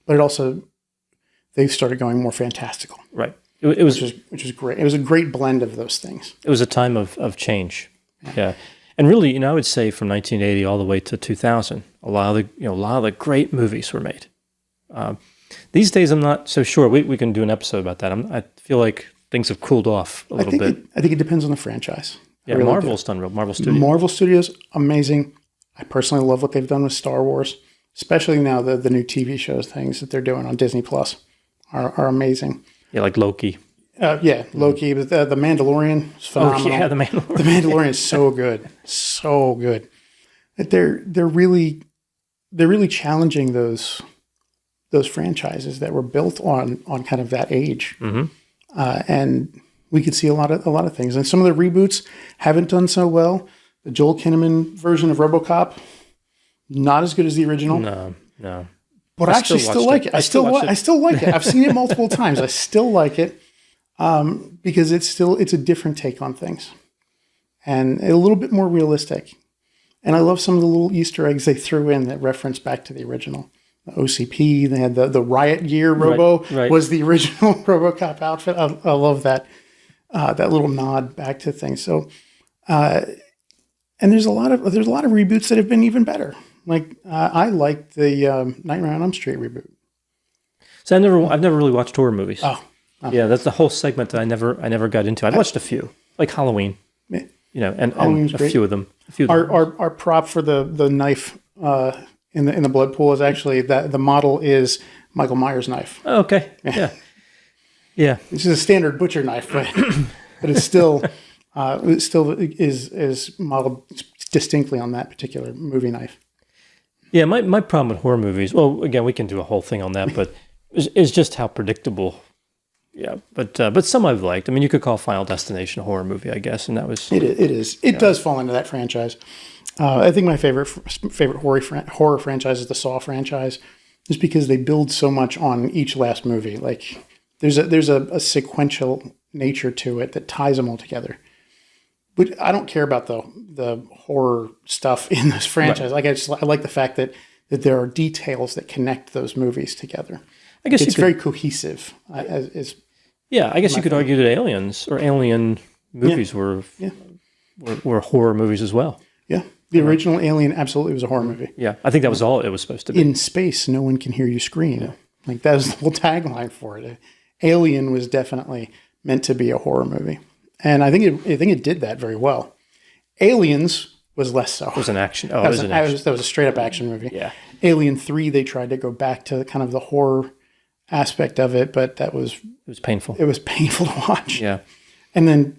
but it also they started going more fantastical. Right. It was which is great. It was a great blend of those things. It was a time of change. Yeah. And really, I would say from 1980 all the way to 2000, a lot of the great movies were made. These days, I'm not so sure. We can do an episode about that. I feel like things have cooled off a little bit. I think it depends on the franchise. Yeah, really Marvel's done real. Marvel Studios. Marvel Studios, amazing. I personally love what they've done with Star Wars, especially now the new TV shows things that they're doing on Disney Plus are amazing. Yeah, like Loki. Loki. But the Mandalorian is phenomenal. Oh, yeah, the Mandalorian. The Mandalorian is so good, so good. That they're really challenging those franchises that were built on kind of that age, and we could see a lot of things. And some of the reboots haven't done so well. The Joel Kinnaman version of RoboCop, not as good as the original. No. But I actually still like it. I still like it. I've seen it multiple times. I still like it because it's a different take on things and a little bit more realistic. And I love some of the little Easter eggs they threw in that reference back to the original. The OCP, they had the riot gear Robo was the original RoboCop outfit. I love that little nod back to things. So, and there's a lot of reboots that have been even better. Like I liked the Nightmare on Elm Street reboot. So I've never really watched horror movies. Oh. Yeah, that's the whole segment that I never got into. I watched a few, like Halloween. And a few of them. Our prop for the knife in the blood pool is actually that the model is Michael Myers' knife. Oh, okay. Yeah. It's just a standard butcher knife, but it still is modeled distinctly on that particular movie knife. Yeah, my problem with horror movies. Well, again, we can do a whole thing on that, but is just how predictable. Yeah, but some I've liked. I mean, you could call Final Destination a horror movie, I guess, and that was it is. It does fall into that franchise. I think my favorite horror franchise is the Saw franchise, just because they build so much on each last movie. Like there's a sequential nature to it that ties them all together. But I don't care about the horror stuff in this franchise. Right. I like the fact that there are details that connect those movies together. I guess it's very cohesive. I guess you could argue that Alien movies were horror movies as well. Yeah, the original Alien absolutely was a horror movie. Yeah, I think that was all it was supposed to be. In space, no one can hear you scream. Yeah. Like that was the whole tagline for it. Alien was definitely meant to be a horror movie, and I think it did that very well. Aliens was less so. It was an action. That was a straight up action movie. Yeah. Alien 3, they tried to go back to kind of the horror aspect of it, but it was painful. It was painful to watch. Yeah. And then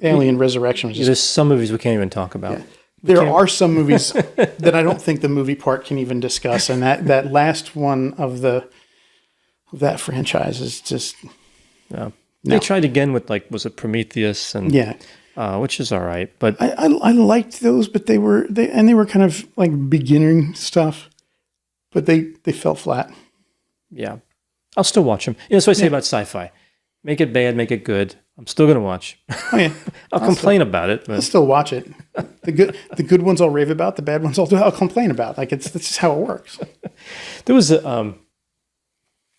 Alien Resurrection was just... There's some movies we can't even talk about. Yeah. There are some movies that I don't think the movie part can even discuss, and that last one of that franchise is just... No. They tried again with was it Prometheus and which is all right, but I liked those, but they were kind of like beginning stuff, but they fell flat. Yeah, I'll still watch them. That's what I say about sci-fi: make it bad, make it good. I'm still going to watch. Oh yeah, I'll complain about it, but I'll still watch it. The good ones I'll rave about. The bad ones I'll complain about. That's just how it works. There was a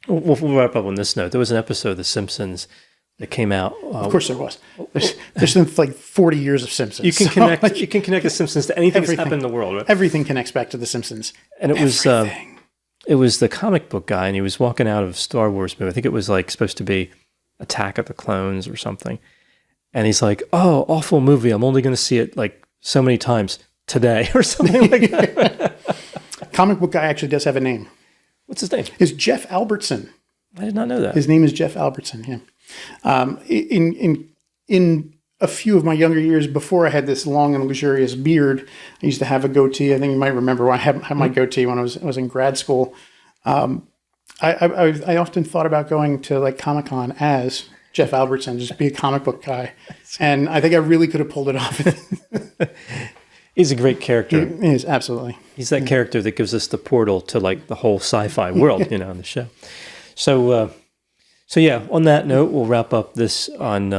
we'll wrap up on this note. There was an episode of The Simpsons that came out. Of course there was. There's been like 40 years of Simpsons. You can connect. You can connect The Simpsons to anything that's happened in the world. Right? Everything connects back to The Simpsons. And it was the comic book guy, and he was walking out of a Star Wars movie. I think it was supposed to be Attack of the Clones or something. And he's like, "Oh, awful movie. I'm only going to see it so many times today," or something like that. Comic book guy actually does have a name. What's his name? It's Jeff Albertson. I did not know that. His name is Jeff Albertson. Yeah. In a few of my younger years, before I had this long and luxurious beard, I used to have a goatee. I think you might remember when I had my goatee when I was in grad school. I often thought about going to Comic-Con as Jeff Albertson, just be a comic book guy, and I think I really could have pulled it off. He's a great character. He is, absolutely. He's that character that gives us the portal to the whole sci-fi world, on the show. So yeah, on that note, we'll wrap up this on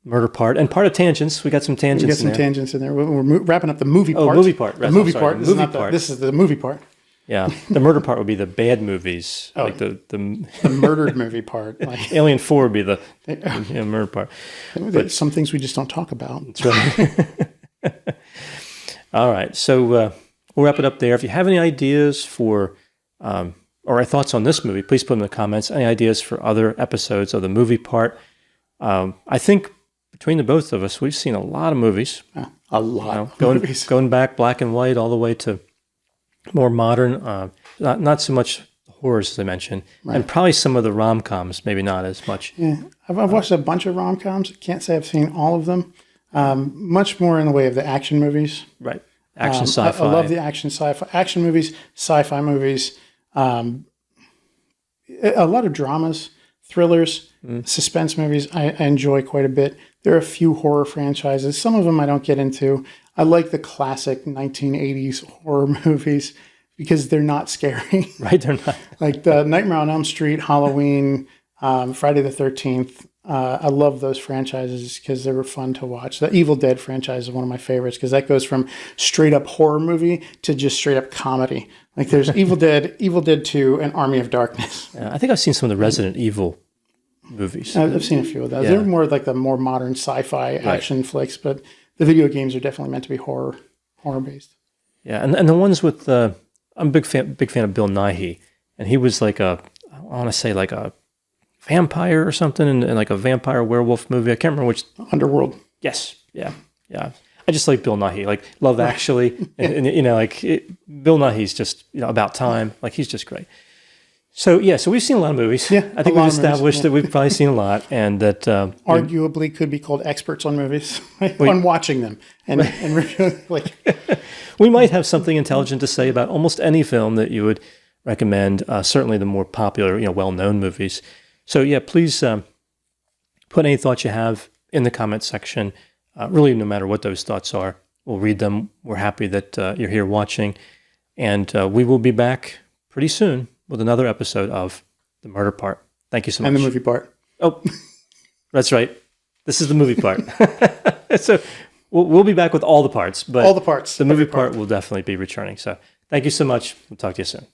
Murder Part. And part of Tangents, we got some tangents in there. We got some tangents in there. We're wrapping up the movie part. Oh, movie part. The movie part. This is the movie part. Yeah. The murder part would be the bad movies. Oh, the murdered movie part. Alien 4 would be the murder part. But some things we just don't talk about. That's right. All right. So we'll wrap it up there. If you have any ideas for or thoughts on this movie, please put them in the comments. Any ideas for other episodes of the movie part? I think between the both of us, we've seen a lot of movies. A lot of movies. Going back black and white all the way to more modern. Not so much horrors, as I mentioned. Right. And probably some of the rom-coms, maybe not as much. Yeah, I've watched a bunch of rom-coms. Can't say I've seen all of them. Much more in the way of the action movies. Right. Action sci-fi. I love the action sci-fi. Action movies, sci-fi movies. A lot of dramas, thrillers, suspense movies I enjoy quite a bit. There are a few horror franchises. Some of them I don't get into. I like the classic 1980s horror movies because they're not scary. Right, they're not. Like the Nightmare on Elm Street, Halloween, Friday the 13th. I love those franchises because they were fun to watch. The Evil Dead franchise is one of my favorites because that goes from straight up horror movie to just straight up comedy. Like there's Evil Dead, Evil Dead 2, and Army of Darkness. Yeah, I think I've seen some of the Resident Evil movies. I've seen a few of those. Yeah. They're more like the more modern sci-fi action flicks, but the video games are definitely meant to be horror based. Yeah, and the ones with I'm a big fan of Bill Nighy, and he was like I want to say like a vampire or something in like a vampire werewolf movie. I can't remember which. Underworld. Yes. Yeah. I just like Bill Nighy, like Love Actually, and Bill Nighy's just About Time. Like he's just great. So we've seen a lot of movies. Yeah, I think we've established that we've probably seen a lot, and that arguably could be called experts on movies on watching them and reviewing. Like we might have something intelligent to say about almost any film that you would recommend. Certainly the more popular, well-known movies. So please put any thoughts you have in the comments section. Really, no matter what those thoughts are, we'll read them. We're happy that you're here watching, and we will be back pretty soon with another episode of The Murder Part. Thank you so much. And the movie part. Oh, that's right. This is the movie part. So we'll be back with all the parts. But all the parts. The movie part will definitely be returning. So thank you so much. We'll talk to you soon.